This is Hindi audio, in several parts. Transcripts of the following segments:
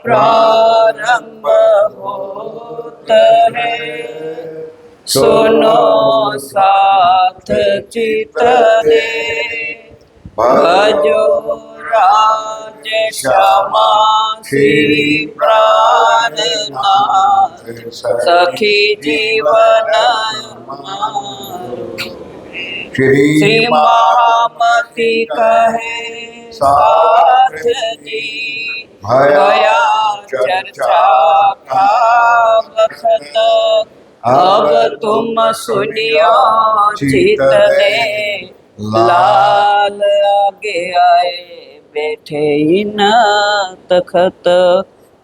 प्रारंभ होत है, सुनो साथ चित दे। भजो राज क्षमा श्री प्राणनाथ, सखी जीवन श्री महामति कहे साथ जी। भया चर्चा का वक्त, अब तुम सुनियो चित दे। लाल आगे आए बैठे न तखत,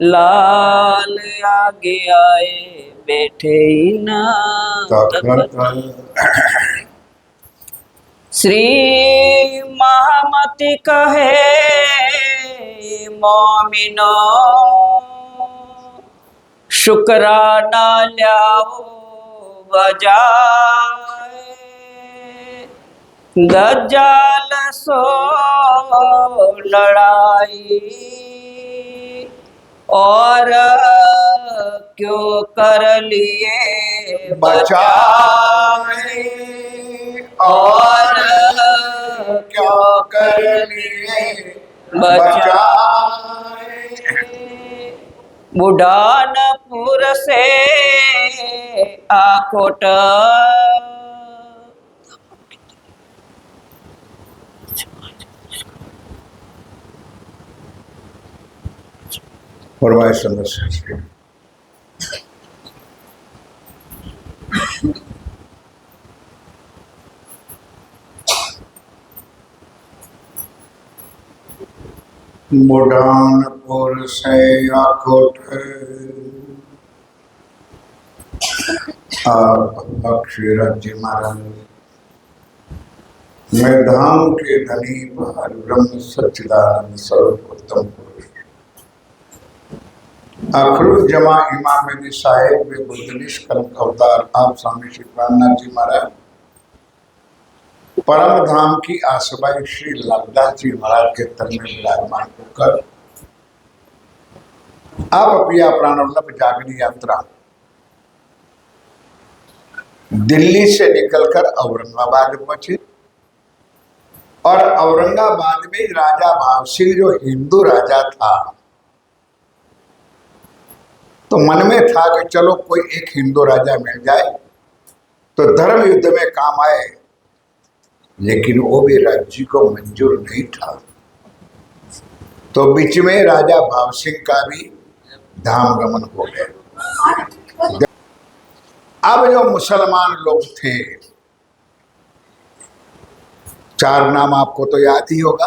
लाल आगे आए बैठे न तखत। श्री महामति कहे मोमिनो, शुक्राना ल्याओ बजाए। दज्जाल सो लड़ाई और क्यों कर लिए बचाए। और क्यों कर लिए बचाए। बुढ़ानपुर से आकोट, फरमाए समस्या बुढ़ानपुर से आकोट, आप अक्षराज जी महाराज, मैं धाम के धनी पार ब्रह्म सच्चिदानंद स्वरूप उत्तम पुरुष अखरुल जमा इमाम साहेब वे बुद्धनिश कर्म अवतार आप स्वामी श्री प्राणनाथ जी महाराज परम धाम की आसबाई श्री लालदास जी महाराज के तन में विराजमान होकर आप अपनी प्राणवल्लभ जागनी यात्रा दिल्ली से निकलकर औरंगाबाद पहुंचे और औरंगाबाद में राजा भावसिंह जो हिंदू राजा था, तो मन में था कि चलो कोई एक हिंदू राजा मिल जाए तो धर्म युद्ध में काम आए, लेकिन वो भी राज्य को मंजूर नहीं था। तो बीच में राजा भावसिंह का भी धाम गमन हो गया। अब जो मुसलमान लोग थे, चार नाम आपको तो याद ही होगा,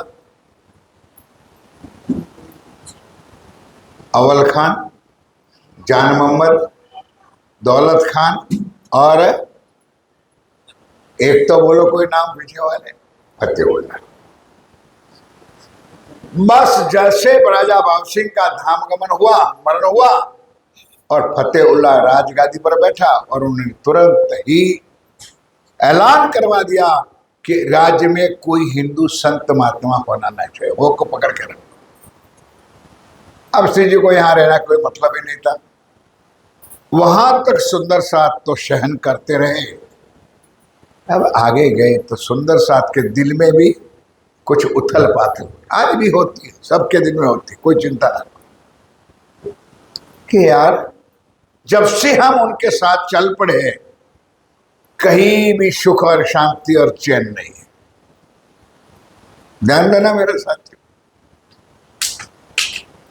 अव्वल खान, जान मोहम्मद, दौलत खान और एक तो बोलो कोई नाम पीछे वाले, फतेहुल्लाह। बस जैसे राजा भावसिंह का धाम गमन हुआ, मरण हुआ और फतेहुल्लाह राजगादी पर बैठा और उन्होंने तुरंत ही ऐलान करवा दिया कि राज्य में कोई हिंदू संत महात्मा होना नहीं चाहिए, वो को पकड़ के रखो। अब श्री जी को यहाँ रहना कोई मतलब ही नहीं था। वहां तक सुंदर साथ तो सहन करते रहे। अब आगे गए तो सुंदर साथ के दिल में भी कुछ उथल पाथल आज भी होती है, सबके दिल में होती, कोई चिंता ना कि यार जब से हम उनके साथ चल पड़े कहीं भी सुख और शांति और चैन नहीं है। ध्यान देना मेरे साथ,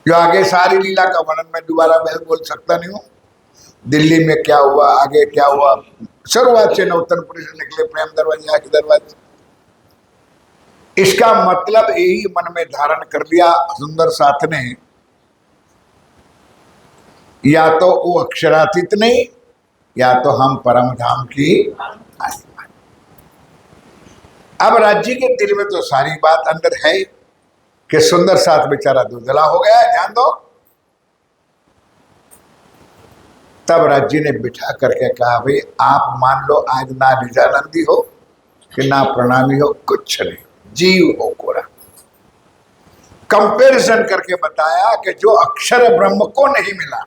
जो आगे सारी लीला का वर्णन मैं दोबारा बोल सकता नहीं हूँ। दिल्ली में क्या हुआ, आगे क्या हुआ, शुरुआत से नौतनपुरी से निकले प्रेम दरवाजे, आगे दरवाजे, इसका मतलब यही मन में धारण कर लिया सुंदर साथ ने, या तो वो अक्षरातीत नहीं, या तो हम परम धाम की। अब राज्य के दिल में तो सारी बात अंदर है कि सुंदर साथ बेचारा दुधला हो गया, ध्यान दो। तब राज्य ने बिठा करके कहा, भाई आप मान लो आज ना निजानंदी हो कि ना प्रणामी हो, कुछ नहीं, जीव हो कोरा। कंपैरिजन करके बताया कि जो अक्षर ब्रह्म को नहीं मिला,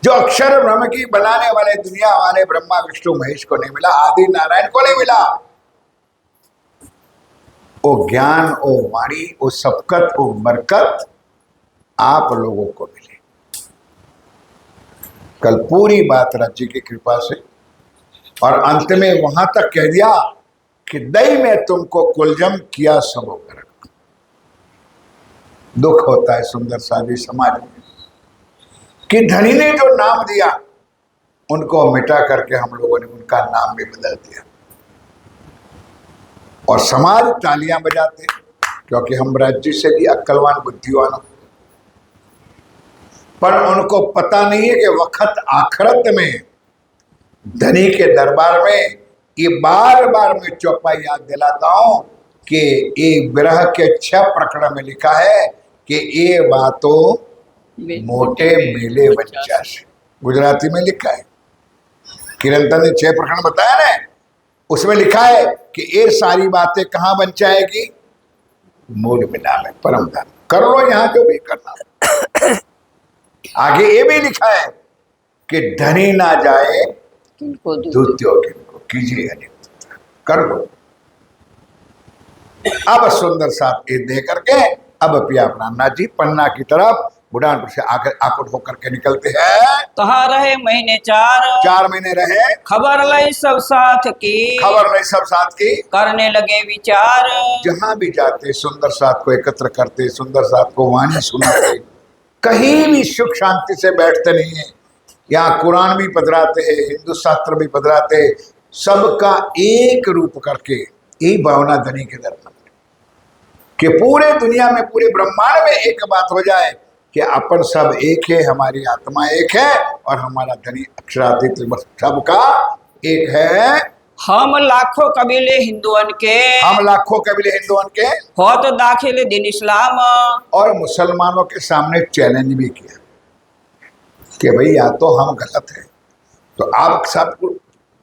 जो अक्षर ब्रह्म की बनाने वाले दुनिया वाले ब्रह्मा विष्णु महेश को नहीं मिला, आदि नारायण को नहीं मिला, वो ज्ञान, वो वाणी, वो सबकत, वो बरकत आप लोगों को मिले। कल पूरी बात राज्य की कृपा से, और अंत में वहां तक कह दिया कि दई में तुमको कुलजम किया सब कर। दुख होता है सुंदर सादी समाज में कि धनी ने जो नाम दिया उनको मिटा करके हम लोगों ने उनका नाम भी बदल दिया, और समाज तालियां बजाते क्योंकि हम राज्य से भी अक्लवान बुद्धिवान, पर उनको पता नहीं है कि वक्त आखिरत में धनी के दरबार में, ये बार बार मैं चौपाई याद दिलाता हूं कि ये विरह के 6 प्रकरण में लिखा है कि ये बातों मोटे मेले बच्चा से, गुजराती में लिखा है, किरंतन ने 6 प्रकरण बताया ना, उसमें लिखा है कि ये सारी बातें कहाँ बन जाएगी, मूल मिला में परम धन। कर लो यहाँ जो भी करना। आगे ये भी लिखा है कि धनी ना जाए दूत्यो किनको कीजिए अनित, कर लो। अब सुंदर साथ ये दे करके अब पिया प्राणनाथ जी पन्ना की तरफ बुढ़ानपुर से आकर आकुट होकर के निकलते हैं। तहाँ रहे महीने 4 महीने रहे, खबर लई सब साथ की, खबर नहीं सब साथ की, करने लगे विचार। जहां भी जाते सुंदर साथ को एकत्र करते, सुंदर साथ को वाणी सुनाते, कहीं भी सुख शांति से बैठते नहीं है। यहाँ कुरान भी पधराते हैं, हिंदू शास्त्र भी पधराते, सबका एक रूप करके यही भावना धनी के दर्शन कि पूरे दुनिया में, पूरे ब्रह्मांड में एक बात हो जाए कि अपन सब एक है, हमारी आत्मा एक है और हमारा धनी अक्षरातीत सबका एक है। हम लाखों कबीले हिंदुअन के, हम लाखों कबीले हिंदुओं के हो तो दाखिल दिन इस्लाम। और मुसलमानों के सामने चैलेंज भी किया कि भाई या तो हम गलत हैं तो आप सब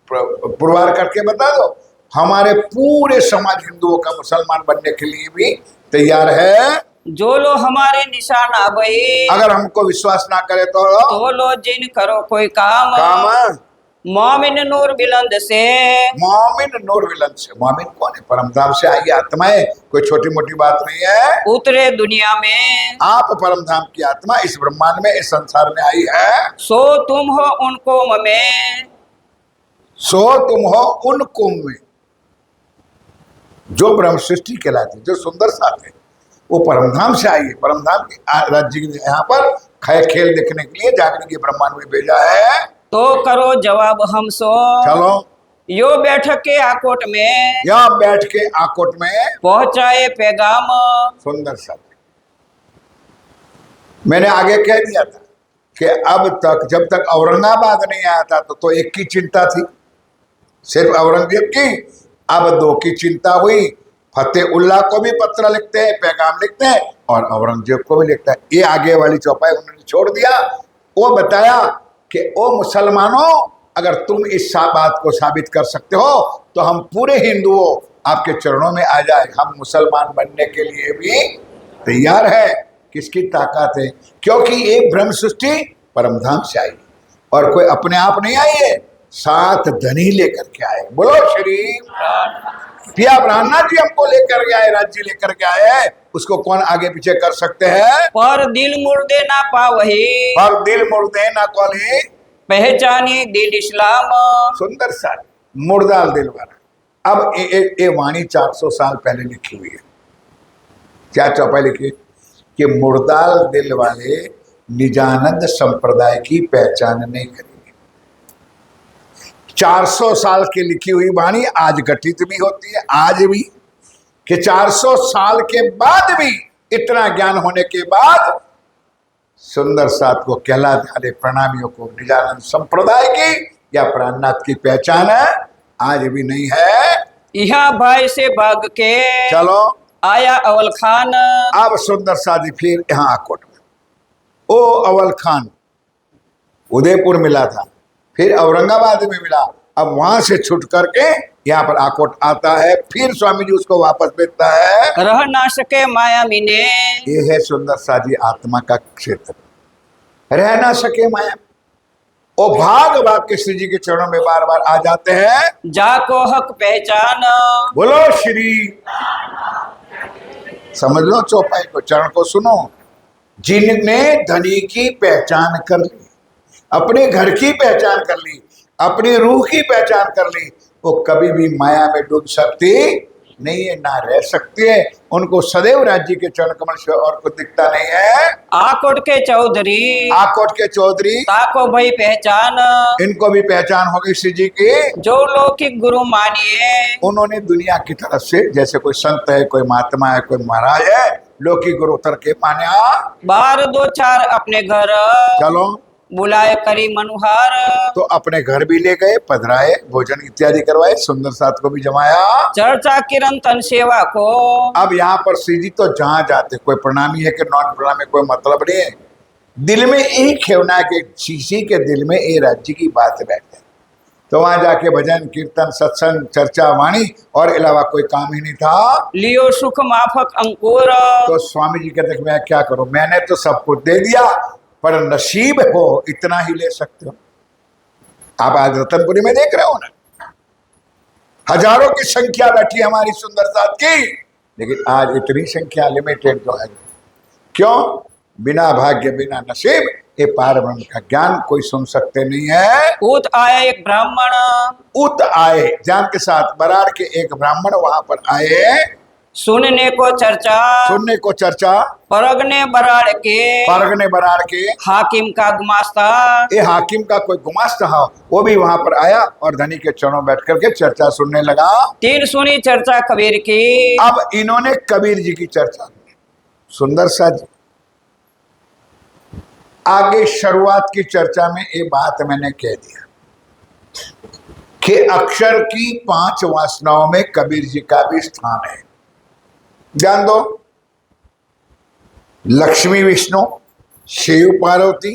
पुरवार करके बता दो, हमारे पूरे समाज हिंदुओं का मुसलमान बनने के लिए भी तैयार है। जो लो हमारे निशान आबई, अगर हमको विश्वास ना करे तो लो जिन करो कोई काम। काम मोमिन नूर बिलंद से, मोमिन नूर विलन से, मोमिन कौन है? परमधाम से आई आत्मा है, कोई छोटी मोटी बात नहीं है। उतरे दुनिया में, आप परमधाम की आत्मा इस ब्रह्मांड में, इस संसार में आई है। सो तुम हो उन कौम में, सो तुम हो उन कौम में जो ब्रह्म सृष्टि कहलाती, जो सुंदर साथ है, वो परमधाम से आई है। परमधाम की राज्य यहाँ पर खेल देखने के लिए जागने के ब्रह्मांड में भेजा है। तो करो जवाब हम सो, चलो यो बैठक के आकोट में, या बैठ के आकोट में पहुंचाए पैगाम। सुंदर साथ मैंने आगे कह दिया था कि अब तक जब तक औरंगाबाद नहीं आया था तो एक की चिंता थी, सिर्फ औरंगजेब की। अब 2 की चिंता हुई, फतेहुल्लाह को भी पत्र लिखते हैं, पैगाम लिखते हैं, और औरंगजेब को भी लिखता है। ये आगे वाली चौपाई उन्होंने छोड़ दिया। वो बताया कि ओ मुसलमानों, अगर तुम इस बात को साबित कर सकते हो तो हम पूरे हिंदुओं आपके चरणों में आ जाए, हम मुसलमान बनने के लिए भी तैयार है। किसकी ताकत है? क्योंकि ये ब्रह्म सृष्टि परमधाम से आई और कोई अपने आप नहीं आई है, साथ धनी लेकर के आए। बोलो श्री पिया प्राणनाथ जी हमको लेकर के आए, राज्य लेकर के आए, उसको कौन आगे पीछे कर सकते हैं? पर दिल मुर्दे ना पावही, पर दिल मुर्दे ना कौली, पहचानी दिल इस्लाम। सुंदर सा मुर्दाल दिल वाला। अब ये वाणी 400 साल पहले लिखी हुई है। क्या चौपाई लिखी कि मुर्दाल दिल वाले निजानंद संप्रदाय की पहचान नहीं करेंगे। 400 साल की लिखी हुई वाणी आज घटित भी होती है, आज भी, कि 400 साल के बाद भी, इतना ज्ञान होने के बाद सुंदर साथ को कहलाने वाले प्रणामियों को निजानंद संप्रदाय की या प्राणनाथ की पहचान है आज भी नहीं है। यहाँ भाई से भाग के चलो आया अवल खान। अब सुंदर सादी फिर यहाँ आकोट में, ओ अवल खान उदयपुर मिला था, फिर औरंगाबाद में मिला, अब वहां से छुट करके यहाँ पर आकोट आता है, फिर स्वामी जी उसको वापस भेजता है। रह ना सके माया मीने, ये है सुंदर साजी आत्मा का क्षेत्र। रह ना सके माया, वो भाग भाग के श्री जी के चरणों में बार बार आ जाते हैं। जाको हक पहचान, बोलो श्री, समझ लो चौपाई को, चरण को सुनो। जिनने धनी की पहचान कर ली, अपने घर की पहचान कर ली, अपनी रूह की पहचान कर ली, वो कभी भी माया में डूब सकती नहीं है, ना रह सकती है। उनको सदैव राज्य के चरण कमल से और कुछ दिखता नहीं है। आकोट के चौधरी, आकोट के चौधरी, ताको भाई पहचान, इनको भी पहचान हो गई श्री जी की। जो लौकिक गुरु मानिए, उन्होंने दुनिया की तरफ से, जैसे कोई संत है, कोई महात्मा है, कोई महाराज है, लौकिक गुरु उतर के मान्या। बार दो चार अपने घर, चलो, बुलाए करी मनुहार, तो अपने घर भी ले गए, पधराए, भोजन इत्यादि करवाए, सुंदर साथ को भी जमाया। चर्चा किरंतन सेवा को, अब यहाँ पर श्री जी तो जहाँ जाते, कोई प्रणामी है कि नॉन प्रणामी, कोई मतलब नहीं है। दिल में यही खेवना है कि किसी के दिल में ये राज्य की बात बैठ जाए, तो वहां जाके भजन कीर्तन सत्संग चर्चा वाणी और अलावा कोई काम ही नहीं था। लियो सुख माफक अंकुर, तो स्वामी जी कहते मैं क्या करूं, मैंने तो सब कुछ दे दिया, पर नसीब हो इतना ही ले सकते हो। आप आज रतनपुरी में देख रहे हो ना, हजारों की संख्या बैठी हमारी सुंदर साथ की, लेकिन आज इतनी संख्या लिमिटेड जो है, क्यों? बिना भाग्य बिना नसीब ये पार ब्रह्म का ज्ञान कोई सुन सकते नहीं है। उत आया एक ब्राह्मण, उत आए, ज्ञान के साथ बराड़ के एक ब्राह्मण वहां पर आए, सुनने को चर्चा, सुनने को चर्चा, परगने बराड़ के, परगने बराड़ के हाकिम का गुमास्ता, ये हाकिम का कोई गुमास्ता हो, वो भी वहां पर आया और धनी के चरणों बैठ करके चर्चा सुनने लगा। तीन सुनी चर्चा कबीर की, अब इन्होंने कबीर जी की चर्चा की। सुंदर सा जी, आगे शुरुआत की चर्चा में ये बात मैंने कह दिया कि अक्षर की 5 वासनाओं में कबीर जी का भी स्थान है। ध्यान दो, लक्ष्मी विष्णु, शिव पार्वती,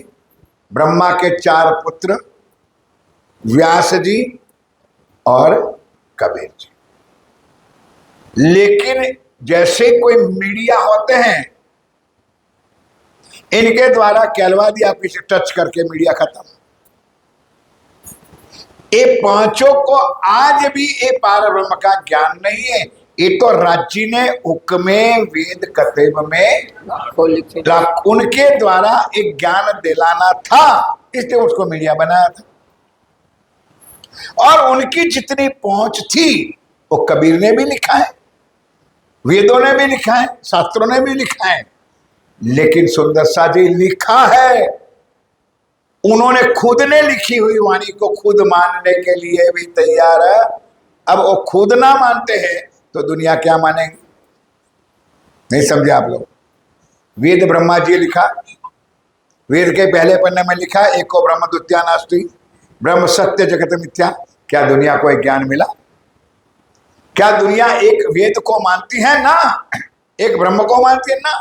ब्रह्मा के 4 पुत्र, व्यास जी और कबीर जी। लेकिन जैसे कोई मीडिया होते हैं, इनके द्वारा कहलवा दिया, पीछे टच करके मीडिया खत्म। ये पांचों को आज भी ये पार ब्रह्म का ज्ञान नहीं है। ये तो राज्य ने हुक्मे वेद कतेब में उनके द्वारा एक ज्ञान दिलाना था, इसलिए उसको मीडिया बनाया था। और उनकी जितनी पहुंच थी वो कबीर ने भी लिखा है, वेदों ने भी लिखा है, शास्त्रों ने भी लिखा है। लेकिन सुंदर सा जी लिखा है, उन्होंने खुद ने लिखी हुई वाणी को खुद मानने के लिए भी तैयार है। अब वो खुद ना मानते हैं तो दुनिया क्या मानेगी? नहीं समझे आप लोग? वेद ब्रह्मा जी लिखा, वेद के पहले पन्ने में लिखा एको ब्रह्म द्वितीया नास्ति, ब्रह्म सत्य जगत मिथ्या। क्या दुनिया को एक ज्ञान मिला? क्या दुनिया एक वेद को मानती है? ना, एक ब्रह्म को मानती है ना।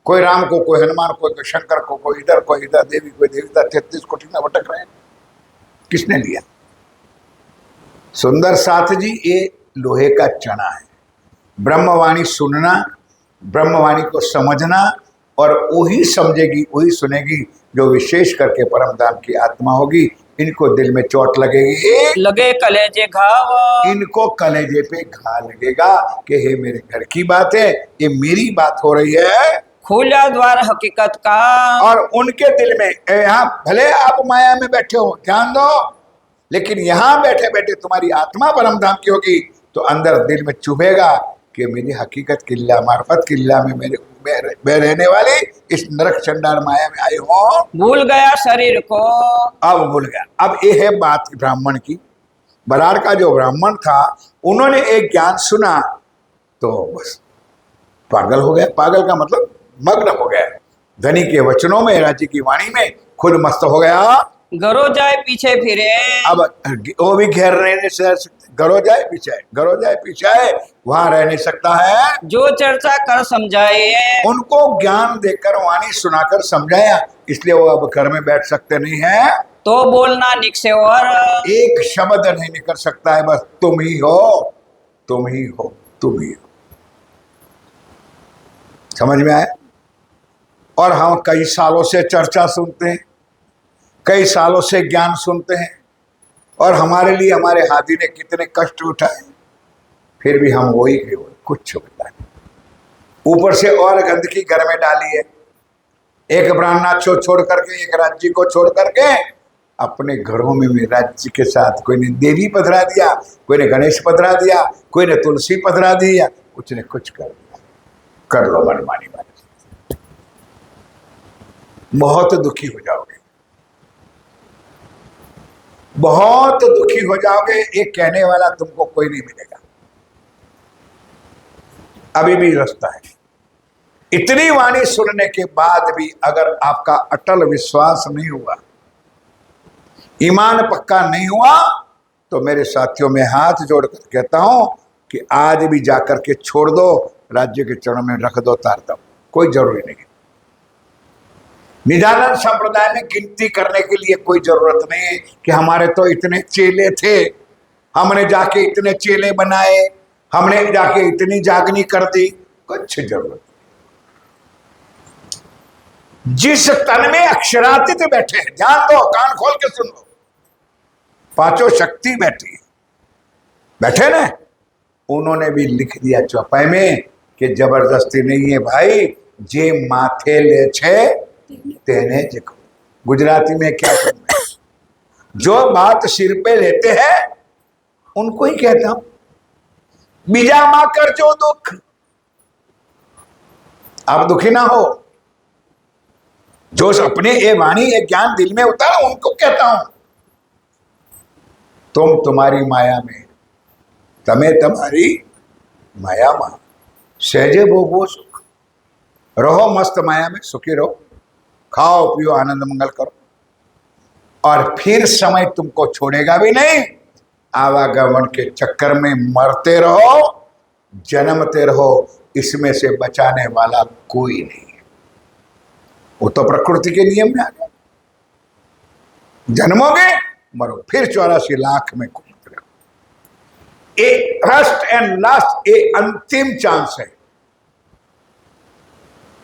कोई राम को, कोई हनुमान को, कोई शंकर को, कोई इधर कोई इधर, देवी कोई देवता, 33 कोटि में भटक रहे हैं। किसने लिया? सुंदर साथ जी ये लोहे का चना है। ब्रह्मवाणी सुनना, ब्रह्मवाणी को समझना, और वही समझेगी वही सुनेगी जो विशेष करके परम धाम की आत्मा होगी। इनको दिल में चोट लगेगी, लगे कलेजे घाव, इनको कलेजे पे घा लगेगा कि हे मेरे घर की बात है, ये मेरी बात हो रही है। खुला द्वार हकीकत का, और उनके दिल में, यहाँ भले आप माया में बैठे हो, ध्यान दो, लेकिन यहाँ बैठे बैठे तुम्हारी आत्मा परम धाम की होगी तो अंदर दिल में चुभेगा कि मेरी हकीकत किल्ला मार्फत किल्ला में मैं रहने वाले इस नरक चंडाल माया में आए हो। भूल गया शरीर को, अब भूल गया। अब ये है बात ब्राह्मण की। बराड़ का जो ब्राह्मण था, उन्होंने एक ज्ञान सुना तो बस पागल हो गया। पागल का मतलब मग्न हो गया, धनी के वचनों में, राज्य की वाणी में खुद मस्त हो गया। गरो जाए पीछे फिरे, अब वो भी घेर नहीं सकते, गरो जाए पीछे, गरो जाए पीछे, वहां रह नहीं सकता है। जो चर्चा कर समझाए, उनको ज्ञान देकर वाणी सुनाकर समझाया, इसलिए वो अब घर में बैठ सकते नहीं है। तो बोलना निक से और एक शब्द नहीं निकल सकता है, बस तुम ही हो, तुम ही हो, तुम ही हो। समझ में आया? और हम कई सालों से चर्चा सुनते हैं, कई सालों से ज्ञान सुनते हैं, और हमारे लिए हमारे हाथी ने कितने कष्ट उठाए, फिर भी हम वही के वही, कुछ बता नहीं। ऊपर से और गंदगी घर में डाली है। एक ब्राह्मण छोड़ करके, एक राज्य को छोड़ करके अपने घरों में भी राज्य के साथ कोई ने देवी पधरा दिया, कोई ने गणेश पधरा दिया, कोई ने तुलसी पधरा दिया, कुछ ने कुछ कर दिया। कर लो मनमानी वाले, बहुत दुखी हो जाओगे, बहुत दुखी हो जाओगे। एक कहने वाला तुमको कोई नहीं मिलेगा। अभी भी रास्ता है। इतनी वाणी सुनने के बाद भी अगर आपका अटल विश्वास नहीं हुआ, ईमान पक्का नहीं हुआ, तो मेरे साथियों में हाथ जोड़कर कहता हूं कि आज भी जाकर के छोड़ दो, राज्य के चरणों में रख दो, तार दो, कोई जरूरी नहीं। निजानंद संप्रदाय में गिनती करने के लिए कोई जरूरत नहीं है कि हमारे तो इतने चेले थे, हमने जाके इतने चेले बनाए, हमने जाके इतनी जागनी कर दी, कुछ जरूरत। जिस तन में अक्षरातीत बैठे हैं, ध्यान दो, कान खोल के सुन लो, पांचों शक्ति बैठी है, बैठे ना, उन्होंने भी लिख दिया चौपाई में कि जबरदस्ती नहीं है भाई, जे माथे ले छे तेने जको। गुजराती में क्या कहना है, जो बात सिर पे लेते हैं उनको ही कहता हूं, बीजा मां कर जो दुख, आप दुखी ना हो। जो अपने ये वाणी ये ज्ञान दिल में उतारो उनको कहता हूं, तुम तुम्हारी माया में, तमे तुम्हारी माया मां सहजे भोगो सुख, रहो मस्त माया में, सुखी रहो, खाओ पियो आनंद मंगल करो, और फिर समय तुमको छोड़ेगा भी नहीं। आवागमन के चक्कर में मरते रहो, जन्मते रहो, इसमें से बचाने वाला कोई नहीं है। वो तो प्रकृति के नियम में आ गया, जन्मोगे मरो, फिर 84 लाख में घूमते रहो। ए फर्स्ट एंड लास्ट, ए अंतिम चांस है।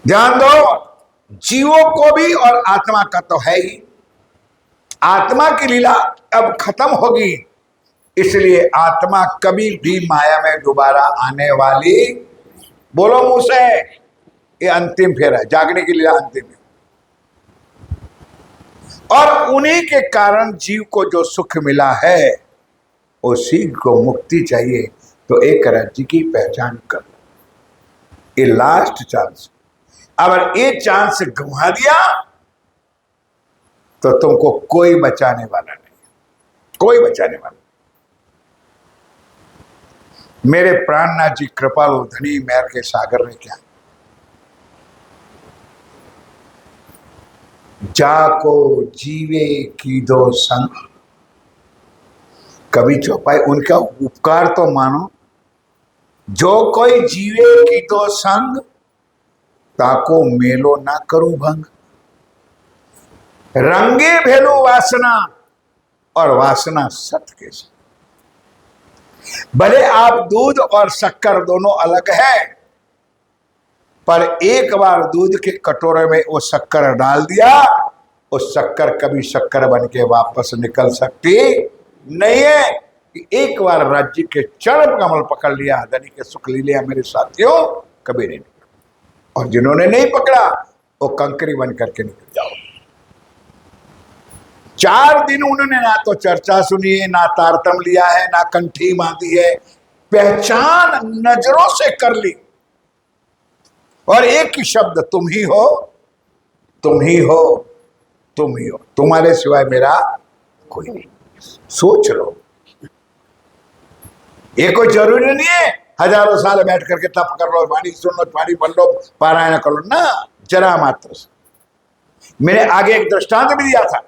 ध्यान दो, जीवों को भी और आत्मा का तो है ही, आत्मा की लीला अब खत्म होगी, इसलिए आत्मा कभी भी माया में दोबारा आने वाली, बोलो मुंह से, ये अंतिम फेरा है, जागने की लीला अंतिम है। और उन्हीं के कारण जीव को जो सुख मिला है, उसी को मुक्ति चाहिए, तो एक राज्य की पहचान कर लो, ये लास्ट चांस। अगर ये चांस गंवा दिया तो तुमको कोई बचाने वाला नहीं, कोई बचाने वाला। मेरे प्राणनाथ जी कृपालु धनी मेहर के सागर ने क्या, जाको जीवे की दो संग, कवि चौपाई, उनका उपकार तो मानो, जो कोई जीवे की दो संग, ताको मेलो ना करूं भंग, रंगे भेलो वासना और वासना सत के संग। भले आप दूध और शक्कर दोनों अलग है, पर एक बार दूध के कटोरे में वो शक्कर डाल दिया, वो शक्कर कभी शक्कर बन के वापस निकल सकती नहीं है। कि एक बार राज्य के चरण कमल पकड़ लिया, धनी के सुख ले लिया, मेरे साथियों कभी नहीं निकला, और जिन्होंने नहीं पकड़ा वो कंकरी बन करके निकल जाओ। 4 दिन उन्होंने ना तो चर्चा सुनी है, ना तारतम लिया है, ना कंठी बांधी है, पहचान नजरों से कर ली, और एक ही शब्द, तुम ही हो, तुम ही हो, तुम ही हो, तुम्हारे सिवाय मेरा कोई नहीं। सोच लो, ये कोई जरूरी नहीं है हजारों साल बैठ करके तप कर लो, वाणी सुन लो, वाणी पढ़ लो, पारायण कर लो, ना, जरा मात्र से। मैंने आगे एक दृष्टांत भी दिया था,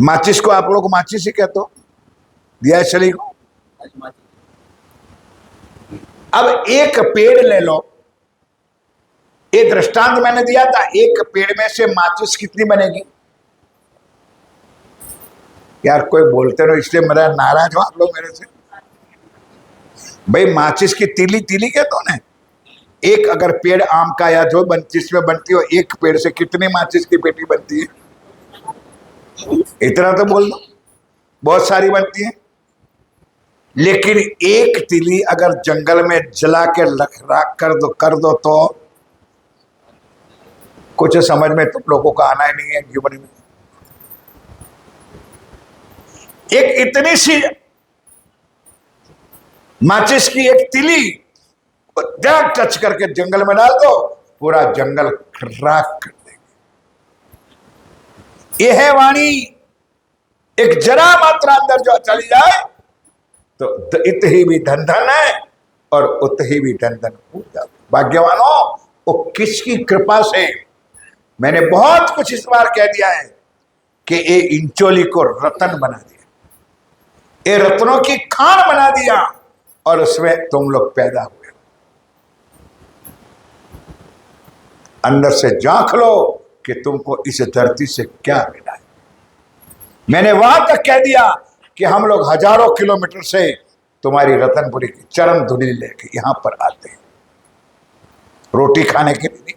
माचिस को आप लोग माचिस ही कहते हो, दिया चली को। अब एक पेड़ ले लो, एक दृष्टांत मैंने दिया था, एक पेड़ में से माचिस कितनी बनेगी? यार कोई बोलते रहो, इसलिए मेरा नाराज हो आप लोग मेरे से। भाई माचिस की तीली तीली कहते हो ना, एक अगर पेड़ आम का या जो जिसमें बनती हो, एक पेड़ से कितनी माचिस की पेटी बनती है? इतना तो बोल दो, बहुत सारी बनती है। लेकिन एक तीली अगर जंगल में जला के राख कर दो तो कुछ समझ में तुम लोगों को आना ही नहीं है जीवन में। एक इतनी सी माचिस की एक तिली जरा टच करके जंगल में डाल दो, पूरा जंगल राख कर देंगे। यह है वाणी, एक जरा मात्रा अंदर जो चली जाए तो इत ही भी धन धन है और उत ही भी धन धन हो जाता। भाग्यवानों, वो किसकी कृपा से, मैंने बहुत कुछ इस बार कह दिया है कि ये इंचोली को रतन बना दिया, ये रत्नों की खान बना दिया और उसमें तुम लोग पैदा हुए। अंदर से झांक लो कि तुमको इस धरती से क्या मिला है। मैंने वहां तक कह दिया कि हम लोग हजारों किलोमीटर से तुम्हारी रतनपुरी की चरण धुनी लेके यहां पर आते हैं, रोटी खाने के लिए।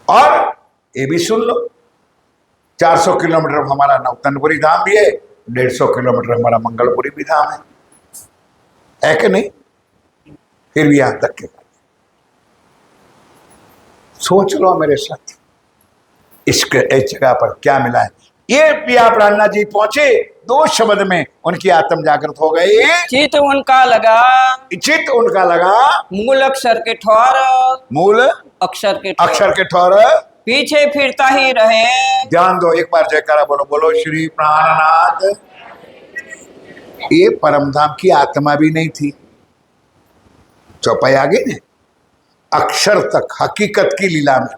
और ये भी सुन लो, 400 किलोमीटर हमारा नवतनपुरी धाम भी है, 150 किलोमीटर हमारा मंगलपुरी भी धाम है कि नहीं? फिर भी यहां तक के सोच लो मेरे साथ, इस जगह पर क्या मिला है। ये पिया प्राणनाथ जी पहुंचे, 2 शब्द में उनकी आत्म जागृत हो गई। चित उनका लगा, चित उनका लगा, मूल अक्षर के ठौर, मूल अक्षर के अक्षर के ठौर, पीछे फिरता ही रहे। ध्यान दो, एक बार जयकारा बोलो, बोलो श्री प्राणनाथ। ये परमधाम की आत्मा भी नहीं थी, चौपाई आ गई ने, अक्षर तक हकीकत की लीला में,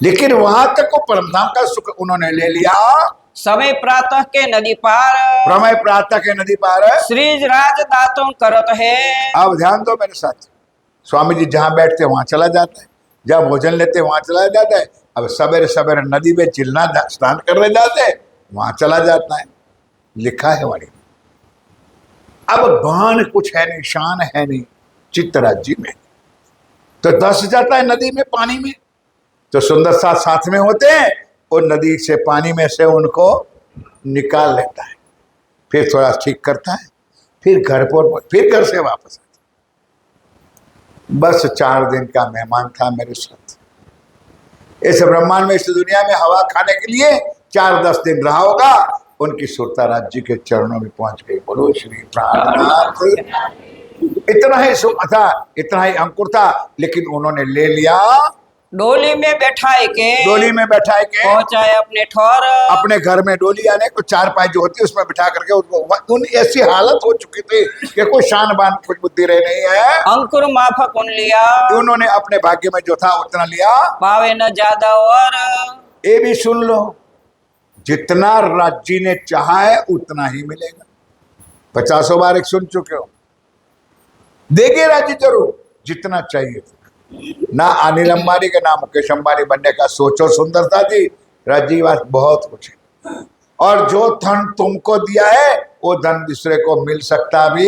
लेकिन वहां तक को परमधाम का सुख उन्होंने ले लिया। समय प्रातः के नदी पार, प्रमय प्रातः के नदी पार, श्रीज राज दातों करत है। अब ध्यान दो मेरे साथ, स्वामी जी जहां बैठते वहां चला जाता है, जहां भोजन लेते वहां चला जाता है। अब सवेरे सवेरे नदी में चिलना स्नान करने जाते हैं, वहां चला जाता है, लिखा है वाणी। अब बाण कुछ है नहीं, शान है नहीं चित्तराज में, तो धस जाता है नदी में, पानी में। तो सुंदर साथ साथ में होते हैं, और नदी से पानी में से उनको निकाल लेता है, फिर थोड़ा ठीक करता है, फिर घर पर, फिर घर से वापस आता। बस 4 दिन का मेहमान था मेरे साथ। इस ब्रह्मांड में, इस दुनिया में हवा खाने के लिए 4-10 दिन रहा होगा। उनकी सुरताराज जी के चरणों में पहुंच गई। बोलो श्री प्राणनाथ। इतना ही सुख था, इतना ही अंकुर था, लेकिन उन्होंने ले लिया, डोली में बैठाए के, डोली में बैठाए के पहुंचाए अपने ठौर। अपने घर में डोली आने को 4 पाई जो होती है उसमें बिठा करके उसको, उन ऐसी हालत हो चुकी थी कि कोई शान बान कुछ बुद्धि रही नहीं है। अंकुर माफक उन लिया, उन्होंने अपने भाग्य में जो था उतना लिया, पावे न ज्यादा और। ये भी सुन लो, जितना राज्य ने चाहा है उतना ही मिलेगा। 50 बार एक सुन चुके हो, देंगे राज्य जरूर जितना चाहिए। ना अनिल अंबानी के, ना मुकेश अंबानी बनने का सोचो सुंदरता जी, राज्य की बात बहुत कुछ है। और जो धन तुमको दिया है वो धन दूसरे को मिल सकता भी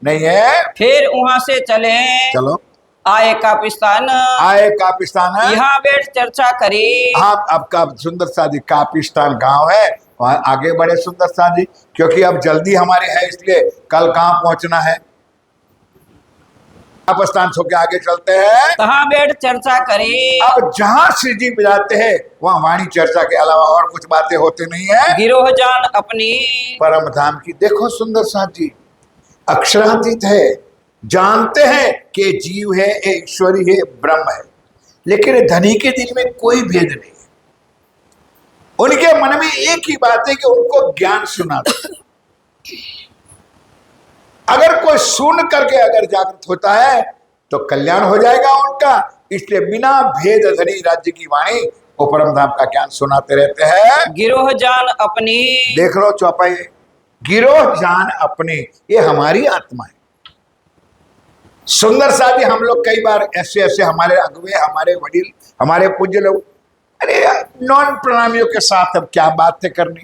नहीं है। फिर वहां से चले, चलो आए कापिस्तान, आए कापिस्तान है, यहाँ बैठ चर्चा करी। हाँ, अब का सुंदर सा जी कापिस्तान गांव है, वहां आगे बढ़े सुंदर सा जी, क्योंकि अब जल्दी हमारे है, इसलिए कल कहाँ पहुंचना है। कापिस्तान छोड़ के आगे चलते हैं, कहाँ बैठ चर्चा करी। अब जहां श्री जी मिलाते हैं वहां वाणी चर्चा के अलावा और कुछ बातें होती नहीं है। गिरोह जान अपनी, परम धाम की देखो सुंदर साथ जी, अक्षरातीत है, जानते हैं कि जीव है, ईश्वरी है, ब्रह्म है, लेकिन धनी के दिल में कोई भेद नहीं है। उनके मन में एक ही बात है कि उनको ज्ञान सुना दो। अगर कोई सुन करके अगर जागृत होता है तो कल्याण हो जाएगा उनका, इसलिए बिना भेद धनी राज्य की वाणी वो परम धाम का ज्ञान सुनाते रहते हैं। गिरोह जान अपनी, देख लो चौपाई, गिरोह जान अपनी, ये हमारी आत्मा है। सुंदर सा भी हम लोग कई बार ऐसे ऐसे हमारे अगुवे, हमारे वडील, हमारे पूज्य लोग, अरे नॉन प्रणामियों के साथ अब क्या बातें करनी।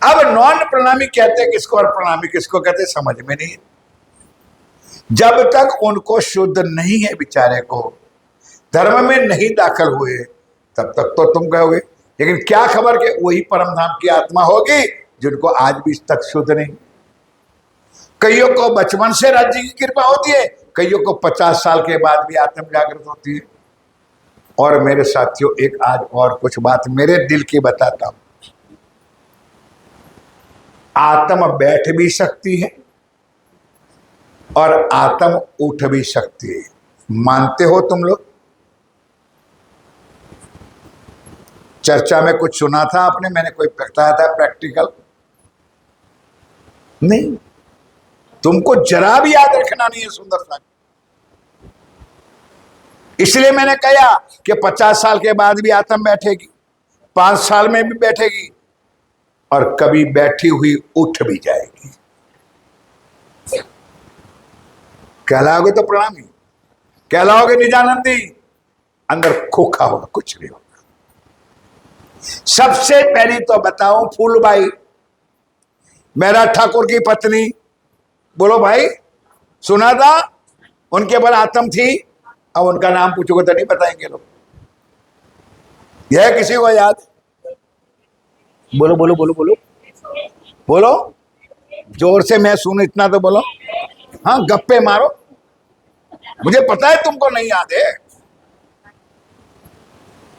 अब नॉन प्रणामी कहते किसको और प्रणामी किसको कहते समझ में नहीं। जब तक उनको शुद्ध नहीं है बेचारे को, धर्म में नहीं दाखिल हुए, तब तक तो तुम कहोगे। लेकिन क्या खबर कि वही परम धाम की आत्मा होगी जिनको आज भी तक शुद्ध नहीं। कईयों को बचपन से राज्य की कृपा होती है, कईयों को 50 साल के बाद भी आत्म जागृत होती है। और मेरे साथियों, एक आज और कुछ बात मेरे दिल की बताता हूं। आत्म बैठ भी सकती है और आत्म उठ भी सकती है। मानते हो तुम लोग? चर्चा में कुछ सुना था आपने? मैंने कोई बताया था प्रैक्टिकल? नहीं। तुमको जरा भी याद रखना नहीं है सुंदर सा। इसलिए मैंने कहा कि 50 साल के बाद भी आत्म बैठेगी, 5 साल में भी बैठेगी, और कभी बैठी हुई उठ भी जाएगी। कहलाओगे तो प्रणामी, कहलाओगे निजानंदी, अंदर खोखा होगा, कुछ नहीं होगा। सबसे पहली तो बताऊं, फूलबाई मेरा ठाकुर की पत्नी, बोलो भाई, सुना था? उनके पर आत्म थी। अब उनका नाम पूछोगे तो नहीं बताएंगे लोग। यह किसी को याद? बोलो बोलो बोलो बोलो बोलो, जोर से मैं सुन, इतना तो बोलो। हाँ, गप्पे मारो, मुझे पता है तुमको नहीं याद है।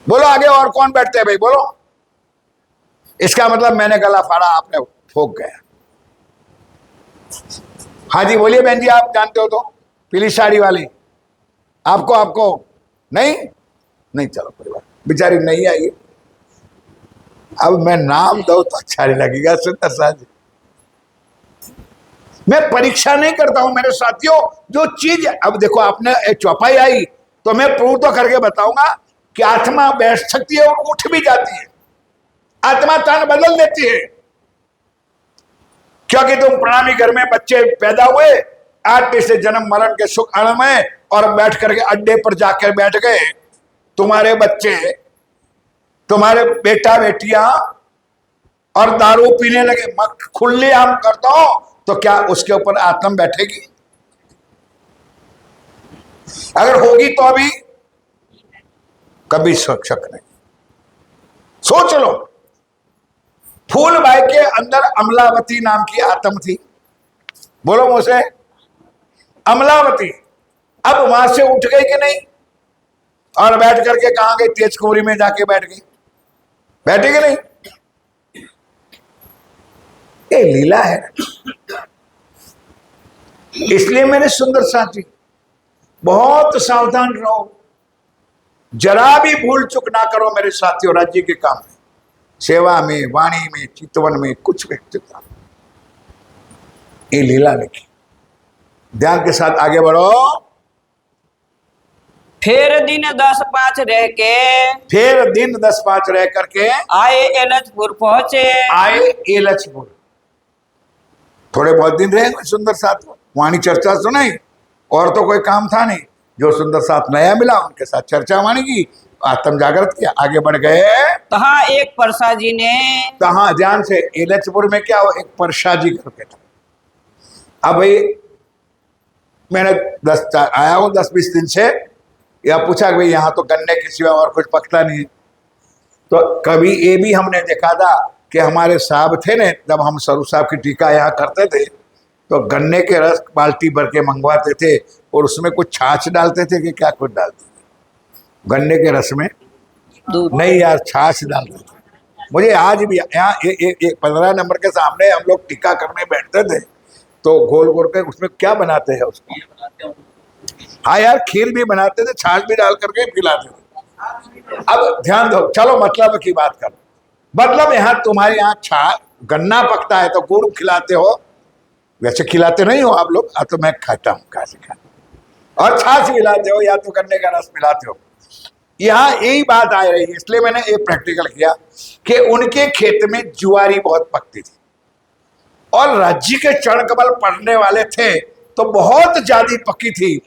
बोलो आगे, और कौन बैठते हैं भाई, बोलो। इसका मतलब मैंने गला फाड़ा, आपने ठोक गया। हाँ जी बोलिए बहन जी, आप जानते हो तो, पीली साड़ी वाली। आपको नहीं नहीं, चलो कोई बात, बेचारी नहीं आई। अब मैं नाम दो तो अच्छा नहीं लगेगा सुंदर सा जी। मैं परीक्षा नहीं करता हूं मेरे साथियों, जो चीज, अब देखो आपने चौपाई आई तो मैं प्रूव तो करके बताऊंगा कि आत्मा बैठ सकती है और उठ भी जाती है। आत्मा तन बदल देती है। क्योंकि तुम प्रणामी घर में बच्चे पैदा हुए, आत्मा से जन्म मरण के सुख आनंद में, और बैठ करके अड्डे पर जाकर बैठ गए। तुम्हारे बच्चे, तुम्हारे बेटा बेटियां, और दारू पीने लगे, खुले आम करता हूं, तो क्या उसके ऊपर आत्म बैठेगी? अगर होगी तो अभी कभी शक नहीं। सोच लो, फूलबाई के अंदर अमलावती नाम की आत्म थी। बोलो मुझसे, अमलावती अब वहां से उठ गई कि नहीं? और बैठ करके कहां गई? तेज कुंवरी में जाके बैठ गई। बैठी कि नहीं? ये लीला है। इसलिए मेरे सुंदर साथी, बहुत सावधान रहो, जरा भी भूल चुक ना करो मेरे साथियों। राज्य के काम में, सेवा में, वाणी में, चितवन में, कुछ व्यक्तित्व, ये लीला लिखी। ध्यान के साथ आगे बढ़ो। फिर दिन 10-5 रह के, फिर दिन 10-5 रह करके आए एलचपुर पहुंचे। आए एलचपुर। थोड़े बहुत दिन रहे सुंदर साथ, वाणी चर्चा सुनाई, और तो कोई काम था नहीं। जो सुंदर साथ नया मिला उनके साथ चर्चा वाणी की, आत्म जागृत किया, आगे बढ़ गए। तहाँ एक परसा जी ने, तहाँ ध्यान से, एलचपुर में क्या हो, एक परसा जी करके था। अब भाई मैंने आया हूँ 10-20 दिन से, या पूछा कि भाई यहाँ तो गन्ने के सिवा और कुछ पकता नहीं। तो कभी ये भी हमने देखा था कि हमारे साहब थे ने, जब हम सरू साहब की टीका यहाँ करते थे, तो गन्ने के रस बाल्टी भर के मंगवाते थे, और उसमें कुछ छाछ डालते थे कि क्या कुछ डालते थे गन्ने के रस में? नहीं यार, छाछ डालते थे। मुझे आज भी यहाँ 15 नंबर के सामने हम लोग टीका करने बैठते थे, तो गोल गोल के उसमें क्या बनाते हैं उसको, हाँ यार, खीर भी बनाते थे, छाछ भी डाल करके खिलाते थे। अब ध्यान दो, चलो मतलब की बात करो। मतलब यहाँ तुम्हारे यहाँ गन्ना पकता है तो गुड़ खिलाते हो, वैसे खिलाते नहीं हो आप लोग। तो मैं खाता हूँ, कहा से खाता, और छाछ मिलाते हो, या तो गन्ने का रस मिलाते हो। यहाँ यही बात आ रही है, इसलिए मैंने ये प्रैक्टिकल किया कि उनके खेत में जुआरी बहुत पकती थी, और राज्य के चरण कमल पढ़ने वाले थे तो बहुत ज्यादा पकी थी।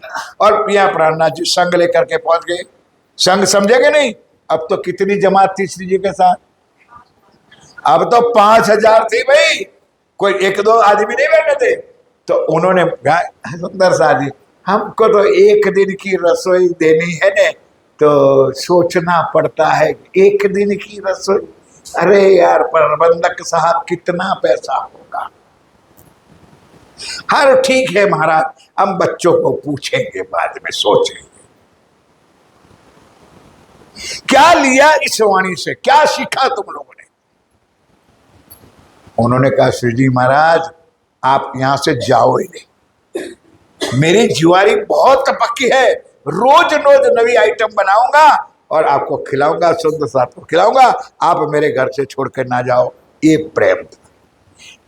और पिया प्राणनाथ जी संग लेकर के पहुंच गए। संग समझेगे नहीं? अब तो कितनी जमात थी श्री जी के साथ? अब तो 5,000 थी भाई, कोई एक दो आदमी नहीं बैठे थे। तो उन्होंने कहा, सुंदर सा जी, हमको तो एक दिन की रसोई देनी है ने, तो सोचना पड़ता है एक दिन की रसोई। अरे यार प्रबंधक साहब कितना पैसा होगा? हाँ ठीक है महाराज, हम बच्चों को पूछेंगे, बाद में सोचेंगे। क्या लिया इस वाणी से, क्या सीखा तुम लोगों ने? उन्होंने कहा, श्री जी महाराज आप यहां से जाओ ही नहीं, मेरी जुआरी बहुत पक्की है, रोज रोज नवी आइटम बनाऊंगा और आपको खिलाऊंगा, शुद्ध साथ को खिलाऊंगा, आप मेरे घर से छोड़कर ना जाओ। ये प्रेम था,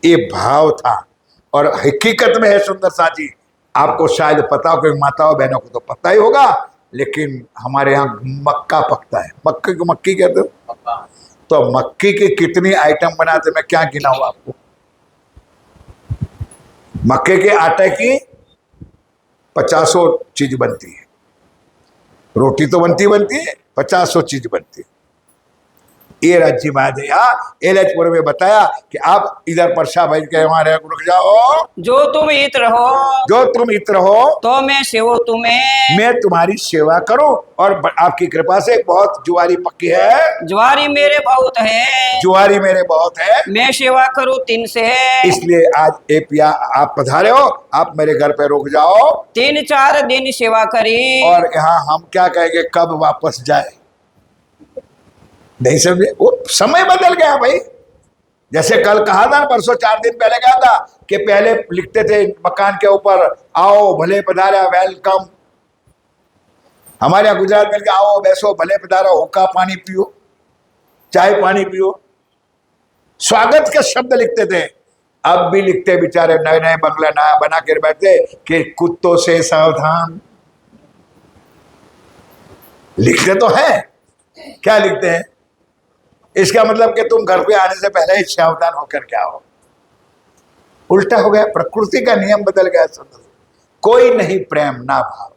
ये भाव था। और हकीकत में है सुंदर साथ जी, आपको शायद पता हो, कि माताओं बहनों को तो पता ही होगा, लेकिन हमारे यहाँ मक्का पकता है। मक्के को मक्की कहते हो? तो मक्की की कितनी आइटम बनाते, मैं क्या गिनाऊं आपको। मक्के के आटे की 50 चीज बनती है, रोटी तो बनती है, 50 चीज बनती है। ये राज्य महादया एलचपुर में बताया कि आप इधर परसा भाई के हमारे रुक जाओ, जो तुम हित रहो जो तुम इत्र हो तो मैं सेवो तुम्हें, मैं तुम्हारी सेवा करूं। और आपकी कृपा से बहुत जुआरी पक्की है, ज्वारी मेरे बहुत है, जुआरी मेरे बहुत है, मैं सेवा करूं 3 से। इसलिए आज ए पिया आप पधारे हो, आप मेरे घर पे रुक जाओ, 3-4 दिन सेवा करी। और यहाँ हम क्या कहेंगे, कब वापस जाए? नहीं समझे? वो समय बदल गया भाई। जैसे कल कहा था, परसों 4 दिन पहले कहा था कि पहले लिखते थे मकान के ऊपर, आओ भले पधारा, वेलकम। हमारे यहाँ गुजरात में आओ बैसो भले पधारा, होका पानी पियो, चाय पानी पियो, स्वागत के शब्द लिखते थे। अब भी लिखते बेचारे, नए नए बंगला नया बना कर बैठे कि कुत्तों से सावधान। लिखते तो है, क्या लिखते हैं? इसका मतलब कि तुम घर पे आने से पहले ही सावधान होकर क्या हो। उल्टा हो गया, प्रकृति का नियम बदल गया। कोई नहीं प्रेम ना भाव।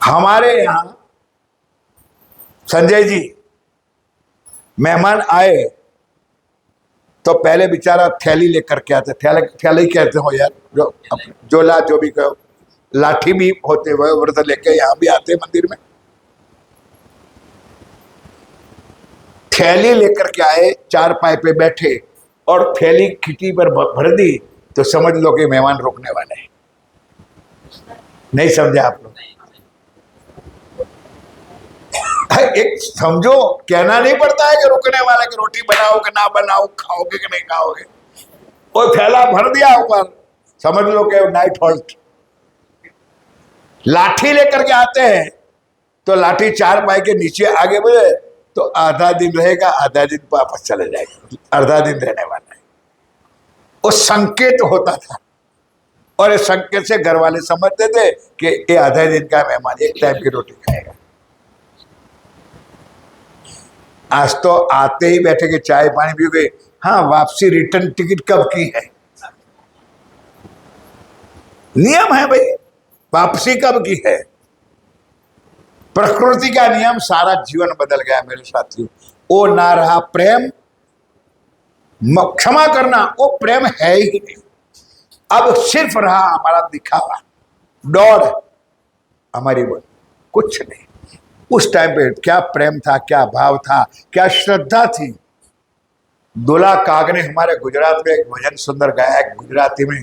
हमारे यहां संजय जी मेहमान आए तो पहले बेचारा थैली लेकर के आते, थैली कहते हो यार, जो भी कहो, लाठी भी होते हुए व्रत लेके यहां भी आते मंदिर में। थैली लेकर के आए, 4 पाए पे बैठे और थैली खिटी पर भर दी, तो समझ लो कि मेहमान रोकने वाले हैं। नहीं समझे आप लोग? एक समझो, कहना नहीं पड़ता है कि रुकने वाले की रोटी बनाओ कि ना बनाओ, खाओगे कि नहीं खाओगे। वो थैला भर दिया ऊपर, समझ लो कि नाइट हॉल्ट। लाठी लेकर के आते हैं तो लाठी 4 पाए के नीचे आगे बढ़े तो आधा दिन रहेगा, आधा दिन वापस चले जाएगा, आधा दिन रहने वाला है। वो संकेत होता था, और इस संकेत से घर वाले समझते थे कि ये आधा दिन का मेहमान, 1 टाइम की रोटी खाएगा। आज तो आते ही बैठे के चाय पानी पियोगे, हाँ वापसी रिटर्न टिकट कब की है? नियम है भाई, वापसी कब की है? प्रकृति का नियम, सारा जीवन बदल गया मेरे साथियों। वो ना रहा प्रेम, क्षमा करना वो प्रेम है ही नहीं। अब सिर्फ रहा हमारा दिखावा, दौड़, हमारी वो कुछ नहीं। उस टाइम पे क्या प्रेम था, क्या भाव था, क्या श्रद्धा थी। दुला काग ने हमारे गुजरात में एक भजन सुंदर गाया है गुजराती में,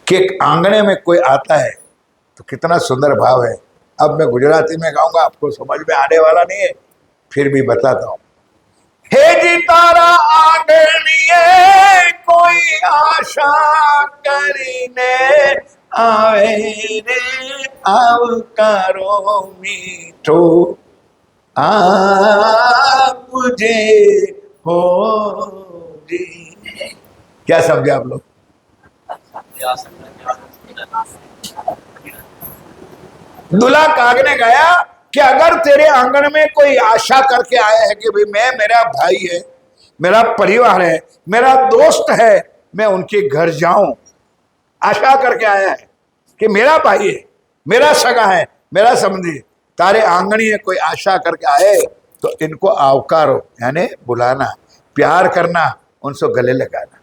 कि एक आंगने में कोई आता है तो कितना सुंदर भाव है। अब मैं गुजराती में गाऊंगा, आपको समझ में आने वाला नहीं है, फिर भी बताता हूं। हे जी तारा आंगणिए कोई आशा करीने आवे रे, आवकारो मीठो मुझे हो जी। क्या समझे आप लोग? दुला काग ने गाया कि अगर तेरे आंगन में कोई आशा करके आया है कि भाई मेरा भाई है, मेरा परिवार है, मेरा दोस्त है, मैं उनके घर जाऊं, आशा करके आया है कि मेरा भाई है, मेरा सगा है, मेरा समझी, तारे आंगणी है कोई आशा करके आए तो इनको आवकारो, यानी बुलाना, प्यार करना, उनसे गले लगाना।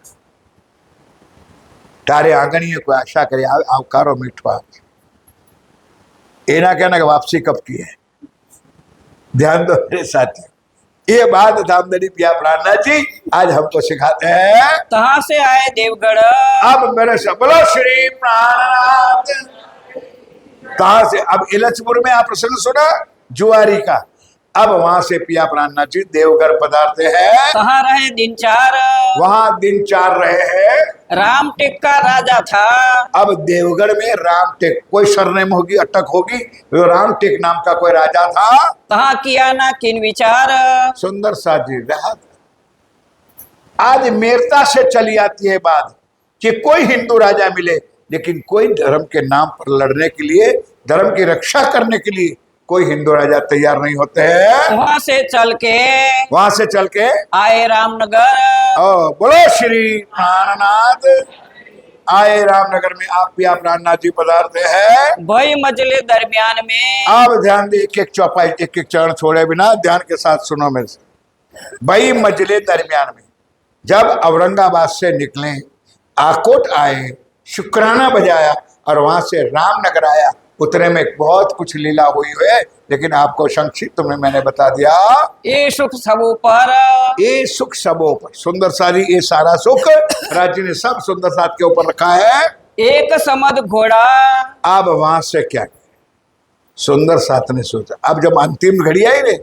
तारे आंगणी है कोई आशा करे आवकारो मीठवा, एना कहना कि वापसी कब की है। ध्यान दो मेरे साथी, ये बात धामधनी पिया प्राणनाथ जी आज हमको सिखाते हैं। तहाँ से आए देवगढ़, अब मेरे से बोलो श्री प्राणनाथ। कहां से? अब इलचपुर में आप प्रसंग सुना जुआरी का। अब वहां से पिया प्राणनाथ जी देवगढ़ पधारते हैं। तहाँ रहे दिन 4, वहां दिन 4 रहे हैं। राम टेक का राजा था। अब देवगढ़ में राम टेक, कोई सरनेम होगी, अटक होगी, वो राम टेक नाम का कोई राजा था। तहाँ किया ना किन विचार, सुंदर सा जी रहा। आज मेरता से चली आती है बात कि कोई हिंदू राजा मिले, लेकिन कोई धर्म के नाम पर लड़ने के लिए, धर्म की रक्षा करने के लिए कोई हिंदू राजा तैयार नहीं होते हैं। वहां से चल के आए रामनगर। बोलो श्री प्राणनाथ। आए रामनगर में आप पिया प्राणनाथ जी पधारते हैं। भई मजले दरमियान में, आप ध्यान दे, एक एक चौपाई, एक एक चरण छोड़े बिना ध्यान के साथ सुनो मेरे से। भई मजले दरमियान में, जब औरंगाबाद से निकले, आकोट आए, शुक्राना बजाया और वहां से रामनगर आया, उतने में बहुत कुछ लीला हुई है, लेकिन आपको संक्षिप्त में मैंने बता दिया। ये सुख सबों पर, ये सुख सबों पर, सुंदर सारी ये सारा सुख राज्य ने सब सुंदर साथ के ऊपर रखा है। एक समद घोड़ा। अब वहां से क्या किया? सुंदर साथ ने सोचा, अब जब अंतिम घड़ी आई रे,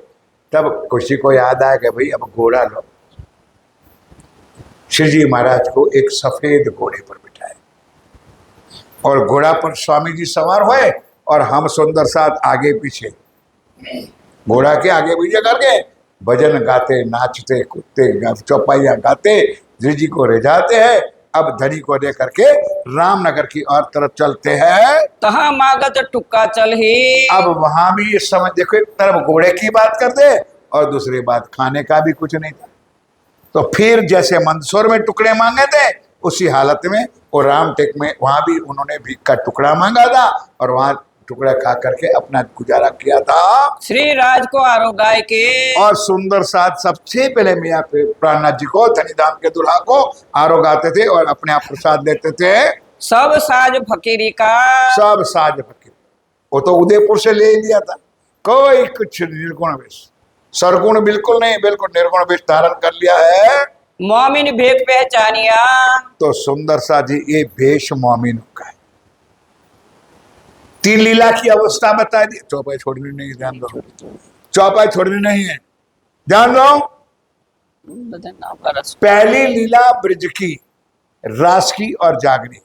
तब किसी को याद आया कि भाई अब घोड़ा लो। श्री जी महाराज को एक सफेद घोड़े पर बिठाए और घोड़ा पर स्वामी जी सवार हुए और हम सुंदर साथ आगे पीछे, घोड़ा के आगे पीछे करके भजन गाते, नाचते कूदते, चौपाइयाँ गाते, जी जी को रिझाते हैं। अब धनी को लेकर के रामनगर की ओर तरफ चलते हैं। तहाँ मागत टुक्का चल ही। अब वहां भी ये समझ देखो, एक तरफ घोड़े की बात करते और दूसरी बात खाने का भी कुछ नहीं था। तो फिर जैसे मंदसौर में टुकड़े मांगे थे, उसी हालत में और राम टेक में वहां भी उन्होंने भीख का टुकड़ा मांगा था और वहां टुकड़ा खा करके अपना गुजारा किया था। श्री राज को आरोगाय के, और सुंदर साथ सबसे पहले मियाँ प्राणनाथ जी को, धनीधाम के दुल्हा को आरोगाते थे और अपने आप प्रसाद देते थे। सब साज फकीरी का, सब साज फकीर, वो तो उदयपुर से ले लिया था। कोई कुछ निर्गुण वेश, सरगुण बिल्कुल नहीं, बिल्कुल निर्गुण वेश धारण कर लिया है। मोमिन भेद पहचानिया। तो सुंदर सा जी ये भेष मोमिन का है। 3 लीला की अवस्था बता दी। चौपाई छोड़नी नहीं, ध्यान दो, चौपाई छोड़नी नहीं है, ध्यान दो। पहली लीला ब्रज की, रास की और जागने की,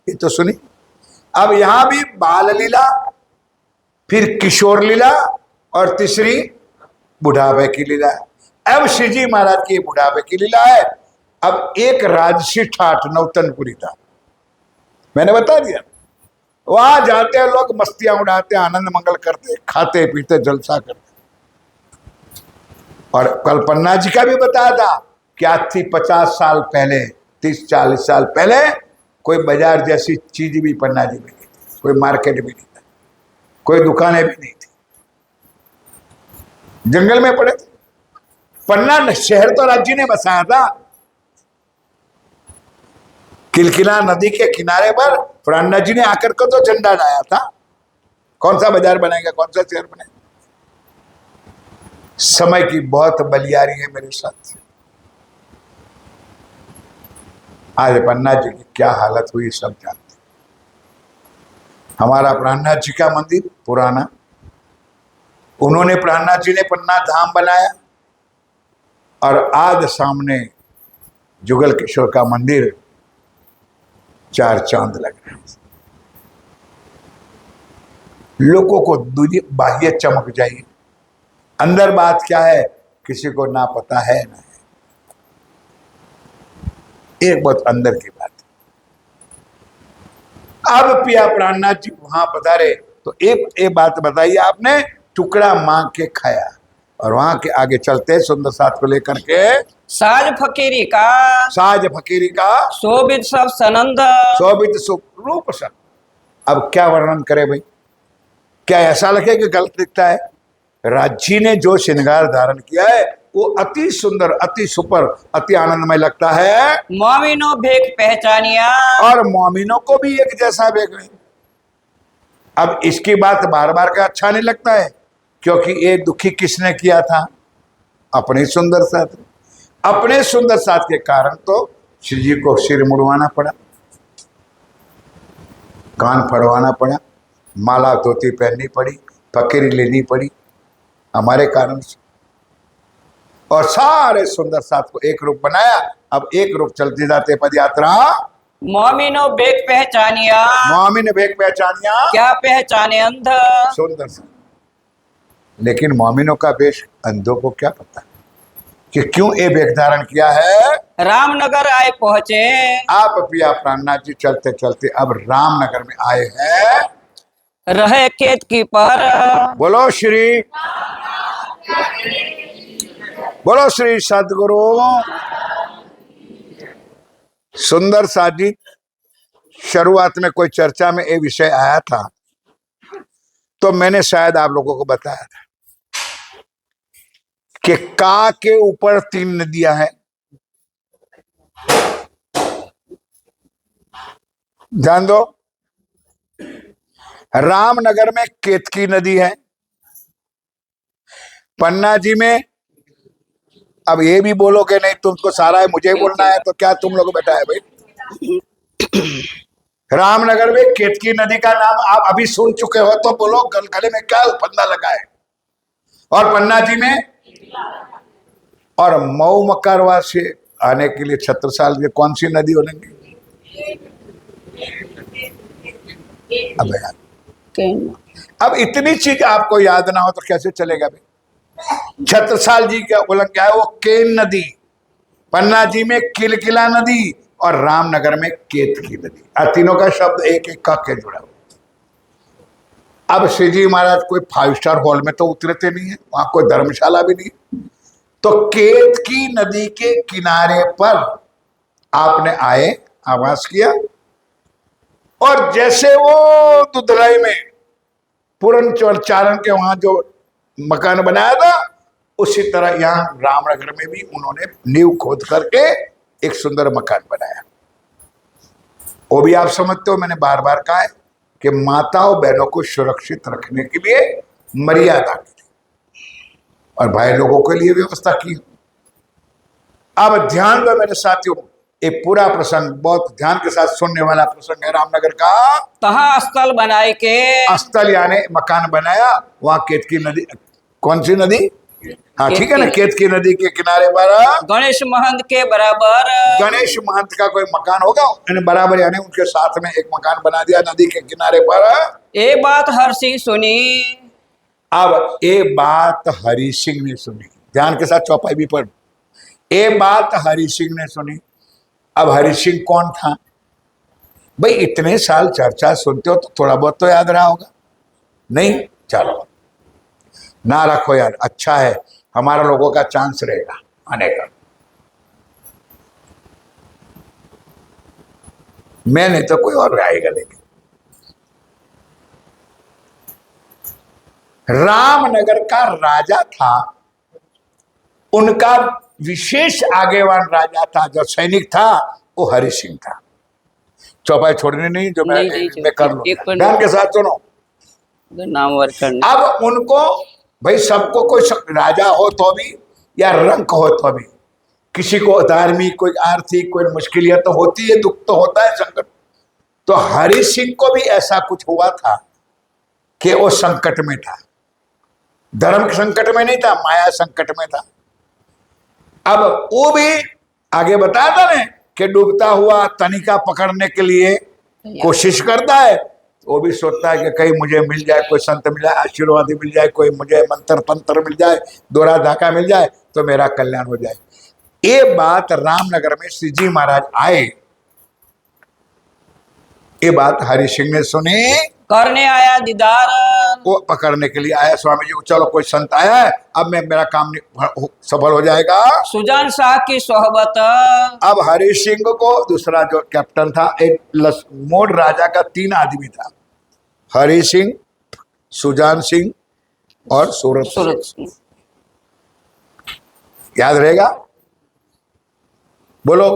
ये तो सुनी। अब यहां भी बाल लीला, फिर किशोर लीला और तीसरी बुढ़ापे की लीला है। अब श्री जी महाराज की बुढ़ापे की लीला है। अब एक राजसी ठाठ नौतनपुरी था, मैंने बता दिया। वहां जाते हैं लोग, मस्तियां उड़ाते, आनंद मंगल करते, खाते पीते, जलसा करते। और कल पन्ना जी का भी बताया था कि आज थी 50 साल पहले, 30-40 साल पहले कोई बाजार जैसी चीज भी पन्ना जी में नहीं थी, कोई मार्केट भी नहीं था, कोई दुकानें भी नहीं थी, जंगल में पड़े थे। पन्ना शहर तो राज्य ने बसाया था। किलकिला नदी के किनारे पर प्राणनाथ जी ने आकर को तो झंडा डाया था। कौन सा बाजार बनाएगा, कौन सा शहर बनाएगा? समय की बहुत बलियारी है मेरे साथ। आज पन्ना जी की क्या हालत हुई सब जानते। हमारा प्राणनाथ जी का मंदिर पुराना, उन्होंने प्राणनाथ जी ने पन्ना धाम बनाया और आज सामने जुगल किशोर का मंदिर 4 चांद लग रहे हैं। लोगों को बाह्य चमक जाइए, अंदर बात क्या है किसी को ना पता है ना है। एक बहुत अंदर की बात। अब पिया प्राणनाथ जी वहां पधारे तो एक बात बताइए आपने, टुकड़ा मांग के खाया और वहां के आगे चलते सुंदर साथ को लेकर के साज फकीरी का, साज फकीरी का, शोभित सब सनंद, शोभित रूप सब। अब क्या वर्णन करे भाई, क्या ऐसा लगे कि गलत दिखता है? राज्य ने जो श्रृंगार धारण किया है वो अति सुंदर, अति सुपर, अति आनंदमय लगता है। मोमिनो भेख पहचानिया। और मोमिनों को भी एक जैसा भेख नहीं। अब इसकी बात बार बार का अच्छा नहीं लगता है, क्योंकि ये दुखी किसने किया था? अपने सुंदर साथ। अपने सुंदर साथ के कारण तो श्री जी को सिर मुड़वाना पड़ा, कान फड़वाना पड़ा, माला धोती पहननी पड़ी, फकीरी लेनी पड़ी हमारे कारण से। और सारे सुंदर साथ को एक रूप बनाया। अब एक रूप चलते जाते पद यात्रा। मोमिनो भेख पहचानिया। मोमिन भेख पहचानिया। क्या पहचाने अंध। सुंदर साथ। लेकिन मोमिनों का वेश अंधों को क्या पता कि क्यों ये वेश धारण किया है। रामनगर आए पहुंचे। आप पिया प्राणनाथ जी चलते चलते अब रामनगर में आए हैं। रहे खेत की पर। बोलो श्री, बोलो श्री सदगुरु। सुंदर साथ जी, शुरुआत में कोई चर्चा में ये विषय आया था तो मैंने शायद आप लोगों को बताया था कि का के ऊपर 3 नदियां हैं। ध्यान दो, रामनगर में केतकी नदी है, पन्ना जी में, अब ये भी बोलो कि नहीं तुमको सारा है मुझे बोलना है, तो क्या तुम लोग बैठा है भाई। रामनगर में केतकी नदी का नाम आप अभी सुन चुके हो तो बोलो गले में क्या फंदा लगा है। और पन्ना जी में, और मऊ मकरवा से आने के लिए छत्रसाल में कौन सी नदी होगी? अब इतनी चीज आपको याद ना हो तो कैसे चलेगा भाई। छत्रसाल जी का उल्लेख क्या है? वो केन नदी, पन्ना जी में किलकिला नदी, और रामनगर में केतकी नदी। तीनों का शब्द एक एक का के जुड़ा हुआ। अब श्री जी महाराज कोई 5 स्टार हॉल में तो उतरते नहीं है, वहां कोई धर्मशाला भी नहीं, तो केतकी नदी के किनारे पर आपने आए, आवास किया, और जैसे वो दुधलाई में पूरन चारण के वहां जो मकान बनाया था, उसी तरह यहाँ रामनगर में भी उन्होंने नींव खोद करके एक सुंदर मकान बनाया। वो भी आप समझते हो, मैंने बार बार कहा है कि माताओं बहनों को सुरक्षित रखने के लिए मर्यादा की और भाई लोगों के लिए व्यवस्था की। अब ध्यान दो मेरे साथियों, एक पूरा प्रसंग बहुत ध्यान के साथ सुनने वाला प्रसंग है रामनगर का। तहाँ स्थल बनाए के। स्थल यानी मकान बनाया, वहां केतकी नदी, कौन सी नदी? हाँ ठीक है ना, केतकी नदी के किनारे पर गणेश महंत के बराबर। गणेश महंत का कोई मकान होगा बराबर, यानी उनके साथ में एक मकान बना दिया नदी के किनारे पर। ये बात हरि सिंह सुनी। अब ये बात हरि सिंह ने सुनी, ध्यान के साथ चौपाई भी पढ़। ये बात हरि सिंह ने सुनी। अब हरि सिंह कौन था भाई? इतने साल चर्चा सुनते हो तो थोड़ा बहुत तो याद रहा होगा, नहीं? चलो ना रखो यार, अच्छा है, हमारा लोगों का चांस रहेगा आने का। मैं नहीं तो कोई और आएगा। लेकिन रामनगर का राजा था, उनका विशेष आगेवान राजा था, जो सैनिक था वो हरि सिंह था। चौपाई छोड़नी नहीं, जो मैं कर लूं। ध्यान के साथ सुनो, नाम वर्कन। अब उनको भाई सबको कोई राजा हो तो भी या रंक हो तो भी, किसी को धार्मिक, कोई आर्थिक, कोई मुश्किलियत तो होती है, दुख तो होता है, संकट। तो हरि सिंह को भी ऐसा कुछ हुआ था कि वो संकट में था, धर्म संकट में नहीं था, माया संकट में था। अब वो भी आगे बताया था ना कि डूबता हुआ तनिका पकड़ने के लिए कोशिश करता है, वो भी सोचता है कि कहीं मुझे मिल जाए, कोई संत मिल जाए, आशीर्वाद मिल जाए, कोई मुझे मंत्र तंत्र मिल जाए, दोहरा धाका मिल जाए तो मेरा कल्याण हो जाए। ये बात रामनगर में श्री जी महाराज आए, ये बात हरि सिंह ने सुनी, करने आया दीदार। वो पकड़ने के लिए आया स्वामी जी को, चलो कोई संत आया है, अब मैं मेरा काम सफल हो जाएगा। सुजान शाह की सोहबत। अब हरि सिंह को दूसरा जो कैप्टन था, एक मोड़ राजा का 3 आदमी था, हरि सिंह, सुजान सिंह और सूरत सिंह। सूरत सिंह। याद रहेगा? बोलो।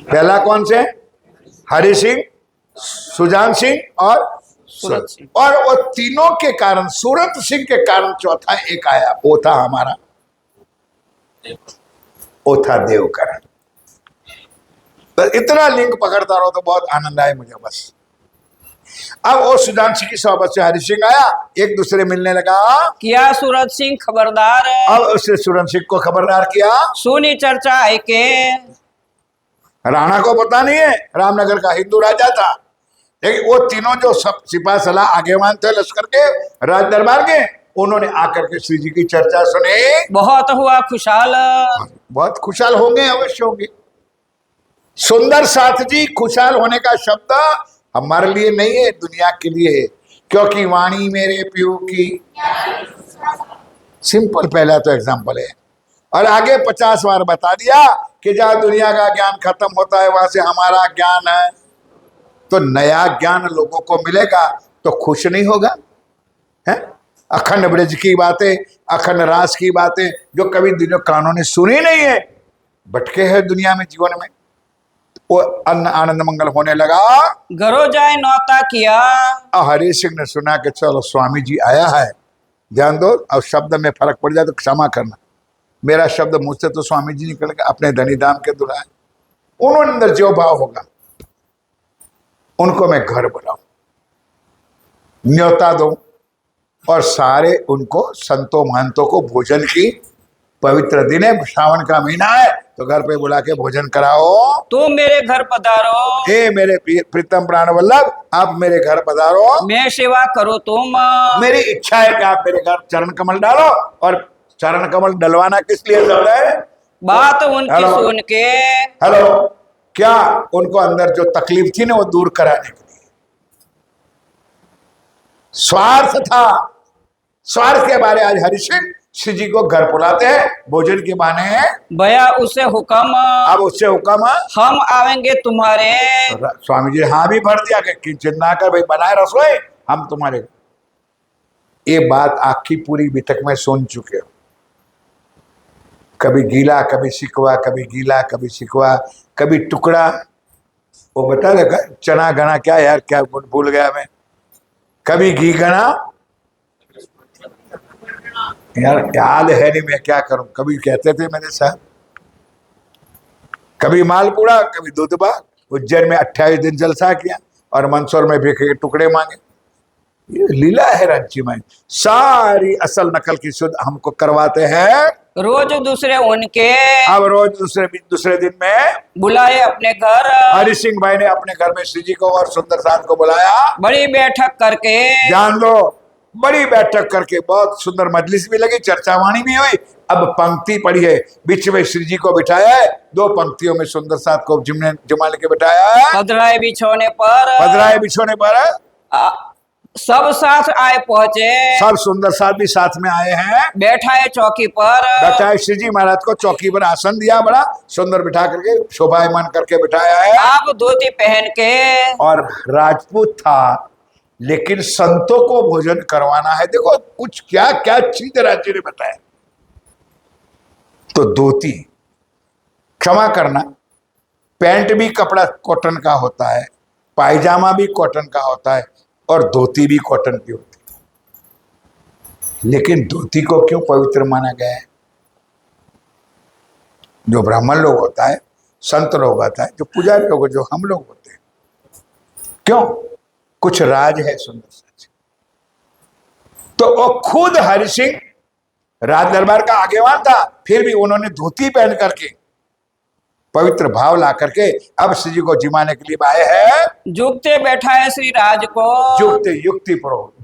पहला कौन से? हरि सिंह, सुजान सिंह और सूरत सिंह। और वो तीनों के कारण, सूरत सिंह के कारण चौथा एक आया, वो था हमारा, वो था देवकरण। तो इतना लिंक पकड़ता रहो तो बहुत आनंद आए मुझे बस। अब वो सुजान सिंह की सोहबत से हरि सिंह आया, एक दूसरे मिलने लगा। किया सूरत सिंह खबरदार, अब उसने सूरत सिंह को खबरदार किया। सुनी चर्चा है के राणा को पता नहीं है, रामनगर का हिंदू राजा था, लेकिन वो तीनों जो सब सिपा सलाह आगेवान थे लश्कर के, राज दरबार के, उन्होंने आकर के श्री जी की चर्चा सुनी। बहुत हुआ खुशहाल, बहुत खुशहाल होंगे, अवश्य होंगे। सुंदर साथ जी, खुशहाल होने का शब्द हमारे लिए नहीं है, दुनिया के लिए है, क्योंकि वाणी मेरे प्यू की। सिंपल पहला तो एग्जाम्पल है, और आगे 50 बार बता दिया कि जहां दुनिया का ज्ञान खत्म होता है वहां से हमारा ज्ञान है। तो नया ज्ञान लोगों को मिलेगा तो खुश नहीं होगा? है अखंड ब्रज की बातें, अखंड रास की बातें जो कभी दुनिया कानों ने सुनी नहीं है, भटके हैं दुनिया में, जीवन में, वो अन्न आनंद मंगल होने लगा। घरों जाए नौता किया, हरि सिंह ने सुना कि चलो स्वामी जी आया है, ध्यान दो, अब शब्द में फर्क पड़ जाए तो क्षमा करना, मेरा शब्द मुझसे तो स्वामी जी निकल गया, अपने धनी धाम के दुलाए। उन्होंने अंदर जो भाव होगा उनको मैं घर बुलाऊं, न्योता दूं, और सारे उनको संतों महंतों को भोजन की पवित्र दिन है, सावन का महीना है, तो घर पे बुला के भोजन कराओ। तुम मेरे घर पधारो, हे मेरे प्रीतम प्राण वल्लभ, आप मेरे घर पधारो, मैं सेवा करो तुम। मेरी इच्छा है कि आप मेरे घर चरण कमल डालो। और चरण कमल डलवाना किस लिए चल रहा है? बात उनकी हेलो। सुन के, हेलो, क्या उनको अंदर जो तकलीफ थी ना वो दूर कराने के लिए स्वार्थ था। स्वार्थ के बारे आज हरि सिंह श्री जी को घर बुलाते हैं भोजन के बहाने। भया उसे हुक्म, अब उससे हुक्म, हम आवेंगे तुम्हारे। स्वामी जी हाँ भी भर दिया कि चिंता कर भाई, बनाए रसोई, हम तुम्हारे। ये बात आखी पूरी बितक में सुन चुके हो, कभी गीला कभी शिकवा, कभी गीला कभी शिकवा, कभी टुकड़ा। वो बता देगा चना गना क्या यार, क्या भूल गया मैं, कभी घी गना यार याद है नहीं, मैं क्या करूं, कभी कहते थे मेरे साथ, कभी मालपुड़ा, कभी दूधबा। उज्जैन में 28 दिन जलसा किया और मंदसौर में भी टुकड़े मांगे। ये लीला है रांची में, सारी असल नकल की शुद्ध हमको करवाते हैं। रोज दूसरे उनके, अब रोज दूसरे दिन में बुलाए अपने घर। हरि सिंह भाई ने अपने घर में श्री जी को और सुंदर साथ को बुलाया। बड़ी बैठक करके, जान लो, बड़ी बैठक करके बहुत सुंदर मजलिस भी लगी, चर्चा वाणी भी हुई। अब पंक्ति पड़ी है, बीच में श्री जी को बिठाया है, 2 पंक्तियों में सुंदर साथ को जमा लेके बिठाया है। पधराए बिछोने पर, पधराए बिछोने पर सब साथ आए पहुंचे। सब सुंदर साथ भी साथ में आए हैं। बैठाए चौकी पर, बैठाए श्री जी महाराज को चौकी पर आसन दिया, बड़ा सुंदर बिठा करके शोभायमान करके बिठाया है। आप धोती पहन के, और राजपूत था लेकिन संतों को भोजन करवाना है। देखो कुछ क्या क्या चीज राज्य ने बताया। तो धोती, क्षमा करना, पैंट भी कपड़ा कॉटन का होता है, पायजामा भी कॉटन का होता है, और धोती भी कॉटन की होती है। लेकिन धोती को क्यों पवित्र माना गया है? जो ब्राह्मण लोग होता है, संत लोग होता है, जो पुजारी लोग, जो हम लोग होते हैं, क्यों? कुछ राज है सुंदर सच। तो वो खुद हरि सिंह राज दरबार का आगेवान था, फिर भी उन्होंने धोती पहन करके पवित्र भाव ला करके अब श्री जी को जिमाने के लिए आए हैं। जुगते बैठाए श्री राज को, युक्ति युक्ति प्रो,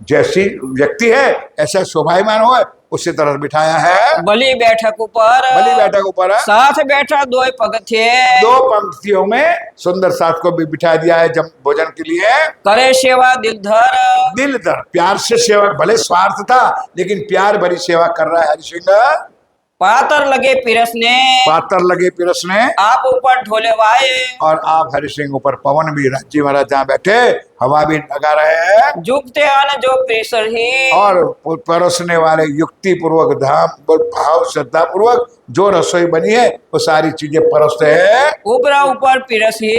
जैसी व्यक्ति है ऐसा शोभायमान हो, उसी तरह बिठाया है। बली बैठक ऊपर, बली बैठक ऊपर साथ बैठा 2 पगथे, 2 पंक्तियों में सुंदर साथ को भी बिठा दिया है जब भोजन के लिए। करे सेवा दिलधर, दिल दर, प्यार से सेवा, भले स्वार्थ था लेकिन प्यार भरी सेवा कर रहा है हरि सिंह। पातर लगे पिरसने, पातर लगे पिरसने, आप ऊपर ढोले वाए, और आप हरि सिंह ऊपर पवन भी, राज्य महाराज जहाँ बैठे हवा भी लगा रहे हैं, जुगते अन जो पिरसर ही, और परोसने वाले युक्ति पूर्वक धाम भाव श्रद्धा पूर्वक जो रसोई बनी है वो सारी चीजें परोसते हैं। ऊपरा ऊपर पिरस ही,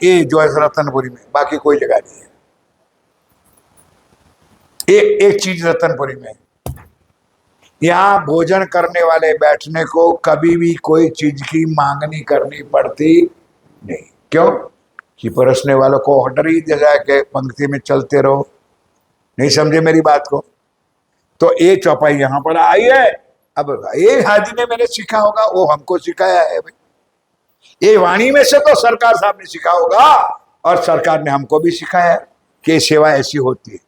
ये जो है रतनपुरी में, बाकी कोई जगह नहीं है। एक चीज रतनपुरी में, यहाँ भोजन करने वाले बैठने को कभी भी कोई चीज की मांगनी करनी पड़ती नहीं। क्यों? कि परोसने वालों को ऑर्डर ही दिया जाए कि पंक्ति में चलते रहो। नहीं समझे मेरी बात को? तो ये चौपाई यहाँ पर आई है। अब एक हाजी ने मैंने सीखा होगा, वो हमको सिखाया है भाई। ये वाणी में से तो सरकार साहब ने सीखा होगा, और सरकार ने हमको भी सिखाया है कि सेवा ऐसी होती है।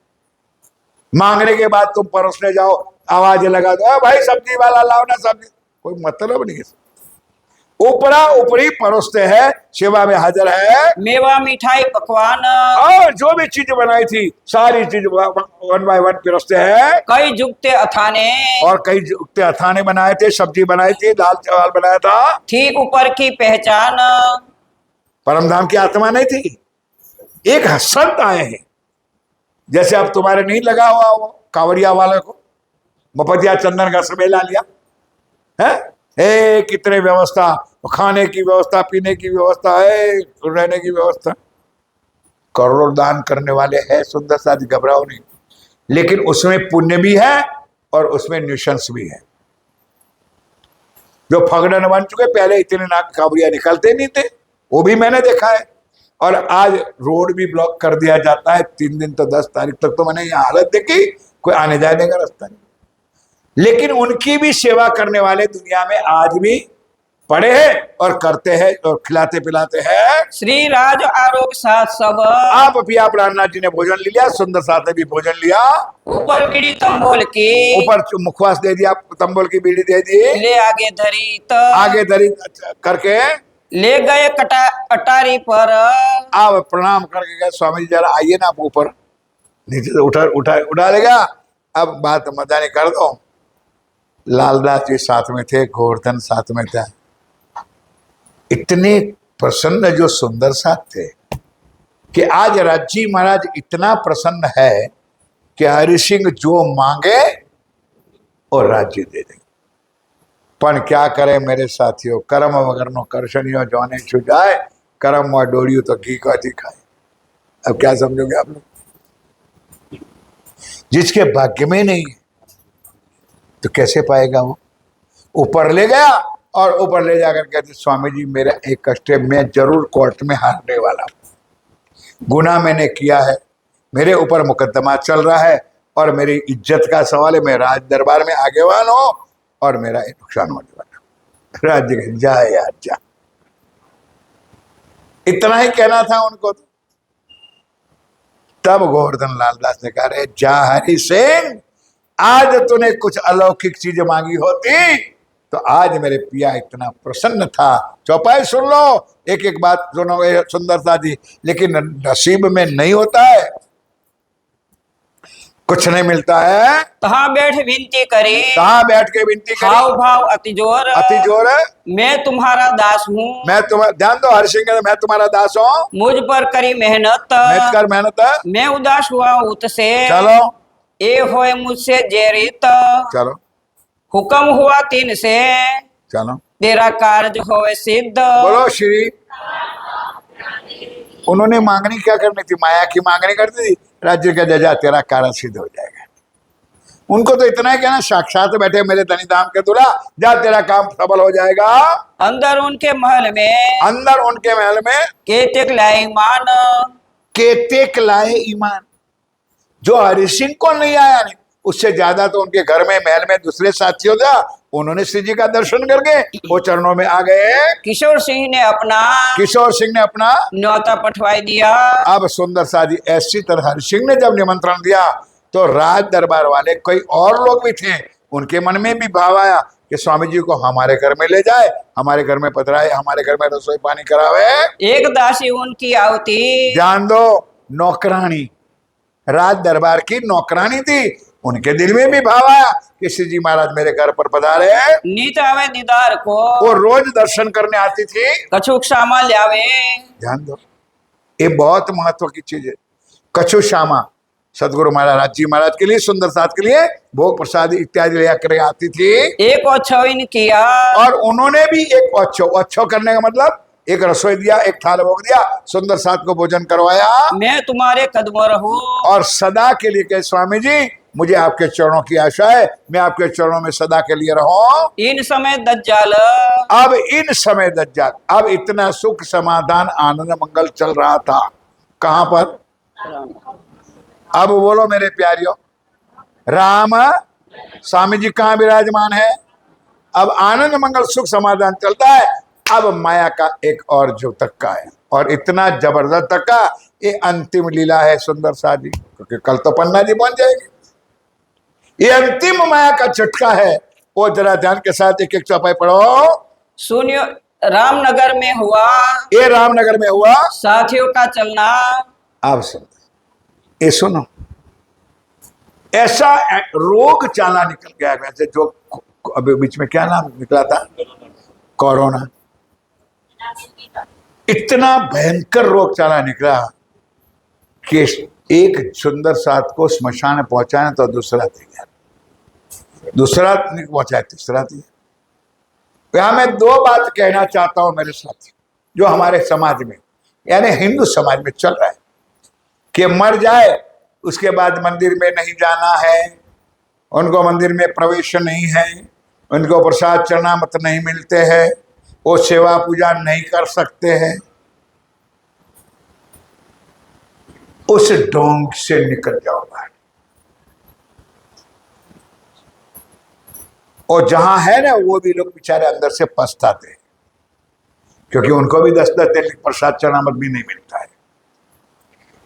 मांगने के बाद तुम परोसने जाओ, आवाज लगा दो, भाई सब्जी वाला लाओ ना सब्जी, कोई मतलब नहीं है। ऊपरा ऊपरी परोसते हैं, सेवा में हाजिर है। मेवा मिठाई पकवान, और जो भी चीज बनाई थी सारी चीज वन बाय वन परोसते हैं। कई जुगते अथाने, और कई जुगते अथाने बनाए थे, सब्जी बनाई थी, दाल चावल बनाया था। ठीक ऊपर की पहचान, परमधाम की आत्मा नहीं थी। एक संत आए हैं, जैसे अब तुम्हारे नहीं लगा हुआ वो कांवरिया वाले को मपतिया चंदन का समेला लिया है, कितने व्यवस्था, खाने की व्यवस्था, पीने की व्यवस्था है, रहने की व्यवस्था। करोड़ों दान करने वाले हैं सुंदर साथ, घबराओ नहीं। लेकिन उसमें पुण्य भी है और उसमें न्यूशंस भी है। जो फगड़न बन चुके, पहले इतने नाक कांवरिया निकलते नहीं थे, वो भी मैंने देखा है। और आज रोड भी ब्लॉक कर दिया जाता है 3 दिन, तो 10 तारीख तक तो मैंने यहाँ हालत देखी, कोई आने जाने का रास्ता नहीं। लेकिन उनकी भी सेवा करने वाले दुनिया में आज भी पड़े हैं और करते हैं और खिलाते पिलाते हैं। श्री राज आरोग्य साथ सब, आप पिया प्राणनाथ जी ने भोजन ले लिया, सुंदर साथ ने भी भोजन लिया। ऊपर बीड़ी तंबोल की, ऊपर मुखवास दे दिया, तंबोल की बीड़ी दे दी, ले आगे धरी तो आगे धरी करके ले गए अटारी पर। आप प्रणाम करके गए, स्वामी जी जरा आइए ना, आप ऊपर नीचे से उठा लेगा। अब बात मजा नहीं कर दो। लालदास जी साथ में थे, गोवर्धन साथ में था। इतने प्रसन्न जो सुंदर साथ थे कि आज राज्य महाराज इतना प्रसन्न है कि हरि सिंह जो मांगे और राज्य दे देंगे। पण क्या करे मेरे साथियों, कर्म वगर नो करशनियो जौने छुजाए, कर्म और डोरियो तो घी का दिखाए। अब क्या समझोगे आप लोग? जिसके भाग्य में नहीं है तो कैसे पाएगा वो? ऊपर ले गया और ऊपर ले जाकर कहते स्वामी जी मेरा एक कष्ट है, मैं जरूर कोर्ट में हारने वाला हूं, गुनाह मैंने किया है, मेरे ऊपर मुकदमा चल रहा है और मेरी इज्जत का सवाल है, मैं राज दरबार में आगेवान हूं और मेरा नुकसान होने वाला। राज्य के जा यार जा, इतना ही कहना था उनको। तब गोवर्धन लालदास ने कहा, रे जा हरि सिंह, आज तूने कुछ अलौकिक चीज मांगी होती तो आज मेरे पिया इतना प्रसन्न था। चौपाई सुन लो, एक एक बात सुनोगे सुंदरता जी, लेकिन नसीब में नहीं होता है, कुछ नहीं मिलता है। तहाँ बैठ विनती करी, कहाँ बैठ के विनती हाव करी, भाव अति जोर, अति जोर है। मैं तुम्हारा दास हूँ, मैं तुम्हारा, ध्यान दो हरि सिंह कहते, मैं तुम्हारा दास हूँ, मुझ पर करी मेहनत, मेहनत कर मेहनत है। मैं उदास हुआ उत से, चलो ए होए मुझसे जेरित, चलो हुक्म हुआ तीन से, चलो तेरा कार्य होए सिद्ध। बोलो श्री। उन्होंने मांगनी क्या करनी थी? माया की मांगनी करती थी, राज्य का जजा तेरा कार्य सिद्ध हो जाएगा। उनको तो इतना ही कहना, साक्षात बैठे मेरे धनी धाम के दूल्हा, जा तेरा काम सफल हो जाएगा। अंदर उनके महल में, अंदर उनके महल में केतेक लाए ईमान, केतेक लाए ईमान। जो हरि सिंह को नहीं आया नहीं, उससे ज्यादा तो उनके घर में महल में दूसरे साथियों था, उन्होंने श्री जी का दर्शन करके वो चरणों में आ गए। किशोर सिंह ने अपना न्योता पठवाई दिया। अब सुंदर सा जी ऐसी तरह हरि सिंह ने जब निमंत्रण दिया तो राज दरबार वाले कई और लोग भी थे, उनके मन में भी भाव आया कि स्वामी जी को हमारे घर में ले जाए, हमारे घर में पधराए, हमारे घर में रसोई पानी करावे। एक दासी उनकी आवती, ध्यान दो, नौकरानी, राज दरबार की नौकरानी थी, उनके दिल में भी भाव आया कि श्री जी महाराज मेरे घर पर पधारे हैं। नीत आवे दीदार को वो रोज दर्शन करने आती थी। कछुक श्यामा ल्यावे। ध्यान दो, ये बहुत महत्व की चीज है। कछु श्यामा सदगुरु महाराज जी महाराज के लिए, सुंदर साथ के लिए भोग प्रसाद इत्यादि लेकर आती थी। एक अच्छविन किया और उन्होंने भी एक अच्छो करने का मतलब एक रसोई दिया, एक थाल भोग दिया, सुंदर साथ को भोजन करवाया। मैं तुम्हारे कदमों रहूं। और सदा के लिए कहे स्वामी जी मुझे आपके चरणों की आशा है, मैं आपके चरणों में सदा के लिए रहूं। इन समय दज्जाल अब इन समय दज्जाल, अब इतना सुख समाधान आनंद मंगल चल रहा था कहां पर? अब बोलो मेरे प्यारियों, राम स्वामी जी कहां विराजमान है? अब आनंद मंगल सुख समाधान चलता है। अब माया का एक और जो धक्का है, और इतना जबरदस्त धक्का, ये अंतिम लीला है सुंदर साथ जी, क्योंकि कल तो पन्ना जी बन जाएगी। ये अंतिम माया का झटका है। वो जरा ध्यान के साथ एक एक चौपाई पढ़ो। सुनियो, रामनगर में हुआ ये रामनगर में हुआ साथियों का चलना। अब सुनो, ये सुनो, ऐसा रोग चाला निकल गया वैसे, जो अभी बीच में क्या नाम निकला था? कोरोना। इतना भयंकर रोग चाला निकला कि एक सुंदर साथ को स्मशान पहुंचाए तो दूसरा तैयार, दूसरा नहीं पहुंचाए तीसरा तैयार। यहां मैं दो बात कहना चाहता हूं मेरे साथ, जो हमारे समाज में यानी हिंदू समाज में चल रहा है कि मर जाए उसके बाद मंदिर में नहीं जाना है, उनको मंदिर में प्रवेश नहीं है, उनको प्रसाद चरणामृत नहीं मिलते हैं, वो सेवा पूजा नहीं कर सकते हैं। उस ढोंग से निकल जाओ बाहर। और जहां है ना, वो भी लोग बेचारे अंदर से पछताते हैं, क्योंकि उनको भी 10-10 दिन प्रसाद चरणामृत भी नहीं मिलता है।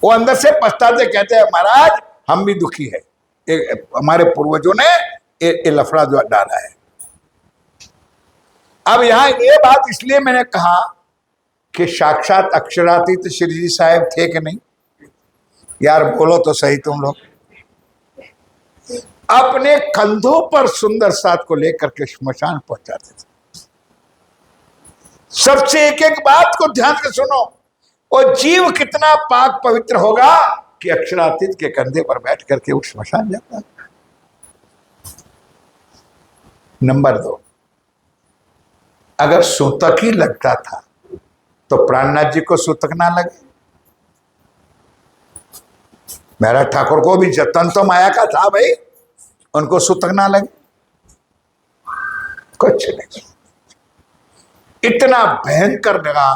वो अंदर से पछताते, कहते हैं महाराज हम भी दुखी है, हमारे पूर्वजों ने ये लफड़ा जो डाला है। अब यहां ये बात इसलिए मैंने कहा कि साक्षात अक्षरातीत श्री जी साहब थे कि नहीं? यार बोलो तो सही तुम लोग। अपने कंधों पर सुंदर साथ को लेकर के श्मशान पहुंचाते थे। सबसे एक एक बात को ध्यान से सुनो। और जीव कितना पाक पवित्र होगा कि अक्षरातीत के कंधे पर बैठ करके वो श्मशान जाता। नंबर 2, अगर सूतक ही लगता था तो प्राणनाथ जी को सूतक ना लगे? मेरा ठाकुर को भी जतन तो माया का था भाई, उनको सूतक ना लगे? कुछ नहीं, इतना भयंकर लगा।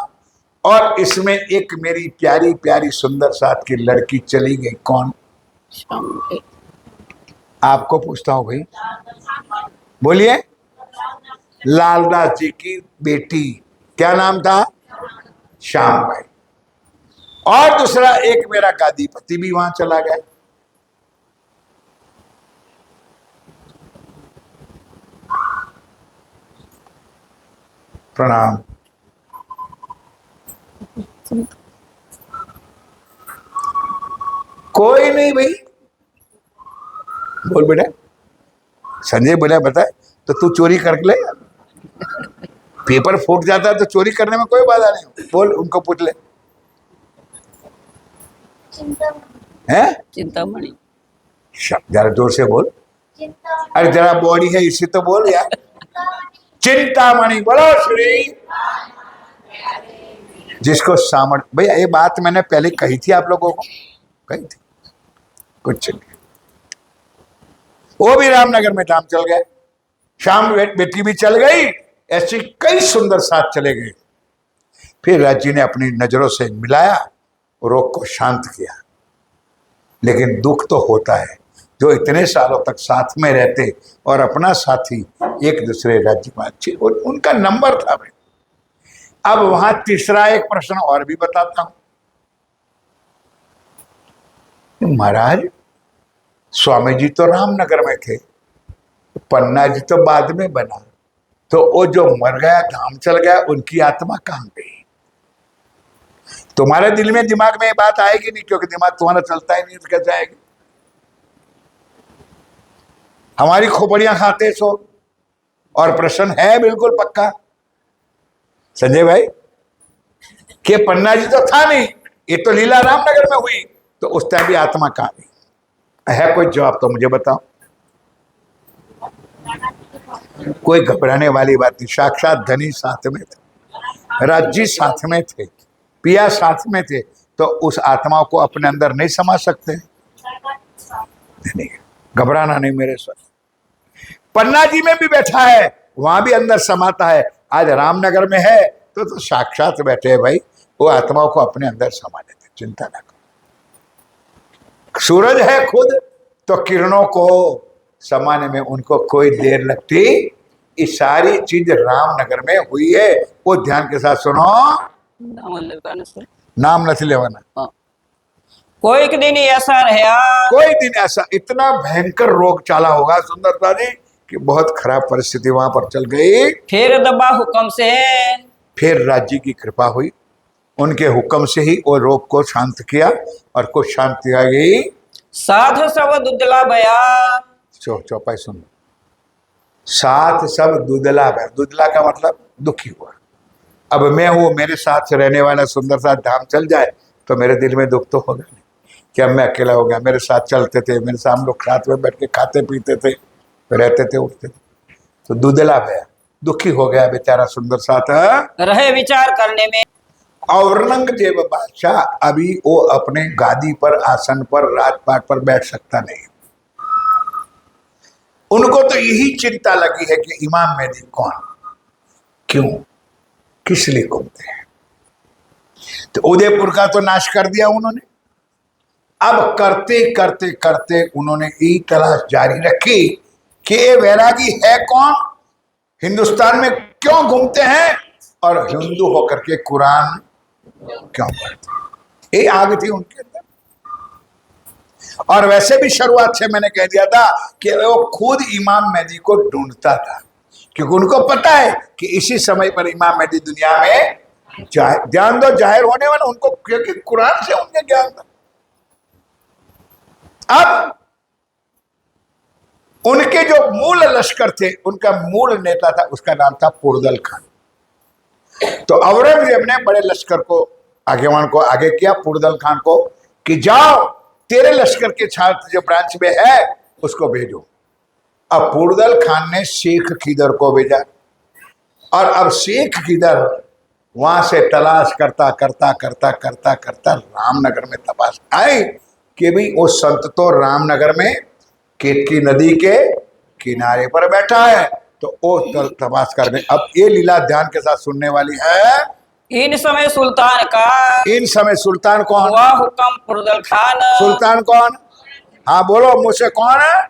और इसमें एक मेरी प्यारी प्यारी सुंदर साथ की लड़की चली गई। कौन? आपको पूछता हूं भाई, बोलिए। लालदास जी की बेटी, क्या नाम था? श्याम भाई। और दूसरा एक मेरा गादीपति भी वहां चला गया। प्रणाम। कोई नहीं भाई। बोल बेटा। संजय बोला बता, तो तू चोरी कर ले, पेपर फूट जाता है तो चोरी करने में कोई बाधा नहीं। बोल, उनको पूछ ले। हैं? चिंतामणि। जरा जोर से बोल। अरे जरा बॉडी है इसी तो बोल यार। चिंतामणि बोलो श्री। जिसको सामर्थ्य, भैया ये बात मैंने पहले कही थी आप लोगों को, कही थी, कुछ नहीं। वो भी रामनगर में धाम चल गए, श्याम बेटी भी चल गई, ऐसे कई सुंदर साथ चले गए। फिर राज जी ने अपनी नजरों से मिलाया, रोग को शांत किया। लेकिन दुख तो होता है, जो इतने सालों तक साथ में रहते और अपना साथी एक दूसरे राज्य में अच्छे, उनका नंबर था भाई। अब वहां तीसरा एक प्रश्न और भी बताता हूं। महाराज स्वामी जी तो रामनगर में थे, पन्ना जी तो बाद में बना, तो वो जो मर गया धाम चल गया, उनकी आत्मा कहां गई? तुम्हारे दिल में दिमाग में ये बात आएगी नहीं, क्योंकि दिमाग तुम्हारा चलता ही नहीं, तो कैसे आएगी? हमारी खोपड़ियां खाते सो, और प्रश्न है बिल्कुल पक्का संजय भाई कि पन्ना जी तो था नहीं, ये तो लीला रामनगर में हुई, तो उस टाइम भी आत्मा कहां गई? है कोई जवाब तो मुझे बताओ। कोई घबराने वाली बात नहीं, साक्षात धनी साथ में थे, राज्य साथ में थे, पिया साथ में थे, तो उस आत्मा को अपने अंदर नहीं समा सकते? नहीं, घबराना नहीं मेरे साथ। पन्ना जी में भी बैठा है, वहां भी अंदर समाता है, आज रामनगर में है तो साक्षात बैठे हैं भाई, वो आत्माओं को अपने अंदर समा लेते, चिंता ना करो। सूरज है खुद, तो किरणों को समाने में उनको कोई देर लगती? ये सारी चीज रामनगर में हुई है, वो ध्यान के साथ सुनो। नाम लेवाना सर। नाम नहीं लेवाना। हाँ। कोई एक दिन ऐसा रहा, कोई दिन ऐसा, इतना भयंकर रोग चला होगा सुंदरता जी कि बहुत खराब परिस्थिति वहां पर चल गई। फिर दबा हुक्म से, फिर राज्य की कृपा हुई, उनके हुक्म से ही वो रोग को शांत किया, और कुछ शांति आ गई। साध सब दुदला बया। चौपाई सुन, साथ सब दुदला है, दुदला का मतलब दुखी हुआ। अब मैं हूं, मेरे साथ रहने वाला सुंदर साथ धाम चल जाए तो मेरे दिल में दुख तो होगा नहीं कि अब मैं अकेला हो गया। मेरे साथ चलते थे, मेरे साथ हम लोग साथ में बैठ के खाते पीते थे, रहते थे, उठते थे, तो दुदला गया, दुखी हो गया बेचारा सुंदर साथ रहे विचार करने में। औरंगजेब बादशाह अभी वो अपने गादी पर, आसन पर, राजपाट पर बैठ सकता नहीं। उनको तो यही चिंता लगी है कि इमाम मेहदी कौन, क्यों, किस लिए घूमते हैं। तो उदयपुर का तो नाश कर दिया उन्होंने, अब करते करते करते उन्होंने यही तलाश जारी रखी कि ये वैरागी है कौन, हिंदुस्तान में क्यों घूमते हैं, और हिंदू होकर के कुरान क्यों पढ़ते। ये आग थी उनके अंदर। और वैसे भी शुरुआत से मैंने कह दिया था कि वो खुद इमाम मेहदी को ढूंढता था, क्योंकि उनको पता है कि इसी समय पर इमाम मेहदी दुनिया में ध्यान दो जाहिर होने वाला, उनको क्योंकि कुरान से उनके ज्ञान था। अब उनके जो मूल लश्कर थे, उनका मूल नेता था, उसका नाम था पुरदल खान। तो औरंगजेब ने बड़े लश्कर को, आगेवान को आगे किया, पुरदल खान को, कि जाओ तेरे लश्कर के छात्र जो ब्रांच में है उसको भेजो। अब पुरदल खान ने शेख खीदर को भेजा, और अब शेख खीदर वहां से तलाश करता करता करता करता करता रामनगर में तपास आए कि भाई वो संत तो रामनगर में केतकी नदी के किनारे पर बैठा है, तो वो तपास करने। अब ये लीला ध्यान के साथ सुनने वाली है। इन समय सुल्तान का, इन समय सुल्तान कौन? हुआ हुक्म पुरदल खान। सुल्तान कौन? हाँ बोलो मुझसे, कौन है?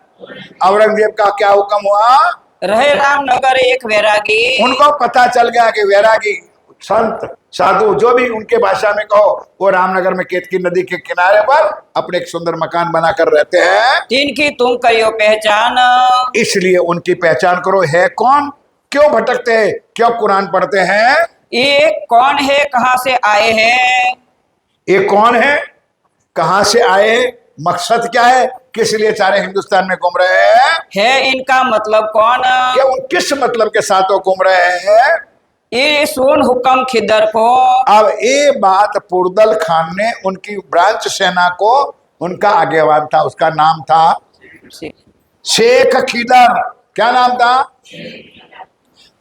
औरंगजेब का क्या हुक्म हुआ? रहे रामनगर एक वैरागी। उनको पता चल गया कि वैरागी, संत, साधु, जो भी उनके भाषा में कहो, वो रामनगर में केतकी नदी के किनारे पर अपने एक सुंदर मकान बनाकर रहते हैं। जिनकी तुम करियो पहचान, इसलिए उनकी पहचान करो, है कौन, क्यों भटकते हैं, क्यों कुरान पढ़ते हैं, ये कौन है, कहां से आए हैं। ये कौन है, कहां से आए, मकसद क्या है, किस लिए सारे हिंदुस्तान में घूम रहे हैं, है इनका मतलब कौन। क्या उन किस मतलब के साथ वो घूम रहे हैं। ये सुन हुक्म खिदर को। अब ये बात पुरदल खान ने उनकी ब्रांच सेना को, उनका आगेवान था, उसका नाम था शेख खिदर। क्या नाम था?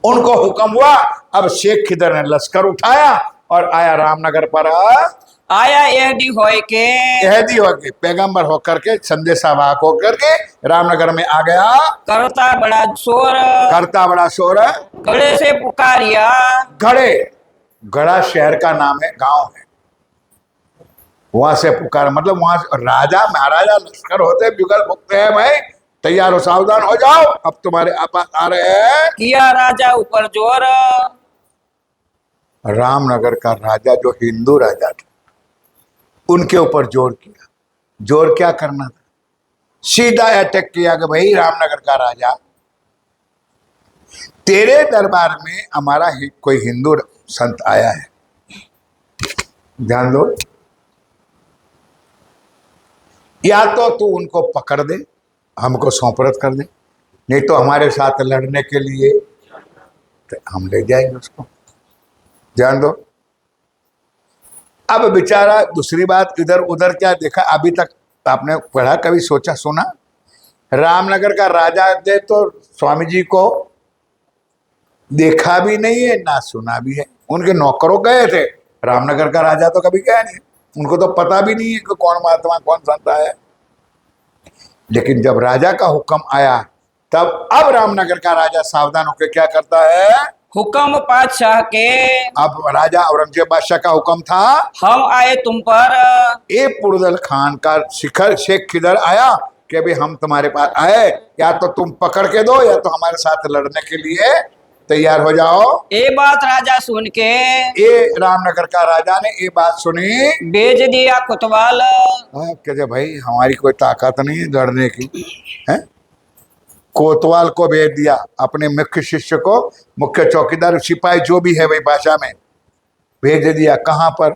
उनको हुक्म हुआ। अब शेख खिदर ने लश्कर उठाया और आया रामनगर पर। आया यहदी होय के, यहदी होके, पैगंबर होकर के, संदेशावाहक होकर के रामनगर में आ गया। करता बड़ा शोर, करता बड़ा शोर, गड़े से पुकारिया। गड़े, गड़ा शहर का नाम है, गांव है, वहां से पुकार, मतलब वहां से राजा महाराजा लश्कर होते, बिगल भुगते हैं, भाई तैयार हो, सावधान हो जाओ, अब तुम्हारे आपास आ रहे हैं। किया राजा ऊपर जोर। रामनगर का राजा जो हिंदू राजा था, उनके ऊपर जोर किया। जोर क्या करना था? सीधा अटैक किया कि भाई रामनगर का राजा, तेरे दरबार में हमारा कोई हिंदू संत आया है, ध्यान दो, या तो तू उनको पकड़ दे, हमको सौंपरत कर दे, नहीं तो हमारे साथ लड़ने के लिए तो हम ले जाएंगे उसको, जान दो। अब बेचारा दूसरी बात इधर उधर क्या देखा अभी तक आपने पढ़ा, कभी सोचा सुना? रामनगर का राजा दे तो स्वामी जी को देखा भी नहीं है ना सुना भी है। उनके नौकरों गए थे, रामनगर का राजा तो कभी गया नहीं, उनको तो पता भी नहीं है कि कौन महात्मा कौन संत है। लेकिन जब राजा का हुक्म आया तब अब रामनगर का राजा सावधान होकर क्या करता है? हुक्म पातशाह के, अब राजा औरंगजेब बादशाह का हुक्म था, हम आए तुम पर। ए पुरदल खान का शिखर शेख किधर आया कि भाई हम तुम्हारे पास आए, या तो तुम पकड़ के दो या तो हमारे साथ लड़ने के लिए तैयार हो जाओ। ये बात राजा सुन के ये रामनगर का राजा ने ये बात सुनी, भेज दिया कोतवाल। कहते भाई हमारी कोई ताकत नहीं है लड़ने की, है? कोतवाल को भेज दिया, अपने मुख्य शिष्य को, मुख्य चौकीदार सिपाही जो भी है भाई भाषा में, भेज दिया। कहाँ पर?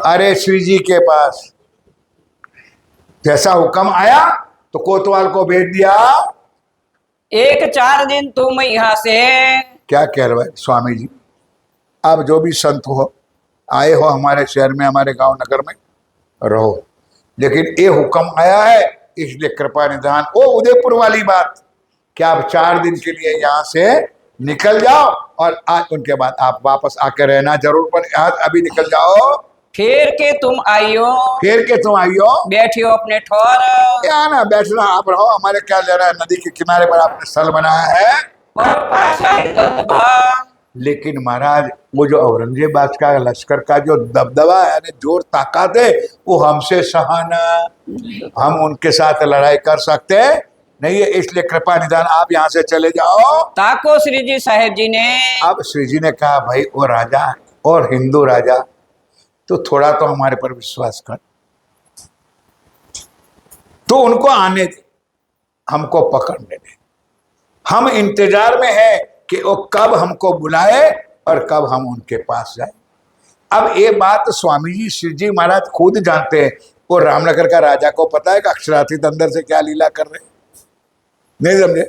अरे श्री जी के पास। जैसा हुक्म आया तो कोतवाल को भेज दिया। 4 दिन तुम यहाँ से क्या कह रहे स्वामी जी, आप जो भी संत हो आए हो हमारे शहर में, हमारे गांव नगर में रहो, लेकिन ये हुक्म आया है इसलिए कृपा निधान। ओ उदयपुर वाली बात, क्या आप 4 दिन के लिए यहाँ से निकल जाओ और आज उनके बाद आप वापस आके रहना जरूर, पर आज अभी निकल जाओ। फिर के तुम आइयो, फिर के तुम आइयो, बैठियो अपने ठौर। क्या ना बैठना, आप रहो, हमारे क्या ले रहा है, नदी के किनारे पर आपने स्थल बनाया है। और पातशाह दबदबा, लेकिन महाराज वो जो औरंगजेब बादशाह का लश्कर का जो दबदबा है, यानी जोर ताकत है, वो हमसे सहाना, हम उनके साथ लड़ाई कर सकते नहीं है, इसलिए कृपा निधान आप यहाँ से चले जाओ। ताको श्री जी साहेब जी ने। अब श्री जी ने कहा भाई वो राजा और हिंदू राजा, तो थोड़ा तो हमारे पर विश्वास कर, तो उनको आने दे, हमको पकड़ने दे, हम इंतजार में हैं कि वो कब हमको बुलाए और कब हम उनके पास जाए। अब ये बात स्वामी जी श्री जी महाराज खुद जानते हैं, वो रामनगर का राजा को पता है कि अक्षरातीत अंदर से क्या लीला कर रहे हैं, नहीं समझे?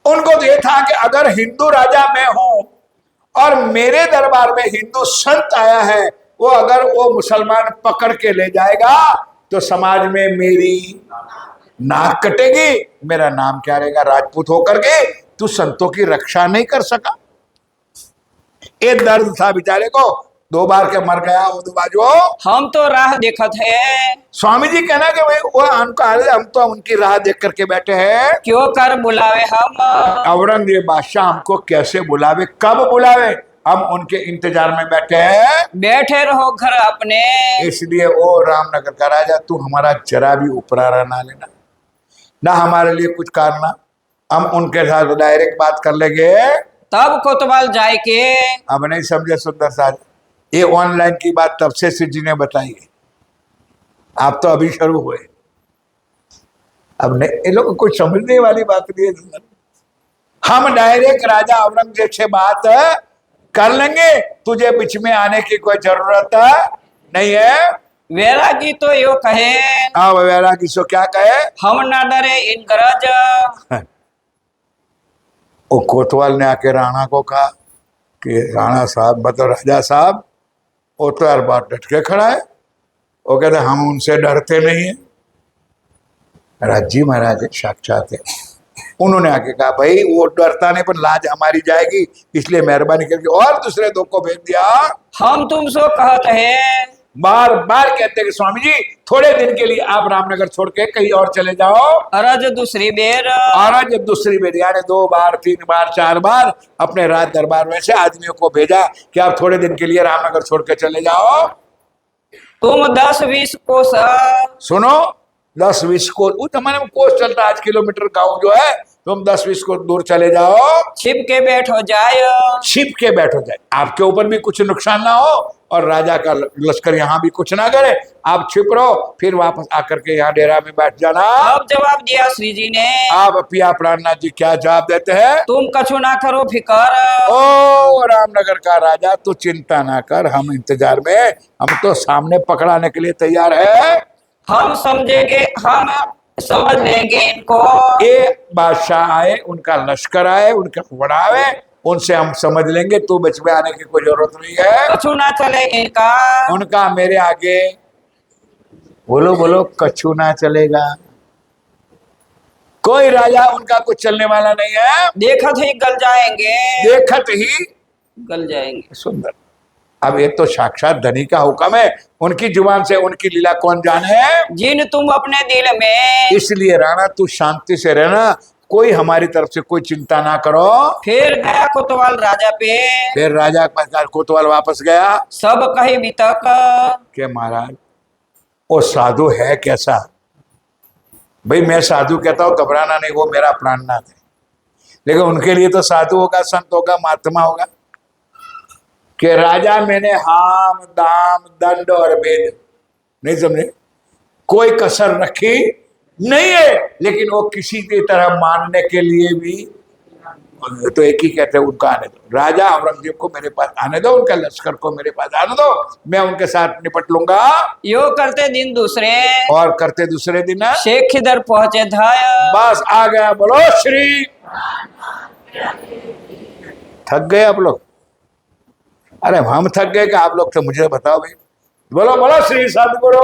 उनको तो ये था कि अगर हिंदू राजा मैं हूं और मेरे दरबार में हिंदू संत आया है, वो अगर वो मुसलमान पकड़ के ले जाएगा तो समाज में मेरी नाक कटेगी, मेरा नाम क्या रहेगा? राजपूत होकर के तू संतों की रक्षा नहीं कर सका। एक दर्द था बेचारे को, 2 बार के मर गया वो बाजो। हम तो राह देखत है। स्वामी जी कहना कि भाई वो हम तो उनकी राह देख करके बैठे हैं, क्यों कर बुलावे हम। औरंगजेब बादशाह हमको कैसे बुलावे, कब बुलावे, हम उनके इंतजार में बैठे हैं। बैठे रहो घर अपने। इसलिए ओ रामनगर का राजा, तू हमारा जरा भी उपरारा ना लेना, ना हमारे लिए कुछ करना, हम उनके साथ डायरेक्ट बात कर लेंगे। तब कोतवाल जाए के। अब नहीं समझे सुंदर साहब, ये ऑनलाइन की बात तब से श्री जी ने बताई है, आप तो अभी शुरू हुए, अब नहीं, ये लोग कुछ समझने वाली बात नहीं है। हम डायरेक्ट राजा औरंगजेब से बात कर लेंगे, तुझे बीच में आने की कोई जरूरत नहीं है। वैरागी तो यो कहे। हाँ वैरागी सो क्या कहे? हम ना डरे इन गरज। वो कोतवाल ने आके राणा को कहा कि राणा साहब मतलब राजा साहब, वो तो यार बात डट के खड़ा है, वो कहते हम उनसे डरते नहीं है। राजी महाराज साक्षात है, उन्होंने आके कहा भाई वो डरता नहीं पर लाज हमारी जाएगी, इसलिए मेहरबानी करके और दूसरे 2 को भेज दिया। हम तुमसे कहते हैं, बार बार कहते कि स्वामी जी थोड़े दिन के लिए आप रामनगर छोड़ के कहीं और चले जाओ। अरज दूसरी बेर। और जब दूसरी बेर यानी 2 बार 3 बार 4 बार अपने राज दरबार में से आदमियों को भेजा कि आप थोड़े दिन के लिए रामनगर छोड़ के चले जाओ। तुम 10-20 कोस। सुनो 10-20 कोस, उस जमाने में कोस चलता है, आज किलोमीटर गाँव जो है, तुम 10-20 कोस दूर चले जाओ। छिप के बैठो जाए। छिप के बैठो जाए, आपके ऊपर भी कुछ नुकसान ना हो और राजा का लश्कर यहाँ भी कुछ ना करे, आप छिप रहो, फिर वापस आकर के यहाँ डेरा में बैठ जाना। अब जवाब दिया श्री जी ने। आप पिया प्राणनाथ जी क्या जवाब देते हैं? तुम कछु ना करो फिकर। ओ रामनगर का राजा तू चिंता ना कर, हम इंतजार में, हम तो सामने पकड़ाने के लिए तैयार है। हम समझेंगे, हम समझ लेंगे इनको। ये बादशाह आए, उनका लश्कर आए, उनके बड़ा आए, उनसे हम समझ लेंगे, तू बीच में आने की कोई जरूरत नहीं है। कछु ना चले इनका। उनका मेरे आगे बोलो बोलो, कछु ना चलेगा। कोई राजा उनका कुछ चलने वाला नहीं है। देखत ही गल जाएंगे। देखत ही गल जाएंगे। सुंदर। अब ये तो साक्षात धनी का हुक्म है, उनकी जुबान से उनकी लीला कौन जाने है। जिन तुम अपने दिल में। इसलिए राणा तू शांति से रहना, कोई हमारी तरफ से कोई चिंता ना करो। फिर गया कोतवाल राजा पे। फिर राजा कोतवाल वापस गया। सब कहे भी तक। के महाराज वो साधु है कैसा। भाई मैं साधु कहता हूँ, घबराना नहीं, वो मेरा प्राणनाथ है। लेकिन उनके लिए तो साधु होगा, संत होगा, महात्मा होगा। कि राजा मैंने हाम दाम दंड और वेद नहीं समझे, कोई कसर रखी नहीं है। लेकिन वो किसी की तरह मानने के लिए भी तो एक ही कहते हैं, उनका आने दो। राजा औरंगजेब को मेरे पास आने दो, उनका लश्कर को मेरे पास आने दो, मैं उनके साथ निपट लूंगा। यो करते दिन दूसरे। और करते दूसरे दिन शेख किधर पहुंचे धाय। बस आ गया। बोलो श्री। थक गए आप लोग। अरे हम थक गए कि आप लोग तो मुझे बताओ भाई। बोलो बोलो श्री सदगुरु।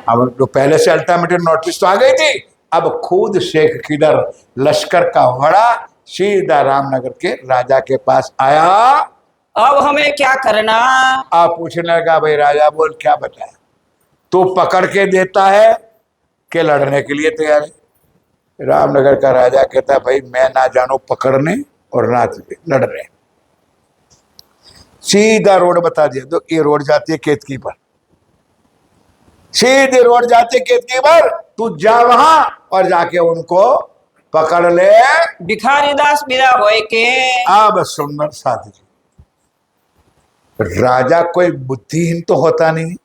अब जो पहले से अल्टरनेटिव नोटिस तो आ गई थी, अब खुद शेख खिदर लश्कर का बड़ा सीधा रामनगर के राजा के पास आया। अब हमें क्या करना। आप पूछने लगा, भाई राजा बोल क्या बताया। तू पकड़ के देता है कि लड़ने के लिए तैयार है। रामनगर का राजा कहता है, भाई मैं ना जानू पकड़ने और ना लड़ने। सीधा रोड बता दिया, तो ये रोड जाती है केतकी पर, सीधी रोड जाती है केतकी पर। तू जा वहां और जाके उनको पकड़ ले। भिखारी दास विदा होए के। अब सुंदर साधु जी, राजा कोई बुद्धिहीन तो होता नहीं।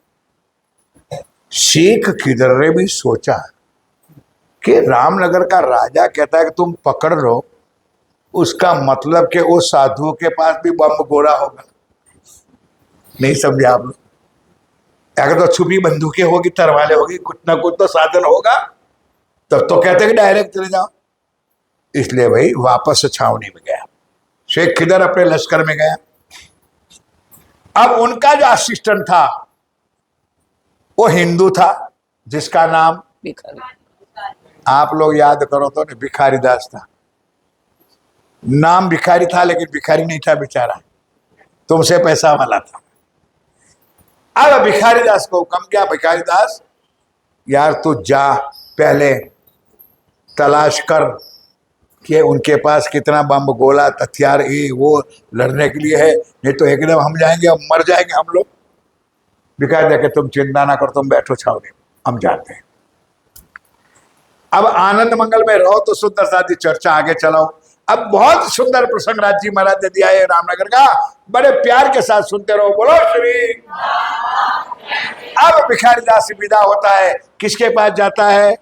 शेख खिदर ने भी सोचा कि रामनगर का राजा कहता है कि तुम पकड़ लो, उसका मतलब कि वो साधुओं के पास भी बम गोला होगा। नहीं समझे आप लोग। अगर तो छुपी बंदूकें होगी, तरवाले होगी, कुछ ना कुछ तो साधन होगा, तब तो कहते कि डायरेक्ट चले जाओ। इसलिए भाई वापस छावनी में गया। शेख खिदर अपने लश्कर में गया। अब उनका जो असिस्टेंट था वो हिंदू था, जिसका नाम भिखारी। आप लोग याद करो तो भिखारी दास था। नाम भिखारी था लेकिन भिखारी नहीं था बेचारा, तुमसे पैसा वाला था। अब भिखारी दास को हुक्म किया, भिखारी दास यार तू जा, पहले तलाश कर कि उनके पास कितना बम गोला हथियार ये वो लड़ने के लिए है, नहीं तो एकदम हम जाएंगे और मर जाएंगे हम लोग। भिखारी दास के तुम चिंता ना करो, तुम बैठो छावनी, हम जाते हैं। अब आनंद मंगल में रहो तो सुंदर साथी चर्चा आगे चलाओ। अब बहुत सुंदर प्रसंग राज जी महाराज ने दिया है रामनगर का, बड़े प्यार के साथ सुनते रहो। बोलो श्री। अब भिखारी दास विदा होता है, किसके पास जाता है।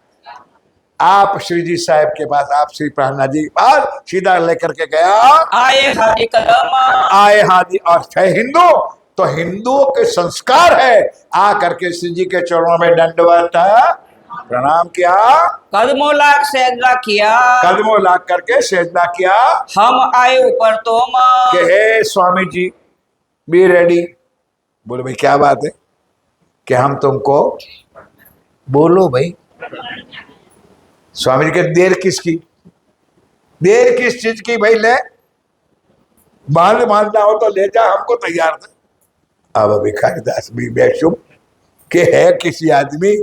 आप श्री जी साहब के पास, आप श्री प्राणनाथ जी के पास सीधा लेकर के गया। आए हाथी कदम। आए हाथी और है हिंदू, तो हिंदुओं के संस्कार है आ करके श्री जी के चरणों में दंडवत प्रणाम किया, कदमों लाख सजदा किया। कदमों लाग करके सजदा किया। हम आए ऊपर तुम। कि हे स्वामी जी बी रेडी। बोले भाई क्या बात है कि हम तुमको। बोलो भाई। स्वामी जी के देर किसकी, देर किस चीज की भाई, ले बांधना हो तो ले जा, हमको तैयार था। अब भिखारी दास भी बेशुभ कि है किसी आदमी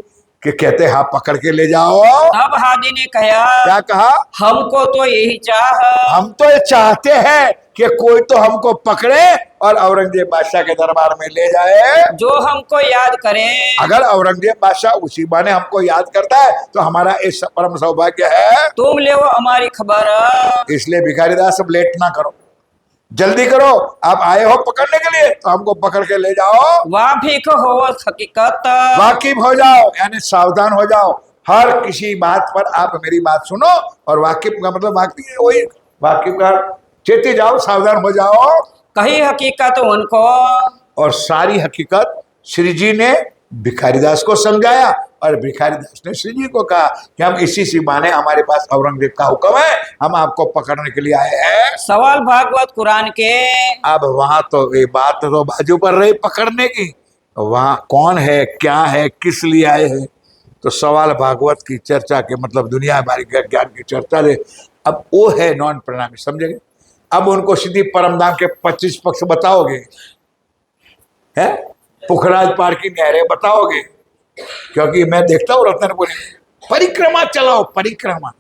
कि कहते हाँ पकड़ के ले जाओ। अब हादी ने कहा, क्या कहा, हमको तो यही चाह। हम तो ये चाहते हैं कि कोई तो हमको पकड़े और औरंगजेब बादशाह के दरबार में ले जाए, जो हमको याद करे। अगर औरंगजेब बादशाह उसी बहाने हमको याद करता है तो हमारा इस परम सौभाग्य है। तुम ले वो हमारी खबर। इसलिए भिखारी दास अब लेट ना करो, जल्दी करो। आप आए हो पकड़ने के लिए तो हमको पकड़ के ले जाओ। वाफिक हो हकीकत। वाकिफ हो जाओ, यानी सावधान हो जाओ। हर किसी बात पर आप मेरी बात सुनो। और वाकिफ का मतलब वही वाकिफ का चेते जाओ, सावधान हो जाओ। कही हकीकत उनको। और सारी हकीकत श्री जी ने भिखारी दास को समझाया। और भिखारी दास ने श्री जी को कहा कि हम इसी बहाने, हमारे पास औरंगजेब का हुक्म है, हम आपको पकड़ने के लिए आए हैं। सवाल भागवत कुरान के। अब वहां तो ये बात तो बाजू पर रही पकड़ने की, वहां कौन है, क्या है, किस लिए आए हैं, तो सवाल भागवत की चर्चा के मतलब दुनिया हमारी ज्ञान की चर्चा दे। अब वो है नॉन परिणामी, समझेंगे। अब उनको सीधी परमधाम के 25 पक्ष बताओगे, है पुखराज पार की नहरें बताओगे, क्योंकि मैं देखता हूँ रत्नपुरी परिक्रमा चलाओ, परिक्रमा।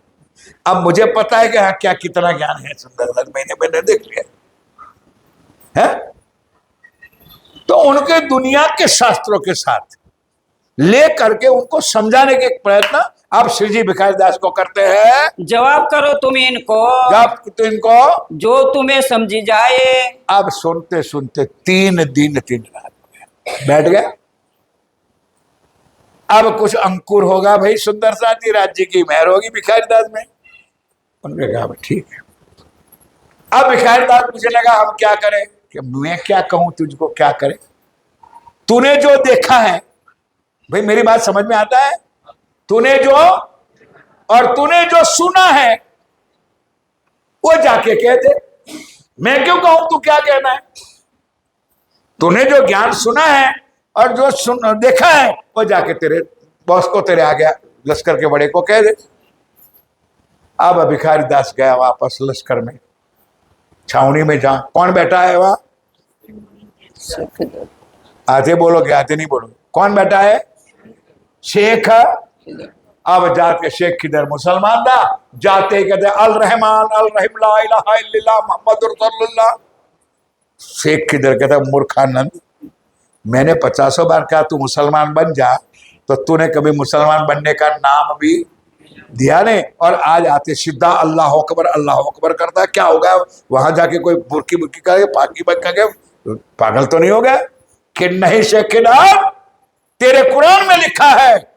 अब मुझे पता है कि हाँ क्या कितना ज्ञान है, सुंदरलाल मैंने देख लिया है। तो उनके दुनिया के शास्त्रों के साथ ले करके उनको समझाने के प्रयत्न अब श्री जी भिखारी दास को करते हैं। जवाब करो तुम इनको, जब तो इनको जो तुम्हें समझी जाए। अब सुनते सुनते 3 दिन 3 रात बैठ गया। अब कुछ अंकुर होगा भाई, सुंदर साथी राज्य की मेहर होगी भिखारी दास में। उन्होंने कहा ठीक है। अब भिखारी दास मुझे लगा हम क्या करें, कि मैं क्या कहूं तुझको, क्या करें, तूने जो देखा है भाई, मेरी बात समझ में आता है, तूने जो और तूने जो सुना है वो जाके कह दे, मैं क्यों कहूं तू क्या कहना है। तूने जो ज्ञान सुना है और जो देखा है वो जाके तेरे बॉस को, तेरे आ गया लश्कर के बड़े को कह दे। अब भिखारी दास गया वापस लश्कर में, छावनी में। जहां कौन बैठा है वहां, आते बोलोगे, आते नहीं बोलोगे, कौन बैठा है, शेख। अब जाके शेख किधर, मुसलमान था, जाते कहते अल रहमान अल रहीम ला इलाहा इल्लल्लाह मुहम्मदुर रसूलुल्लाह। शेख किधर कहता मूर्खानंद, मैंने 50 बार कहा तू मुसलमान बन जा, तो तूने कभी मुसलमान बनने का नाम भी दिया नहीं, और आज आते सीधा अल्लाह अकबर करता है। क्या होगा वहां जाके, कोई बुरकी बुरकी करे, पाकी बक के पागल तो नहीं हो गया कि नहीं। शेख तेरे कुरान में लिखा है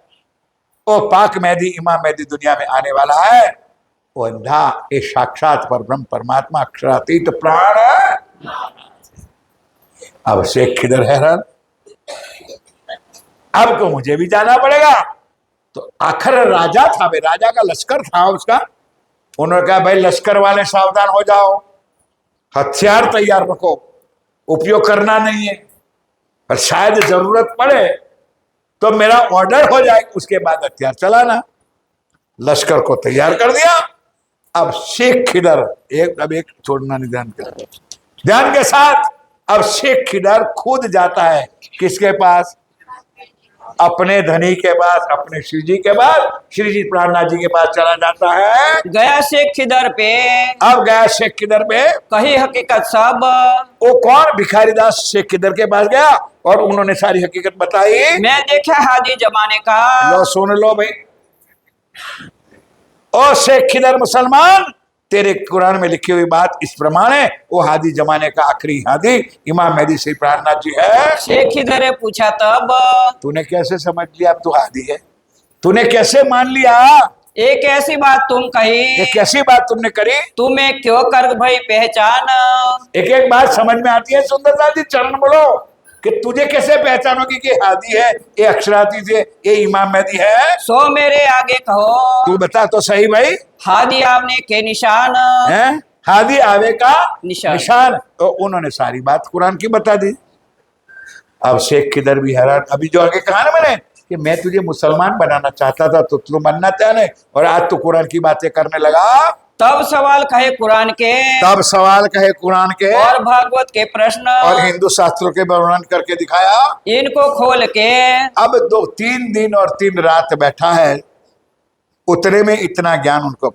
वो पाक मेहदी इमाम मेहदी दुनिया में आने वाला है, वो अंधा, ये साक्षात पर ब्रह्म परमात्मा अक्षरातीत प्राण है। अब शेख किधर हैरान, अब तो मुझे भी जाना पड़ेगा। तो आखिर राजा था भाई, राजा का लश्कर था उसका। उन्होंने कहा भाई लश्कर वाले सावधान हो जाओ, हथियार तैयार रखो, उपयोग करना नहीं है, पर शायद जरूरत पड़े तो मेरा ऑर्डर हो जाए, उसके बाद हथियार चलाना। लश्कर को तैयार कर दिया। अब शेख खिदर अब एक छोड़ना नहीं, ध्यान के साथ। अब शेख खिदर खुद जाता है किसके पास, अपने धनी के पास, अपने श्री जी के पास, श्री जी प्राणनाथ जी के पास चला जाता है। गया शेख खिदर पे, अब गया शेख खिदर पे, कही हकीकत सब। वो कौन, भिखारी दास शेख खिदर के पास गया और उन्होंने सारी हकीकत बताई। मैं देखा हादी जमाने का। लो सुन लो भाई, ओ शेख खिदर मुसलमान, तेरे कुरान में लिखी हुई बात इस प्रमाण है, वो हादी जमाने का आखिरी हादी इमाम मेहदी श्री प्राणनाथ जी है। शेख खिदर ने पूछा तब, तूने कैसे समझ लिया अब तू हादी है, तूने कैसे मान लिया, एक ऐसी बात तुम कही, ये कैसी बात तुमने करी, तुम्हें क्यों कर भाई पहचान। एक एक बात समझ में आती है। सुंदरता जी चरण बोलो कि तुझे कैसे पहचानोगी कि हादी है, ये अक्षराती से, ये इमाम मेहदी है। सो मेरे आगे कहो, तू बता तो सही भाई, हादी आवने के निशान है, हादी आवे का निशान। निशान। तो उन्होंने सारी बात कुरान की बता दी। अब शेख किधर भी हैरान। अभी जो आगे कहा ना मैंने कि मैं तुझे मुसलमान बनाना चाहता था तो तू बनना चाह नहीं, और आज तो कुरान की बातें करने लगा। तब सवाल कहे कुरान के, तब सवाल कहे कुरान के और भागवत के प्रश्न, और हिंदू शास्त्रों के वर्णन करके दिखाया। इनको खोल के अब 3 दिन और 3 रात बैठा है, उतने में इतना ज्ञान उनको।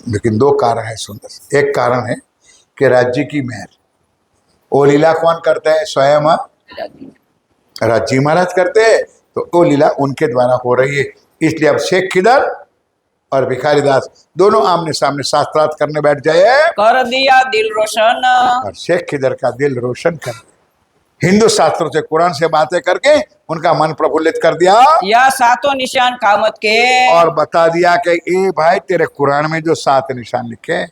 लेकिन 2 कारण है सुंदर। एक कारण है कि राज्य की मेहर, वो लीला कौन करते हैं, स्वयं राज्य महाराज करते हैं, तो वो लीला उनके द्वारा हो रही है। इसलिए अब शेख खिदर और भिखारी दास दोनों आमने सामने शास्त्रार्थ करने बैठ जाए। कर दिया दिल रोशन, और शेख खिदर का दिल रोशन कर, हिंदू शास्त्रों से कुरान से बातें करके उनका मन प्रफुल्लित कर दिया। या 7 निशान कामत के, और बता दिया कि ए भाई तेरे कुरान में जो 7 निशान लिखे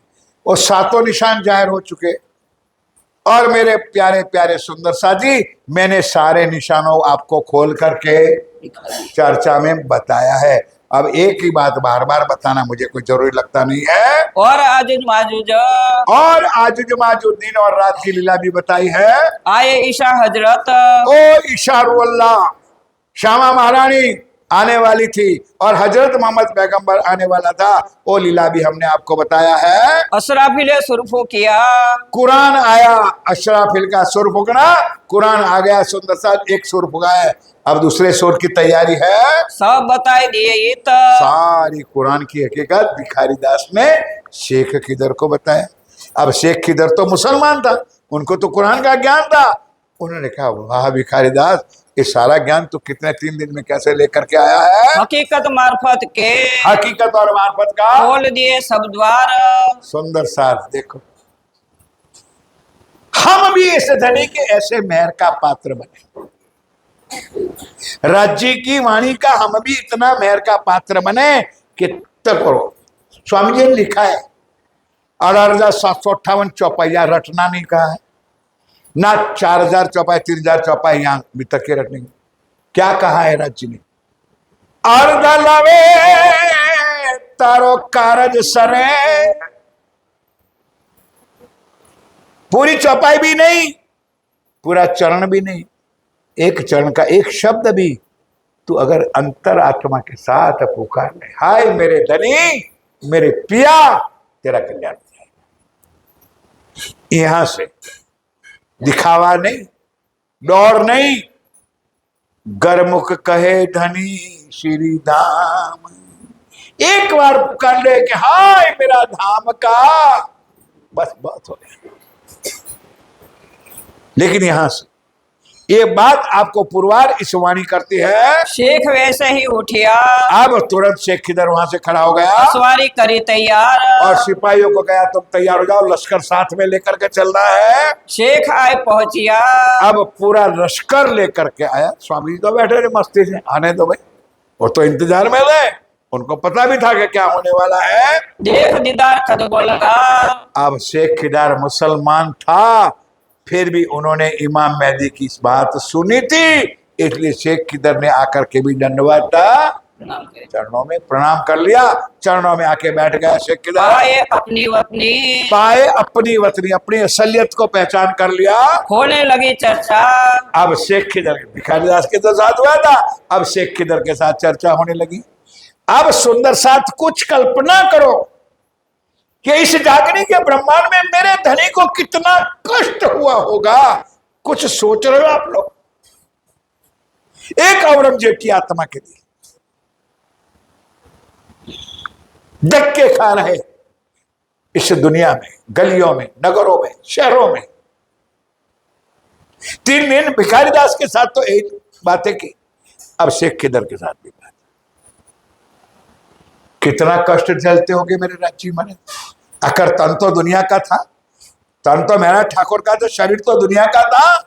वो 7 निशान जाहिर हो चुके। और मेरे प्यारे प्यारे सुंदर सा जी, मैंने सारे निशानों आपको खोल करके चर्चा में बताया है। अब एक ही बात बार बार बताना मुझे कोई जरूरी लगता नहीं है। और आजुज माजुज और आजुज माजुज दिन और रात की लीला भी बताई है। आए ईशा हजरत ओ इशारुल्लाह, श्यामा महारानी आने वाली थी और हजरत मोहम्मद पैगंबर आने वाला था, वो लीला भी हमने आपको बताया है। असराफिल सुरफो किया, कुरान आया, अशराफिल का सुर फूकना, कुरान आ गया, सुंदर सा एक सुर फूका है, अब दूसरे सुर की तैयारी है। सब बताए दिए सारी कुरान की हकीकत भिखारी दास ने शेख खिदर को बताया। अब शेख खिदर तो मुसलमान था, उनको तो कुरान का ज्ञान था। उन्होंने कहा वाह भिखारी दास, ये सारा ज्ञान तो कितने 3 दिन में कैसे लेकर के आया है। हकीकत मार्फत के हकीकत और मार्फत का खोल दिए सब द्वार। सुंदर सार देखो, हम भी इस धनी के ऐसे मेहर का पात्र बने, राज्य की वाणी का हम भी इतना मेहर का पात्र बने कि करो। स्वामी जी ने लिखा है 18,758 चौपाइया रटना नहीं कहा है ना, 4,000 चौपाई 3,000 चौपाई यहां भी तक के रटने। क्या कहा है राज्य ने, अर्ध लवे तारो कारज सरे, पूरी चौपाई भी नहीं, पूरा चरण भी नहीं, एक चरण का एक शब्द भी तू अगर अंतर आत्मा के साथ पुकार ले, हाय मेरे धनी मेरे पिया, तेरा कल्याण हो जाएगा। यहां से दिखावा नहीं, डोर नहीं, गरमुख कहे धनी श्री धाम, एक बार पुकार ले कि हाय मेरा धाम का, बस बात हो गया। लेकिन यहां से ये बात आपको पुरवार इस वाणी करती है। शेख वैसे ही उठिया, अब तुरंत शेख किधर वहां से खड़ा हो गया, सवारी करी तैयार, और सिपाहियों को कहा तुम तैयार हो जाओ, लश्कर साथ में लेकर के चल रहा है। शेख आए पहुंचिया, अब पूरा लश्कर लेकर के आया। स्वामी जी तो बैठे रहे मस्ती से, आने दो भाई, वो तो इंतजार में रहे, उनको पता भी था कि क्या होने वाला है। देख दीदार कदम लगा, अब शेख किदार मुसलमान था, फिर भी उन्होंने इमाम मेहदी की इस बात सुनी थी, इसलिए शेख किदर ने आकर के भी दंडवत चरणों में प्रणाम कर लिया, चरणों में आके बैठ गया शेख किदर। पाए अपनी वतनी, पाए अपनी वतनी, अपनी असलियत को पहचान कर लिया। होने लगी चर्चा, अब शेख किदर भिखारी दास के तो साथ हुआ था, अब शेख किदर के साथ चर्चा होने लगी। अब सुंदर साथ कुछ कल्पना करो कि इस जागने के ब्रह्मांड में मेरे धनी को कितना कष्ट हुआ होगा, कुछ सोच रहे हो आप लोग। एक औरंगजेब की आत्मा के लिए धक्के खा रहे इस दुनिया में, गलियों में, नगरों में, शहरों में। 3 दिन भिखारी दास के साथ तो एक बातें की, अब शेख किदर के साथ भी बात। कितना कष्ट झेलते होंगे मेरे राज्य में। आखिर तन तो दुनिया का था, तन तो मेरा ठाकुर का था, शरीर तो दुनिया का था।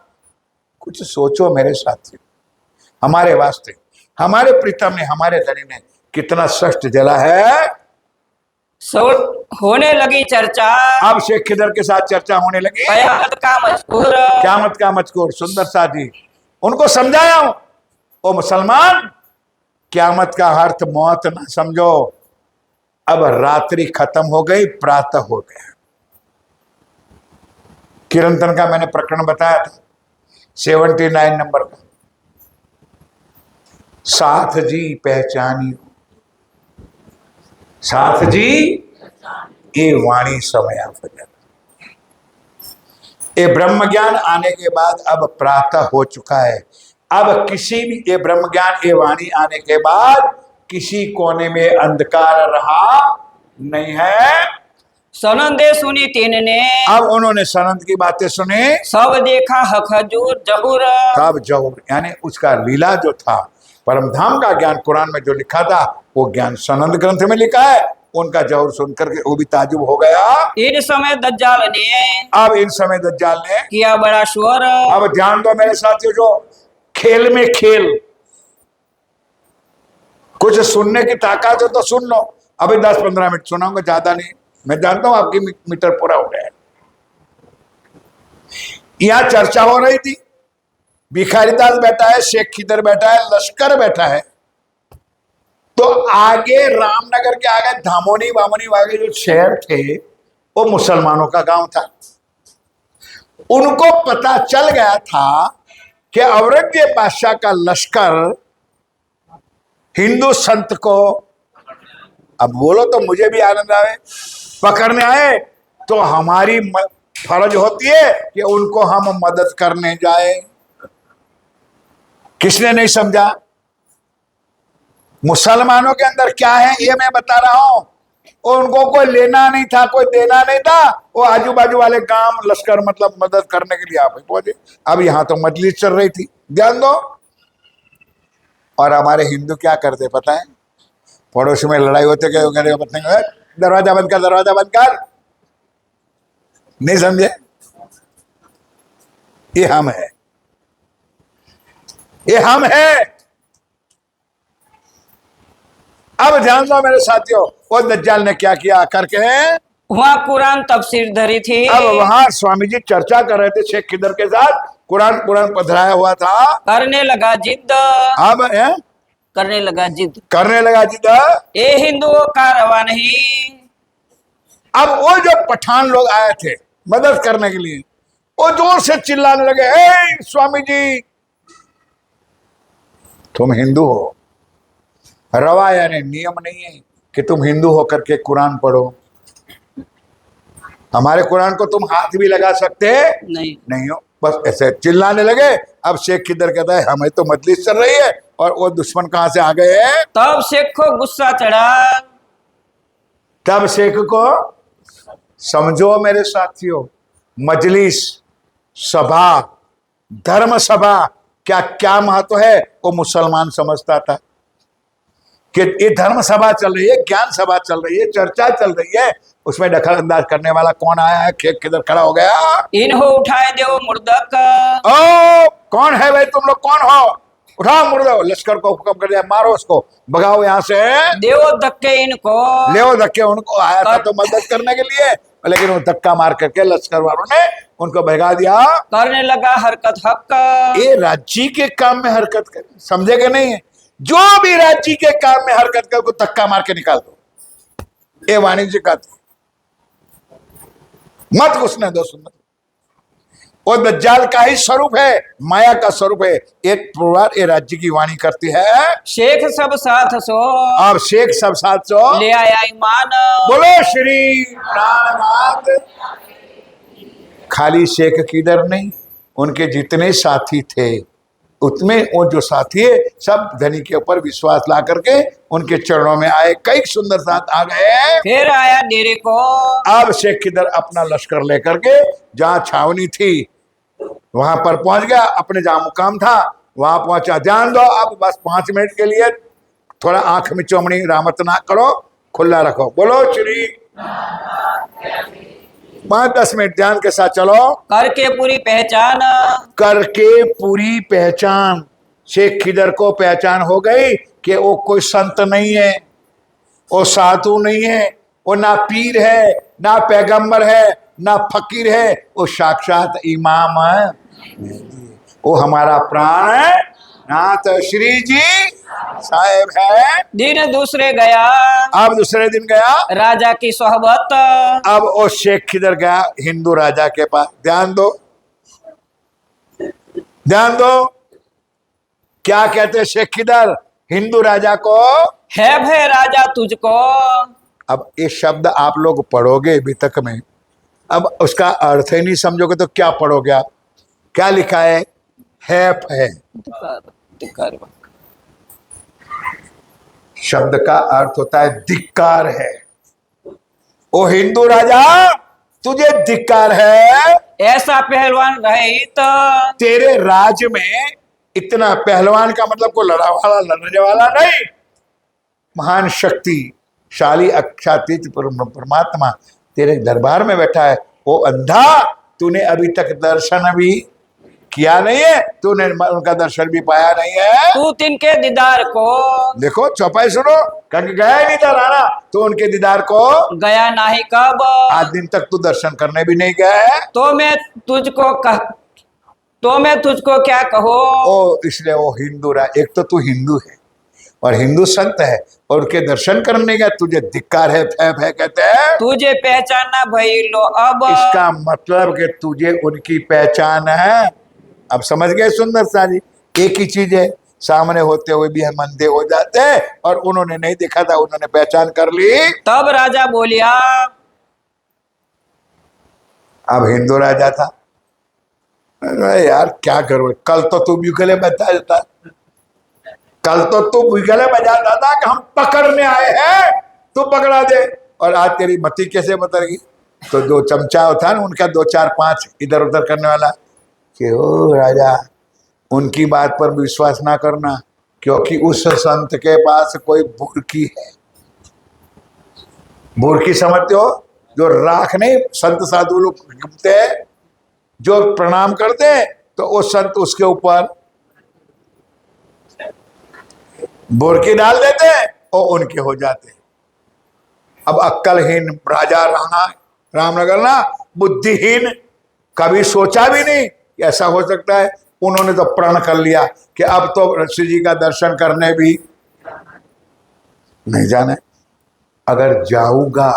कुछ सोचो मेरे साथी, हमारे वास्ते, हमारे प्रीतम ने, हमारे धनी ने कितना कष्ट झेला है। होने लगी चर्चा, अब शेख किदर के साथ चर्चा होने लगी। कयामत का मजकूर, क्यामत का मजकूर सुंदर साथी उनको समझाया हूं, ओ मुसलमान, क्यामत का अर्थ मौत ना समझो, अब रात्रि खत्म हो गई, प्रातः हो गया। किरंतन का मैंने प्रकरण बताया था 79 नंबर का, साथ जी पहचानियो, साथ जी ये वाणी समय फजर। ये ब्रह्म ज्ञान आने के बाद अब प्रातः हो चुका है। अब किसी भी, ये ब्रह्म ज्ञान ये वाणी आने के बाद किसी कोने में अंधकार रहा नहीं है। सनंदे सुनी 3 ने, अब उन्होंने सनंद की बातें सुनी, सब देखा हक हजूर जहूर, तब जहूर यानी उसका लीला जो था, परम धाम का ज्ञान कुरान में जो लिखा था वो ज्ञान सनंद ग्रंथ में लिखा है। उनका जहूर सुनकर के वो भी ताजुब हो गया। इन समय दज्जाल ने, अब इन समय दज्जाल ने किया बड़ा शोर। अब ध्यान दो मेरे साथियों, जो खेल में खेल, कुछ सुनने की ताकत हो तो सुन लो। अभी 10-15 मिनट सुनाऊंगा, ज्यादा नहीं, मैं जानता हूं आपकी मीटर पूरा हो गया है। यहां चर्चा हो रही थी, भिखारीदास बैठा है, शेख खिदर बैठा है, लश्कर बैठा है। तो आगे रामनगर के आगे धामोनी वामोनी वागे जो शहर थे वो मुसलमानों का गांव था। उनको पता चल गया था कि औरंगजेब बादशाह का लश्कर हिंदू संत को, अब बोलो तो मुझे भी आनंद आए, पकड़ने आए, तो हमारी फर्ज होती है कि उनको हम मदद करने जाए। किसने नहीं समझा? मुसलमानों के अंदर क्या है ये मैं बता रहा हूं। उनको कोई लेना नहीं था, कोई देना नहीं था। वो आजू बाजू वाले गांव लश्कर मतलब मदद करने के लिए आप पहुंचे। अब यहां तो मजलिस चल रही थी, ध्यान दो। और हमारे हिंदू क्या करते पता है? पड़ोस में लड़ाई होते क्या, दरवाजा बंद कर, दरवाजा बंद कर। नहीं समझे? ये हम है, ये हम है। अब ध्यान दो मेरे साथियों, वो दज्जाल ने क्या किया करके, वहाँ कुरान तफसीर धरी थी। अब वहां स्वामी जी चर्चा कर रहे थे शेख खिदर के साथ, कुरान पधराया हुआ था। करने लगा जिद, अब करने लगा जिद, करने लगा जिद। ये हिंदुओं का रवा नहीं। अब वो जो पठान लोग आए थे मदद करने के लिए, वो जोर से चिल्लाने लगे, ए स्वामी जी तुम हिंदू हो, रवा यानी नियम नहीं है कि तुम हिंदू होकर के कुरान पढ़ो। हमारे कुरान को तुम हाथ भी लगा सकते नहीं हो। बस ऐसे चिल्लाने लगे। अब शेख किधर कहता है हमें तो मजलिस चल रही है और वो दुश्मन कहां से आ गए हैं। तब शेख को गुस्सा चढ़ा। तब शेख को समझो मेरे साथियों, मजलिस सभा, धर्म सभा क्या क्या महत्व है वो मुसलमान समझता था कि ये धर्म सभा चल रही है, ज्ञान सभा चल रही है, चर्चा चल रही है, उसमें दखल अंदाज करने वाला कौन आया है? खेत किधर खड़ा हो गया। इन्हों उठाए दो मुर्दक। ओ कौन है भाई, तुम लोग कौन हो? उठाओ मुर्दा। लश्कर को हुक्म कर दिया, मारो उसको, भगाओ यहाँ से, देवो धक्के इनको। ले धक्के। उनको आया था तो मदद करने के लिए, लेकिन वो धक्का मार करके लश्कर वालों ने उनको भगा दिया। करने लगा हरकत हक। ये राज्य के काम में हरकत कर, समझे कि नहीं है? जो भी राज्य के काम में हरकत कर, को धक्का मार के निकाल दो। ये वाणिज्य का मत घुसने दो। सुंदर वो दज्जाल का ही स्वरूप है, माया का स्वरूप है। एक परिवार ये राज्य की वाणी करती है, शेख सब साथ सो। और शेख सब साथ सो ले आया ईमान। बोलो श्री प्राणनाथ। खाली शेख किधर नहीं, उनके जितने साथी थे उतने वो जो साथी है सब धनी के ऊपर विश्वास ला करके उनके चरणों में आए। कई सुंदर साथ आ गए। फिर आया डेरे को। अब शेख किधर अपना लश्कर लेकर के जहां छावनी थी वहां पर पहुंच गया, अपने जहां मुकाम था वहां पहुंचा। ध्यान दो, अब बस 5 मिनट के लिए थोड़ा आंख में चौमनी रामत ना करो, खुला रखो। बोलो श्री 5-10 मिनट ध्यान के साथ चलो। करके पूरी पहचान। करके पूरी पहचान। शेख खिदर को पहचान हो गई कि वो कोई संत नहीं है, वो साधु नहीं है, वो ना पीर है, ना पैगंबर है, ना फकीर है, वो साक्षात इमाम है। वो हमारा प्राण है नाथ श्री जी साहेब है। दिन दूसरे गया। अब दूसरे दिन गया राजा की सोहबत। अब वो शेख किधर गया? हिंदू राजा के पास। ध्यान दो, ध्यान दो, क्या कहते हैं शेख किधर हिंदू राजा को? है भय राजा तुझको। अब ये शब्द आप लोग पढ़ोगे वितक में, अब उसका अर्थ ही नहीं समझोगे तो क्या पढ़ोगे आप? क्या लिखा है? शब्द का अर्थ होता है धिक्कार है। ओ हिंदू राजा तुझे धिक्कार है, ऐसा पहलवान रहे तो तेरे राज्य में इतना पहलवान का मतलब को लड़ने वाला नहीं, महान शक्तिशाली अक्षातीत परमात्मा तेरे दरबार में बैठा है। वो अंधा, तूने अभी तक दर्शन भी किया नहीं है, तूने उनका दर्शन भी पाया नहीं है। तू तिनके दीदार को। देखो चौपाई सुनो, कहीं गया ही नहीं था राणा, तो उनके दीदार को गया नहीं कब। आज दिन तक तू दर्शन करने भी नहीं गया है। तो मैं तुझको तो मैं तुझको क्या कहूँ। ओ इसलिए वो एक तो तू हिंदू है और हिंदू संत है और उनके दर्शन करने का तुझे धिक्कार है, फै कहते हैं। तुझे पहचानना भई लो अब। इसका मतलब कि तुझे उनकी पहचान है। अब समझ गए सुंदर सा जी, एक ही चीज है, सामने होते हुए भी हम अंधे हो जाते हैं और उन्होंने नहीं देखा था, उन्होंने पहचान कर ली। तब राजा बोलिया। अब हिंदू राजा था, अरे यार क्या करो, कल तो तू भी गले बजा देता, कल तो तू भी गले बजाता था कि हम पकड़ने आए हैं, तू पकड़ा दे, और आज तेरी मती कैसे बदल गई। तो जो चमचा था ना उनका, 2 4 5 इधर उधर करने वाला, कि ओ राजा उनकी बात पर विश्वास ना करना, क्योंकि उस संत के पास कोई बुरकी है। बुरकी समझते हो, जो राख नहीं, संत साधु लोग घूमते हैं, जो प्रणाम करते हैं तो वो संत उसके ऊपर बुरकी डाल देते हैं और उनके हो जाते हैं। अब अक्कलहीन राजा राणा रामनगर ना, बुद्धिहीन, कभी सोचा भी नहीं कि ऐसा हो सकता है। उन्होंने तो प्रण कर लिया कि अब तो ऋषि जी का दर्शन करने भी नहीं जाना, अगर जाऊंगा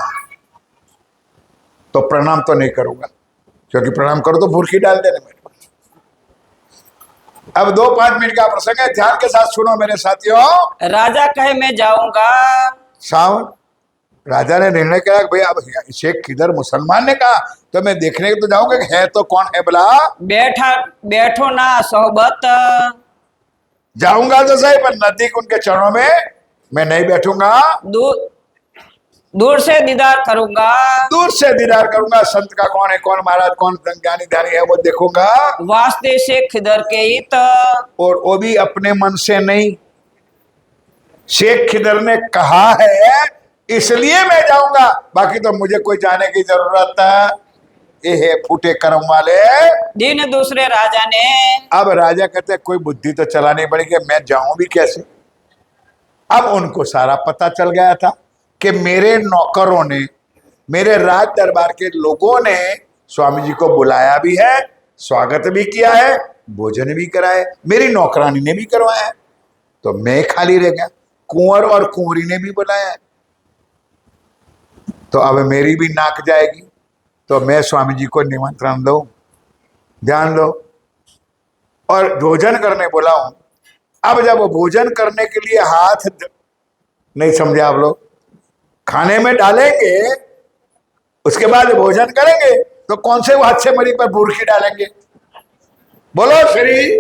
तो प्रणाम तो नहीं करूंगा, क्योंकि प्रणाम करो तो बुरकी डाल देने मेरे पास। अब 2-5 मिनट का प्रसंग है, ध्यान के साथ सुनो मेरे साथियों। राजा कहे मैं जाऊंगा। सावन राजा ने निर्णय किया कि भाई अब शेख किधर, मुसलमान ने कहा तो मैं देखने तो जाऊंगा कि है तो कौन है भला। बैठो ना सोहबत। जाऊंगा तो सही, पर नजदीक उनके चरणों में मैं नहीं बैठूंगा। दूर से दीदार करूंगा। दूर से दीदार करूंगा, संत का कौन है, कौन महाराज, कौन ज्ञानी ध्यानी है वो देखूंगा। वास्ते शेख खिदर के हित। और वो भी अपने मन से नहीं, शेख खिदर ने कहा है इसलिए मैं जाऊंगा, बाकी तो मुझे कोई जाने की जरूरत है। ये है फूटे कर्म वाले। दिन दूसरे राजा ने। अब राजा कहते हैं कोई बुद्धि तो चलानी पड़ेगी, मैं जाऊं भी कैसे। अब उनको सारा पता चल गया था कि मेरे नौकरों ने, मेरे राज दरबार के लोगों ने स्वामी जी को बुलाया भी है, स्वागत भी किया है, भोजन भी कराया, मेरी नौकरानी ने भी करवाया है, तो मैं खाली रह गया। कुंवर और कुंवरी ने भी बुलाया है, तो अब मेरी भी नाक जाएगी, तो मैं स्वामी जी को निमंत्रण दूं। ध्यान दो, और भोजन करने बुलाऊं। अब जब वो भोजन करने के लिए हाथ नहीं समझे आप लोग, खाने में डालेंगे उसके बाद भोजन करेंगे, तो कौन से हाथ से मरी पर बुरकी डालेंगे, बोलो श्री।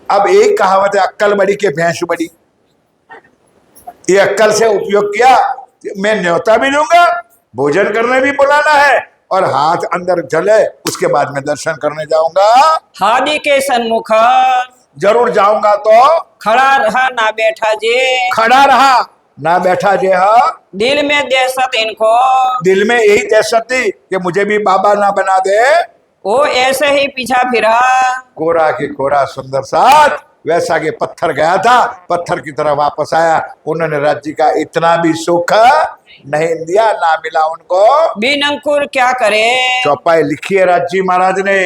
अब एक कहावत है, अक्कल बड़ी के भैंस बड़ी। ये अक्कल से उपयोग किया, मैं न्योता भी दूंगा, भोजन करने भी बुलाना है, और हाथ अंदर जले उसके बाद मैं दर्शन करने जाऊंगा। हादी के सन्मुख। जरूर जाऊंगा, तो खड़ा रहा ना बैठा जे। खड़ा रहा ना बैठा जे। दिल में दहशत इनको। दिल में यही दहशत थी कि मुझे भी बाबा ना बना दे। वो ऐसे ही पीछा फिरा। कोरा के कोरा सुंदर साथ, वैसा के पत्थर गया था, पत्थर की तरह वापस आया। उन्होंने राज्य का इतना भी सुख नहीं दिया, ना मिला उनको। बिन अंकुर क्या करे। चौपाई लिखी है राज्य महाराज ने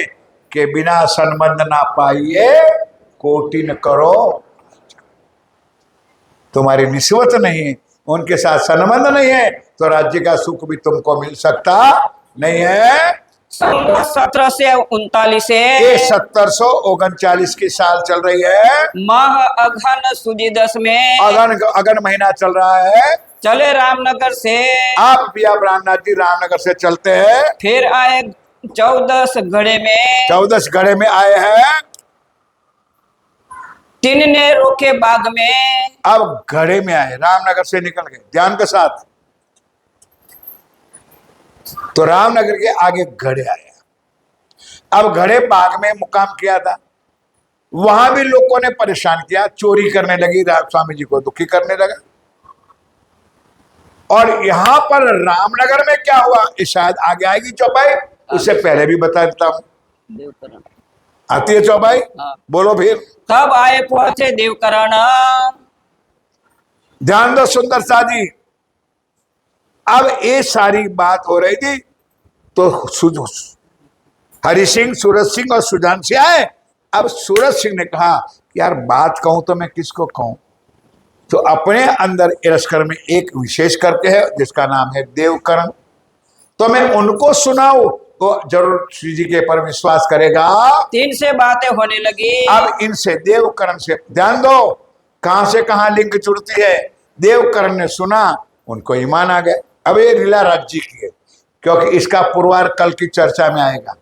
कि बिना संबंध ना पाइए कोटि न करो। तुम्हारी निस्बत नहीं है, उनके साथ संबंध नहीं है, तो राज्य का सुख भी तुमको मिल सकता नहीं है। 1739 ये 1739 की साल चल रही है। माह अघन सुजी 10 में अगन महीना चल रहा है। चले रामनगर से। आप भी आप रामनाथ जी रामनगर से चलते हैं, फिर आए 14 घड़े में। 14 घड़े में आए हैं। 3 ने रोके बाग में। अब घड़े में आए, रामनगर से निकल गए, ध्यान के साथ। तो रामनगर के आगे घड़े आया। अब घड़े बाग में मुकाम किया था, वहां भी लोगों ने परेशान किया, चोरी करने लगी, स्वामी जी को दुखी करने लगा। और यहां पर रामनगर में क्या हुआ, शायद आगे आएगी चौपाई, उससे पहले भी बता देता हूं। आती है चौपाई, बोलो फिर। तब आए पहुंचे देवकरण। ध्यान दो सुंदर सा जी। अब ये सारी बात हो रही थी, तो हरि सिंह, सूरज सिंह और सुजान सिंह आए। अब सूरज सिंह ने कहा कि यार बात कहूं तो मैं किसको कहूं, तो अपने अंदर इरस्कर में एक विशेष करके है जिसका नाम है देवकरण, तो मैं उनको सुनाऊं तो जरूर श्री जी के पर विश्वास करेगा। तीन से बातें होने लगी। अब इनसे देवकरण से ध्यान दो, कहां से कहां लिंक जुड़ती है। देवकरण ने सुना, उनको ईमान आ गए। अब ये लीला राज्य की है, क्योंकि इसका पुरवार कल की चर्चा में आएगा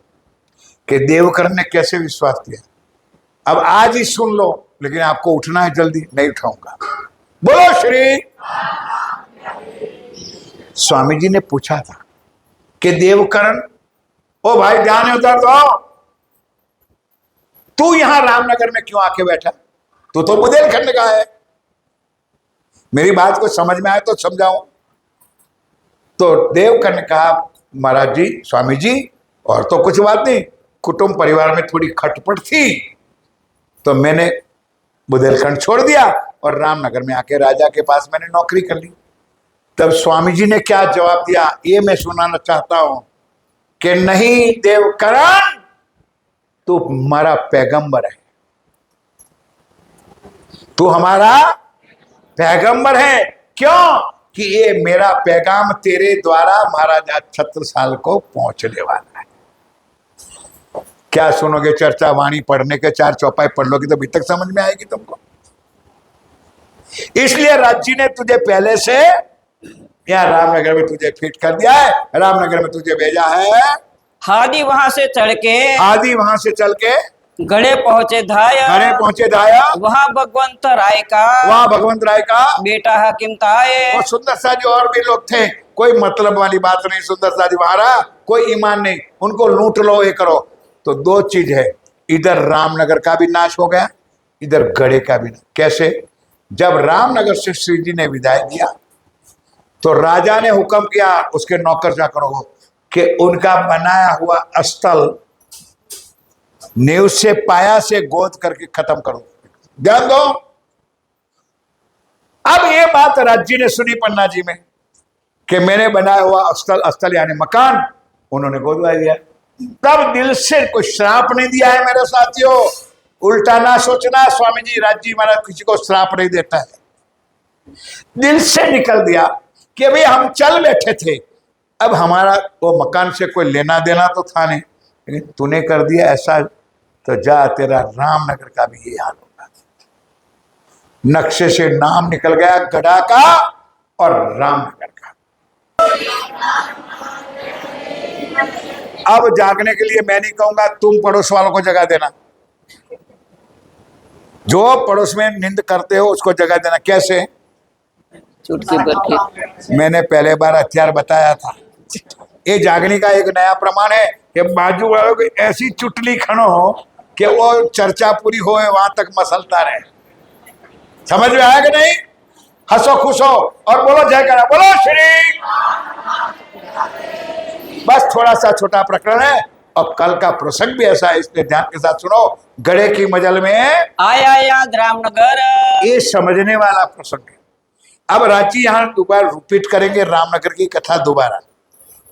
कि देवकरण ने कैसे विश्वास किया। अब आज ही सुन लो, लेकिन आपको उठना है, जल्दी नहीं उठाऊंगा। बोलो श्री। स्वामी जी ने पूछा था कि देवकरण, ओ भाई ध्यान है उधर दो, तू यहां रामनगर में क्यों आके बैठा? तू तो बुंदेलखंड का है। मेरी बात को समझ में आए तो समझाओ। तो देवकर्ण ने कहा महाराज जी, स्वामी जी, और तो कुछ बात नहीं, कुटुंब परिवार में थोड़ी खटपट थी तो मैंने बुंदेलखंड छोड़ दिया और रामनगर में आके राजा के पास मैंने नौकरी कर ली। तब स्वामी जी ने क्या जवाब दिया, ये मैं सुनाना चाहता हूं कि नहीं देवकरण, तू हमारा पैगंबर है, तू हमारा पैगंबर है। क्यों कि ये मेरा पैगाम तेरे द्वारा महाराजा छत्रसाल को पहुंचने वाला है। क्या सुनोगे? चर्चा वाणी पढ़ने के 4 चौपाई पढ़ लोगे तो अभी तक समझ में आएगी तुमको। इसलिए राज्य ने तुझे पहले से यहाँ रामनगर में तुझे फिट कर दिया है, रामनगर में तुझे भेजा है। हादी वहां से चढ़ के, आदि वहां से चल के गढ़े पहुंचे धाया, घरे पहुंचे धाया, वहां भगवंत राय का, वहां भगवंत राय का बेटा हाकिम ताए। और सुंदर सा जी और भी लोग थे। कोई मतलब वाली बात नहीं, सुंदर सा जी महारा कोई ईमान नहीं, उनको लूट लो, ये करो। तो 2 चीज है, इधर रामनगर का भी नाश हो गया, इधर गढ़े का भी। कैसे? जब रामनगर से श्री जी ने विदाई दिया तो राजा ने हुक्म किया उसके नौकर चाकरों को कि उनका बनाया हुआ स्थल नींव से पाया से गोद करके खत्म करो। ध्यान दो। अब ये बात राज्य ने सुनी पन्ना जी में कि मैंने बनाया हुआ स्थल यानी मकान उन्होंने गोदवा दिया। तब दिल से कोई श्राप नहीं दिया है मेरे साथियों, उल्टा ना सोचना स्वामी जी राज्य महाराज किसी को श्राप नहीं देता है। दिल से निकल दिया कि भाई हम चल बैठे थे, अब हमारा वो मकान से कोई लेना देना तो था नहीं, लेकिन तूने कर दिया ऐसा, तो जा तेरा रामनगर का भी ये हाल होगा। नक्शे से नाम निकल गया गढ़ा का और रामनगर का। अब जागने के लिए मैं नहीं कहूंगा, तुम पड़ोस वालों को जगह देना, जो पड़ोस में निंद करते हो उसको जगह देना। कैसे? चुटकी बरकी। मैंने पहले बार हथियार बताया था। ये जागने का एक नया प्रमाण है कि बाजू वालों को ऐसी चुटली खड़ो कि वो चर्चा पूरी हो वहां तक मसलता रहे। समझ में आया कि नहीं? हंसो खुशो और बोलो जय करा, बोलो श्री। बस थोड़ा सा छोटा प्रकरण है और कल का प्रसंग भी ऐसा है, इसलिए ध्यान के साथ सुनो। गढ़े की मजल में आया याद रामनगर, ये समझने वाला प्रसंग है। अब रांची यहाँ दोबारा रिपीट करेंगे रामनगर की कथा दोबारा।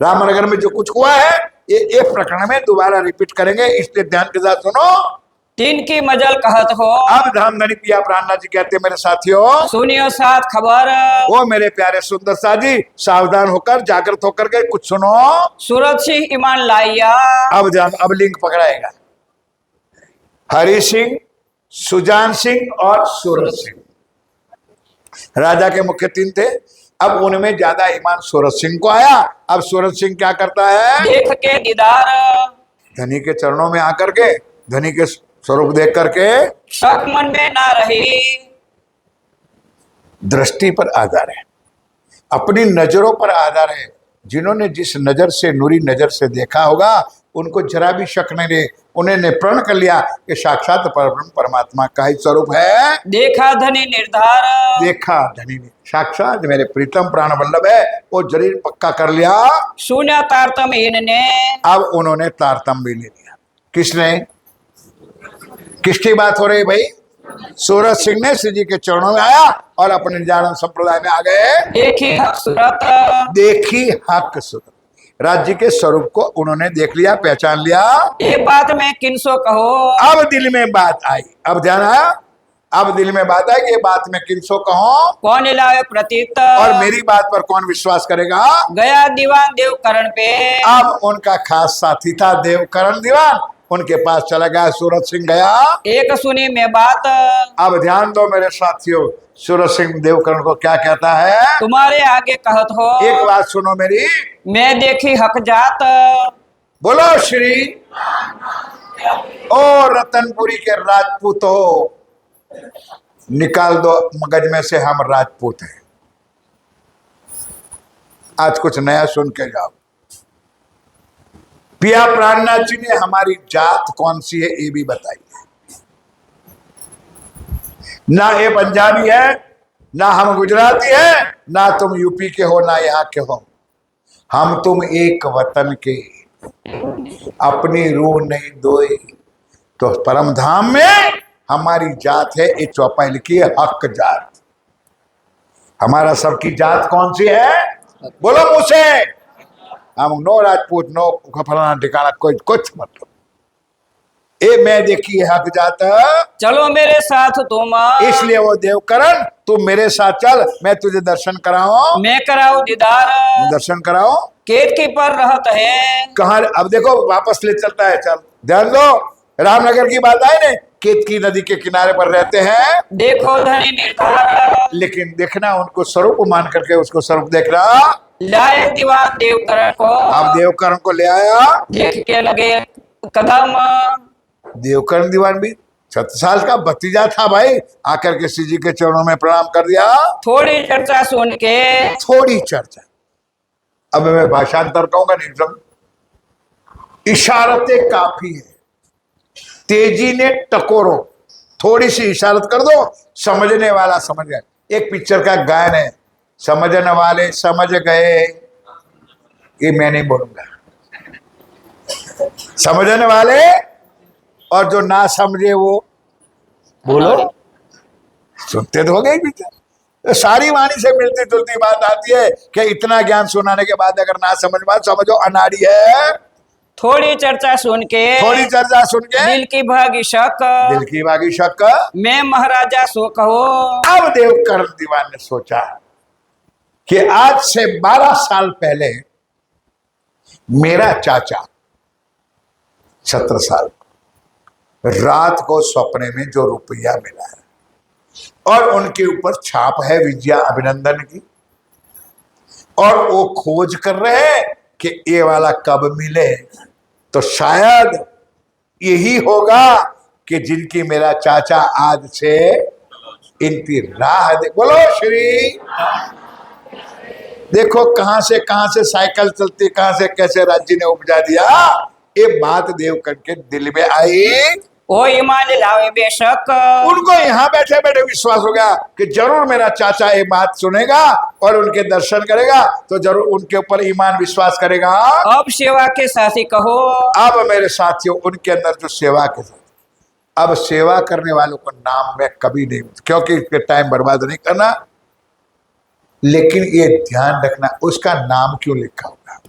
रामनगर में जो कुछ हुआ है ये प्रकरण में दोबारा रिपीट करेंगे, इसलिए ध्यान के साथ सुनो। तीन की मजल कहत हो, अब धामधनी पिया प्राणनाथ जी कहते हैं मेरे साथियों, सुनियो साथ खबर। वो मेरे प्यारे सुंदर सा जी सावधान होकर जागृत होकर के कुछ सुनो। सूरज सिंह ईमान लाइया, अब लिंक पकड़ाएगा। हरि सिंह, सुजान सिंह और सूरज सिंह राजा के मुख्य 3 थे। अब उनमें ज्यादा ईमान सूरज सिंह को आया। अब सूरज सिंह क्या करता है? देख के दीदार, धनी के चरणों में आकर के धनी के स्वरूप देख करके शक मन में ना रही। दृष्टि पर आधार है, अपनी नजरों पर आधार है। जिन्होंने जिस नजर से, नूरी नजर से देखा होगा उनको जरा भी शक नहीं रहे। उन्होंने प्रण कर लिया कि साक्षात परब्रह्म परमात्मा का ही स्वरूप है। देखा धनी निर्धार, देखा धनी ने साक्षात मेरे प्रीतम प्राण वल्लभ है, वो जरूर पक्का कर लिया। सुना तारतम इनने, अब उन्होंने तारतम्य भी ले लिया। किसने? किसकी बात हो रही भाई? सूरज सिंह ने श्री जी के चरणों में आया और अपने निजानंद संप्रदाय में आ गए। देखी हक सूरत, देखी हक सूरत, राज्य के स्वरूप को उन्होंने देख लिया, पहचान लिया। एक बात मैं किनसो कहो, अब दिल में बात आई, अब ध्यान आया, अब दिल में बात आई कि ये बात मैं किनसो कहूं कौन लाए प्रतीत, और मेरी बात पर कौन विश्वास करेगा। गया दीवान देवकरण पे, अब उनका खास साथी था देवकरण दीवान, उनके पास चला गया, सूरत सिंह गया। एक सुनी मैं बात, अब ध्यान दो मेरे साथियों, सूरत सिंह देवकरण को क्या कहता है, तुम्हारे आगे कहत हो, एक बात सुनो मेरी, मैं देखी हक जात, बोलो श्री ओ रतनपुरी के राजपूत हो, निकाल दो मगज में से हम राजपूत हैं। आज कुछ नया सुन के जाओ। पिया प्राणनाथ जी ने हमारी जात कौन सी है ये भी बताई है। ना ये पंजाबी है, ना हम गुजराती है, ना तुम यूपी के हो, ना यहाँ के हो। हम तुम एक वतन के, अपनी रूह नहीं दोई। तो परम धाम में हमारी जात है, ये चौपाई लिखी है हक जात। हमारा सबकी जात कौन सी है, बोलो मुझसे। हम नो राजपूत, नो फलाना ठिकाना, कोई कुछ मतलब। ए मैं देखी है हक जात, चलो मेरे साथ तुम, इसलिए वो देवकरण तुम मेरे साथ चल, मैं तुझे दर्शन कराऊं, मैं कराऊ दीदार, दर्शन कराऊं। केतकी पर रहत है, कहाँ, अब देखो वापस ले चलता है, चल ध्यान दो, रामनगर की बात आई ने, केतकी नदी के किनारे पर रहते हैं। देखो धनी निर्धार, लेकिन देखना उनको स्वरूप मान करके उसको स्वरूप देखना। लाए दीवान देवकरण को, अब देवकरण को ले आया, देख के लगे कदम, देवकरण दीवान भी 36 साल का भतीजा था भाई, आकर के श्री जी के चरणों में प्रणाम कर दिया। थोड़ी चर्चा सुन के, थोड़ी चर्चा, अब मैं भाषांतर कहूंगा नहीं, समझ, इशारतें काफी है, तेजी ने टकोरो, थोड़ी सी इशारत कर दो, समझने वाला समझ गए। एक पिक्चर का गायन है, समझने वाले समझ गए, ये मैं नहीं बोलूंगा, समझने वाले और जो ना समझे वो बोलो। सुनते तो हो गए पिक्चर, तो सारी वाणी से मिलती जुलती बात आती है कि इतना ज्ञान सुनाने के बाद अगर ना समझ बात, समझो अनाड़ी है। थोड़ी चर्चा सुन के, थोड़ी चर्चा सुन के दिल की भागी शक, दिल की बागी शक, मैं महाराजा सो कहो। अब देवकरण दीवान ने सोचा कि आज से 12 साल पहले मेरा चाचा 17 साल रात को सपने में जो रुपया मिला है और उनके ऊपर छाप है विजया अभिनंदन की, और वो खोज कर रहे हैं कि ये वाला कब मिले। तो शायद यही होगा कि जिनकी मेरा चाचा आज से इनकी राह दे, बोलो श्री। देखो कहां से साइकिल चलती, कहां से कैसे राज्य ने उपजा दिया। ये बात देवकरण के दिल में आई, ओ ईमान लावे बेशक, उनको यहाँ बैठे बैठे विश्वास हो गया कि जरूर मेरा चाचा ये बात सुनेगा और उनके दर्शन करेगा, तो जरूर उनके ऊपर ईमान विश्वास करेगा। अब सेवा के साथी कहो। अब मेरे साथियों, उनके अंदर जो सेवा के साथ, अब सेवा करने वालों का नाम मैं कभी नहीं, क्योंकि इसके टाइम बर्बाद नहीं करना, लेकिन ये ध्यान रखना उसका नाम क्यों लिखा होगा,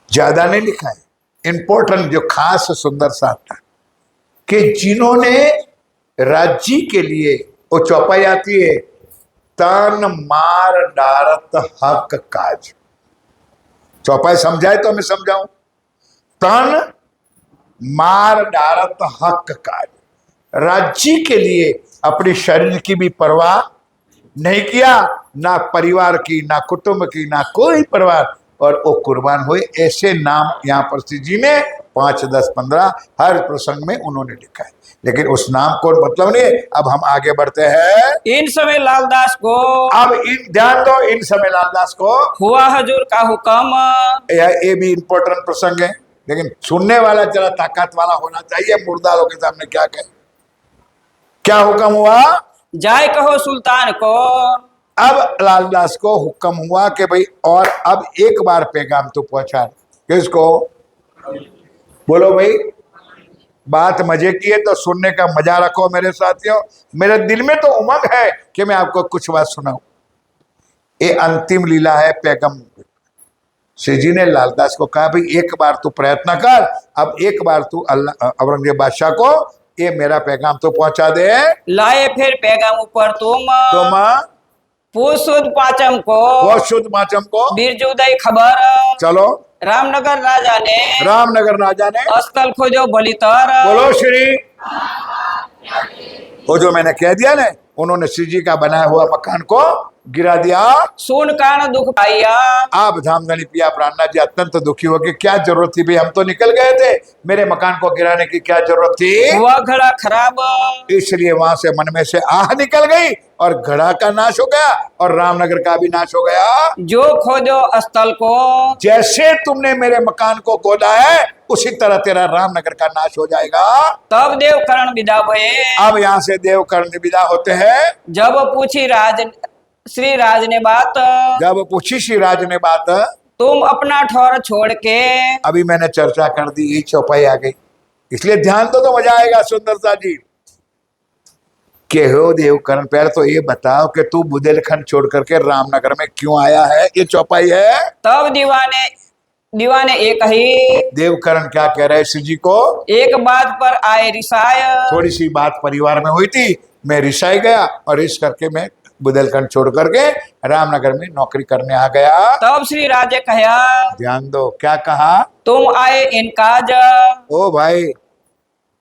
ज्यादा नहीं लिखा है, इंपॉर्टेंट जो खास सुंदर सा था कि जिन्होंने राज्य के लिए, वो चौपाई आती है, तन मार डारत हक काज। चौपाई समझाए तो मैं समझाऊं, तन मार डारत हक काज, राज्य के लिए अपने शरीर की भी परवाह नहीं किया, ना परिवार की, ना कुटुंब की, ना कोई परवाह, और वो कुर्बान हुए। ऐसे नाम यहाँ पर श्री जी ने 5, 10, 15 हर प्रसंग में उन्होंने लिखा है, लेकिन उस नाम को मतलब नहीं। अब हम आगे बढ़ते हैं। इन समय लालदास को, अब इन ध्यान दो, इन समय लालदास को हुआ हजूर का हुक्म, ये भी इंपॉर्टेंट प्रसंग है, लेकिन सुनने वाला जरा ताकत वाला होना चाहिए। मुर्दारों के सामने क्या कहे, क्या हुक्म हुआ, जाय कहो सुल्तान को। अब लालदास को हुक्म हुआ कि भाई और अब एक बार पैगाम तो पहुंचा, किसको, बोलो भाई, बात मजे की है तो सुनने का मजा रखो मेरे साथियों। मेरे दिल में तो उमंग है कि मैं आपको कुछ बात सुनाऊं। ये अंतिम लीला है पैगम, श्री जी ने लालदास को कहा भाई एक बार तू प्रयत्न कर, अब एक बार तू अल्लाह औरंगजेब बादशाह को ये मेरा पैगाम तो पहुंचा दे। लाए फिर पैगाम ऊपर तुम तो माँ पुसुद पाचम को वो शुद्ध माचम को बीरजुदय खबर चलो रामनगर राजा ने रामनगर राजा ने स्थल खोजो भलीतर बोलो श्री, वो जो मैंने कह दिया ना, उन्होंने श्री जी का बनाया हुआ मकान को गिरा दिया। सुन कान दुख पाइया आप धामधनी पिया प्राणनाथ जी अत्यंत दुखी हो गए, क्या जरूरत थी भाई, हम तो निकल गए थे, मेरे मकान को गिराने की क्या जरूरत थी। वह घड़ा खराब इसलिए वहां से मन में से आह निकल गई और घड़ा का नाश हो गया और रामनगर का भी नाश हो गया। जो खोजो स्थल को जैसे तुमने मेरे मकान को खोदा है उसी तरह तेरा रामनगर का नाश हो जाएगा। तब देवकरण विदा भये। अब यहाँ से देवकर्ण विदा होते हैं। जब पूछी श्री राज ने बात जब पूछी श्री राज ने बात, तुम अपना ठौर छोड़ के अभी मैंने चर्चा कर दी, ये चौपाई आ गई, इसलिए ध्यान तो मजा आएगा सुंदरता जी। के हो देवकर्ण, पहले तो ये बताओ कि तू बुंदेलखंड छोड़ करके रामनगर में क्यों आया है, ये चौपाई है। तब दीवाने एक ही देवकर्ण क्या कह रहे श्री जी को, एक बात पर आए रिसाय। थोड़ी सी बात परिवार में हुई थी, मैं रिसाई गया और रिस करके मैं बुंदेलखंड छोड़ करके रामनगर में नौकरी करने आ गया। तब श्री राजे कहा, ध्यान दो क्या कहा, तुम आए इनकाज। ओ भाई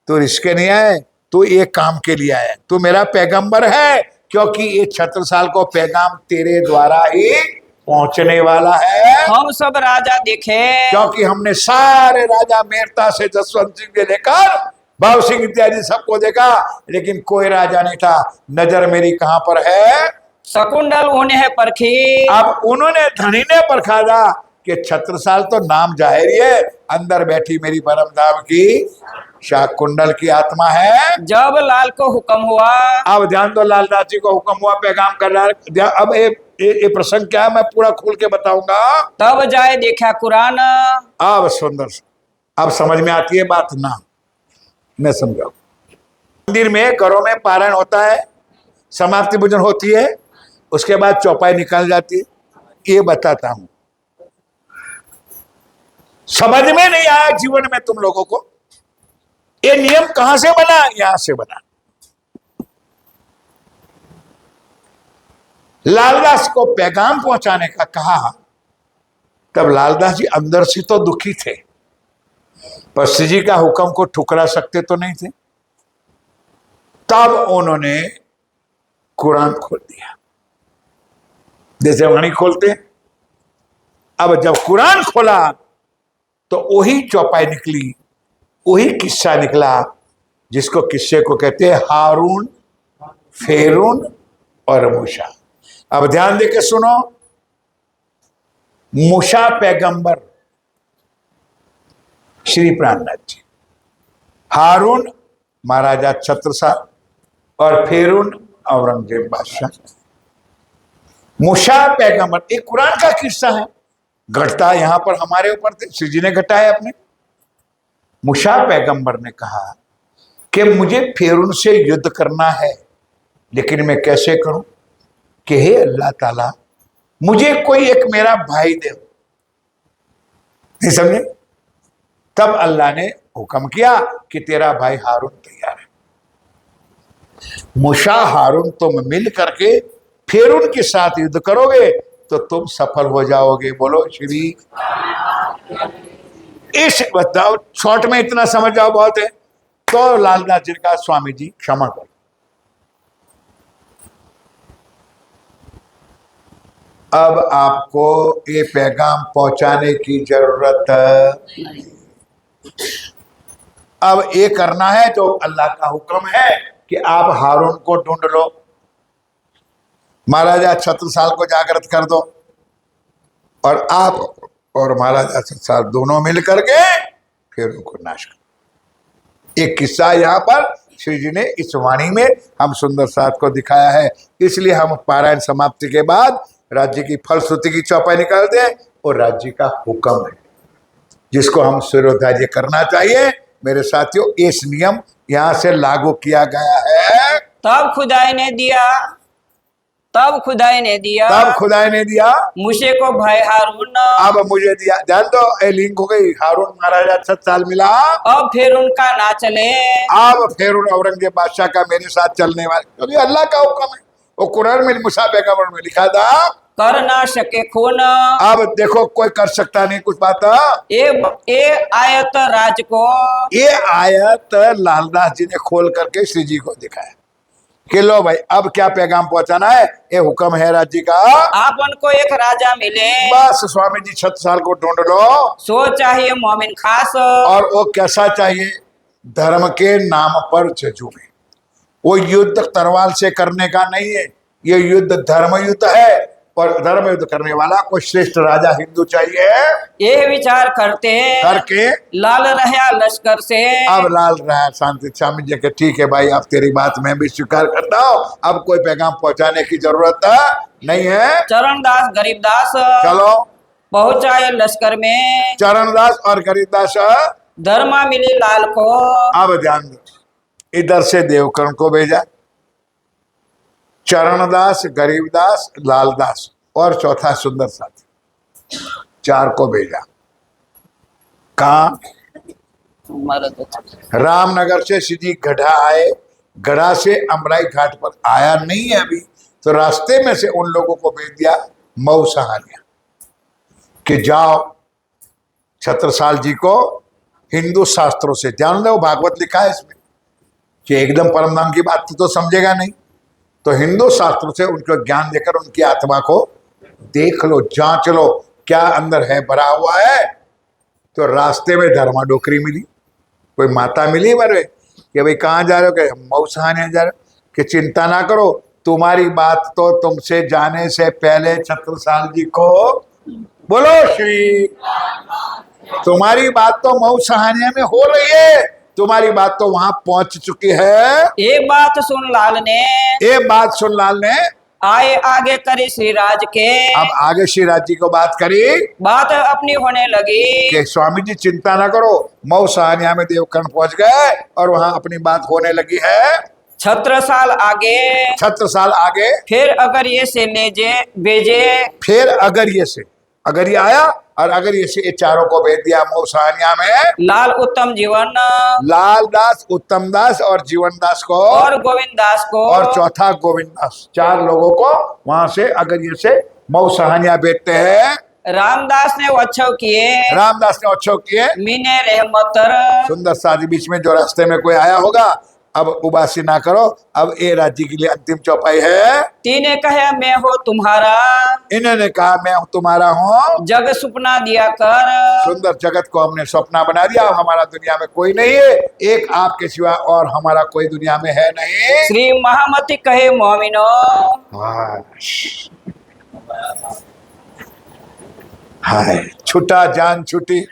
तू रिश्के नहीं आए, तू एक काम के लिए आया, तू मेरा पैगंबर है, क्योंकि ये 76 साल को पैगाम तेरे द्वारा ही पहुंचने वाला है। हम सब राजा देखे, क्योंकि हमने सारे राजा मेरता से जसवंत सिंह से लेकर भाव सिंह इत्यादि सबको देखा, लेकिन कोई राजा नहीं था। नजर मेरी कहां पर है, शकुंडल उन्हें परखी। अब उन्होंने धनी ने परखा था कि 76 साल तो नाम जाहिर ही है, अंदर बैठी मेरी परम धाम की शाकुंडल की आत्मा है। जब लाल को हुक्म हुआ, अब ध्यान दो, लालदास जी को हुक्म हुआ पैगाम कर रहा। अब ये प्रसंग क्या है मैं पूरा खोल के बताऊंगा। तब जाए देखा कुरान। अब सुंदर, अब समझ में आती है बात ना, मैं समझाऊं। मंदिर में घरों में पारायण होता है, समाप्ति भोजन होती है, उसके बाद चौपाई निकल जाती है, ये बताता हूं। समझ में नहीं आया जीवन में तुम लोगों को, ये नियम कहां से बना, यहां से बना। लालदास को पैगाम पहुंचाने का कहा, तब लालदास जी अंदर से तो दुखी थे, पर श्री जी का हुक्म को ठुकरा सकते तो नहीं थे। तब उन्होंने कुरान खोल दिया, जैसे वाणी खोलते। अब जब कुरान खोला तो वही चौपाई निकली, वही किस्सा निकला जिसको किस्से को कहते हैं हारून, फेरून और मूसा। अब ध्यान देके सुनो, मूसा पैगंबर श्री प्राणनाथ जी, हारून महाराजा छत्रसाल और फेरून औरंगजेब बादशाह। मूसा पैगंबर, एक कुरान का किस्सा है, घटता यहां पर हमारे ऊपर थे, श्री जी ने घटाया अपने। मूसा पैगंबर ने कहा कि मुझे फेरून से युद्ध करना है, लेकिन मैं कैसे करूं, कि हे अल्लाह ताला मुझे कोई एक मेरा भाई दे। नहीं समझे? तब अल्लाह ने हुक्म किया कि तेरा भाई हारून तैयार है। मूसा हारून तुम मिल करके फेरून के साथ युद्ध करोगे तो तुम सफल हो जाओगे। बोलो श्री। इस बताओ शॉर्ट में इतना समझ जाओ बहुत है। तो लालदास जी का स्वामी जी क्षमा करो, अब आपको ये पैगाम पहुंचाने की जरूरत नहीं। अब ये करना है जो अल्लाह का हुक्म है कि आप हारून को ढूंढ लो, महाराजा छत्रसाल को जागृत कर दो, और आप और महाराजा छत्रसाल दोनों मिल करके फिर उनको नाश करो। एक किस्सा यहाँ पर श्री जी ने इस वाणी में हम सुंदर साथ को दिखाया है। इसलिए हम पारायण समाप्ति के बाद राज्य की फलश्रुति की चौपाई निकालते हैं, और राज्य का हुक्म है जिसको हम शिरोधार्य करना चाहिए। मेरे साथियों, इस नियम यहाँ से लागू किया गया है। तब खुदाई ने दिया, तब खुदाई ने दिया तब खुदाई ने दिया मूसे को भाई हारून। अब मुझे दिया। ध्यान दो, ये लिंक हो गई। हारून महाराजा 60 साल मिला। अब फिर उनका ना चले। अब फिर औरंगजेब बादशाह का मेरे साथ चलने वाले, क्योंकि अल्लाह का हुक्म है। वो कुरान में मूसा पैगंबर में लिखा था, कर ना सके खून। अब देखो कोई कर सकता नहीं कुछ बात। ए आयत राज को ये आयत लालदास जी ने खोल करके श्री जी को दिखाया कि लो भाई अब क्या पैगाम पहुंचाना है। ये हुक्म है राज्य का, आपन को एक राजा मिले। बस स्वामी जी 36 साल को ढूंढ लो। सो चाहिए मोमिन खास। और वो कैसा चाहिए? धर्म के नाम पर जजूमे। वो युद्ध तलवार से करने का नहीं है, ये युद्ध धर्म युद्ध है। और धर्म युद्ध करने वाला कोई श्रेष्ठ राजा हिंदू चाहिए। ये विचार करते करके लाल रहा लश्कर से। अब लाल रहा शांति स्वामी जी के, ठीक है भाई अब तेरी बात मैं भी स्वीकार करता हूँ, अब कोई पैगाम पहुंचाने की जरूरत नहीं है। चरणदास गरीबदास चलो पहुंचाए लश्कर में। चरणदास और गरीबदास धर्मा मिली लाल को। अब ध्यान दो, इधर से देवकर्ण को भेजा, चरणदास, गरीबदास, लालदास और चौथा सुंदर साथी, 4 को भेजा। कहा? रामनगर से सीधी गढ़ा आए, गढ़ा से अमराई घाट पर आया नहीं है अभी, तो रास्ते में से उन लोगों को भेज दिया मऊ सहानिया कि जाओ छत्रसाल जी को हिंदू शास्त्रों से जान लो। भागवत लिखा है इसमें कि एकदम परम धाम की बात तो समझेगा नहीं, तो हिंदू शास्त्रों से उनको ज्ञान देकर उनकी आत्मा को देख लो, जांच लो क्या अंदर है, भरा हुआ है। तो रास्ते में धर्मा डोकरी मिली, कोई माता मिली बरे कि भाई कहाँ जा रहे हो? कि मऊ सहाने जा रहे हो। कि चिंता ना करो, तुम्हारी बात तो तुमसे जाने से पहले छत्रसाल जी को बोलो श्री, तुम्हारी बात तो मऊ सहाने में हो रही है, तुम्हारी बात तो वहां पहुंच चुकी है। एक बात सुन लाल ने, एक बात सुन लाल ने, आए आगे करी श्रीराज के। अब आगे श्रीराज जी को बात करी, बात अपनी होने लगी कि स्वामी जी चिंता ना करो, मऊ सहानिया में देवकर्ण पहुंच गए और वहां अपनी बात होने लगी है। 6 साल आगे, 6 साल आगे, फिर अगर ये से ले जे भेजे, फिर अगर ये से, अगर ये आया और अगर ये चारों को भेज दिया मऊ सहानिया में। लाल उत्तम जीवन, लाल दास, उत्तम दास और जीवन दास को, और गोविंद दास को, और चौथा गोविंद दास, 4 लोगों को वहां से अगर ये से मऊ सहानिया भेजते हैं। रामदास ने अच्छव किए, रामदास ने अच्छव किए, मीने रहमतर। सुंदर साथी बीच में जो रास्ते में कोई आया होगा, अब उबासी ना करो, अब ए राज्य के लिए अंतिम चौपाई है। तीने कहे मैं हो तुम्हारा, इन्होंने कहा मैं तुम्हारा हूँ, जग सपना दिया कर। सुंदर जगत को हमने सपना बना दिया, हमारा दुनिया में कोई नहीं है, एक आपके सिवा और हमारा कोई दुनिया में है नहीं। श्री महामती कहे मोमिनो, हाय छुटा जान छुटी।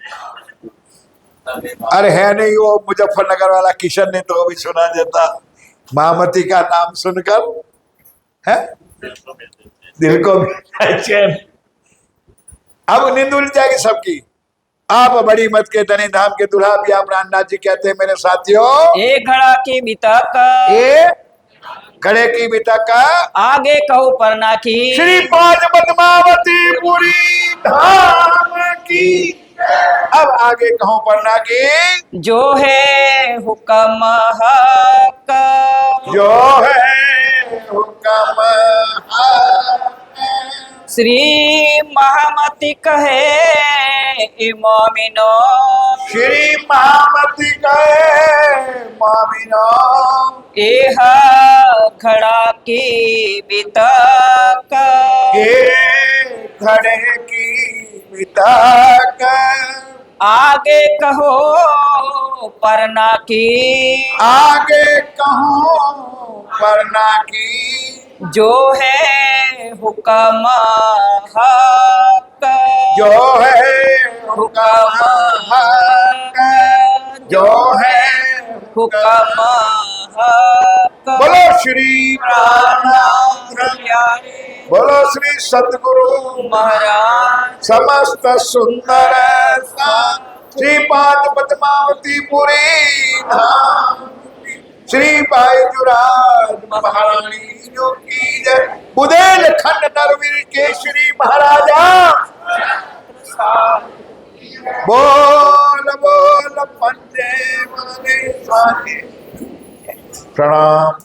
अरे है नहीं वो मुजफ्फरनगर वाला किशन ने तो अभी सुना देता, महामती का नाम सुनकर है दिल को चैन। अब नींद उड़ जाएगी सबकी। आप बड़ी मत के धनी धाम के दुल्हा पिया प्राणनाथ जी कहते हैं मेरे साथियों, एक घड़ा की बितक, ये घड़े की बितक आगे कहू परना की। श्री पांच पद्मावती पुरी धाम की। अब आगे कहूं पढ़ना की, जो है हुक्म हक, जो है हुक्म हक। श्री महामती कहे मोमिनो, श्री महामती कहे मोमिनो, एह घड़ा की बितक, ये घड़े की बितक आगे कहो परना की। आगे कहूं पढ़ना की, जो है हुक्म हक, जो है हुक्म हक, जो है हुक्म हक। बोलो श्री प्राणनाथ, बोलो श्री सतगुरु महाराज समस्त सुंदर श्री पांच पद्मावती पुरी धाम। श्री बाईजुराज महारानी जो की जय। बुंदेलखंड नरवीर केसरी महाराजा बोल बोल पंजे वाले स्वामी। प्रणाम।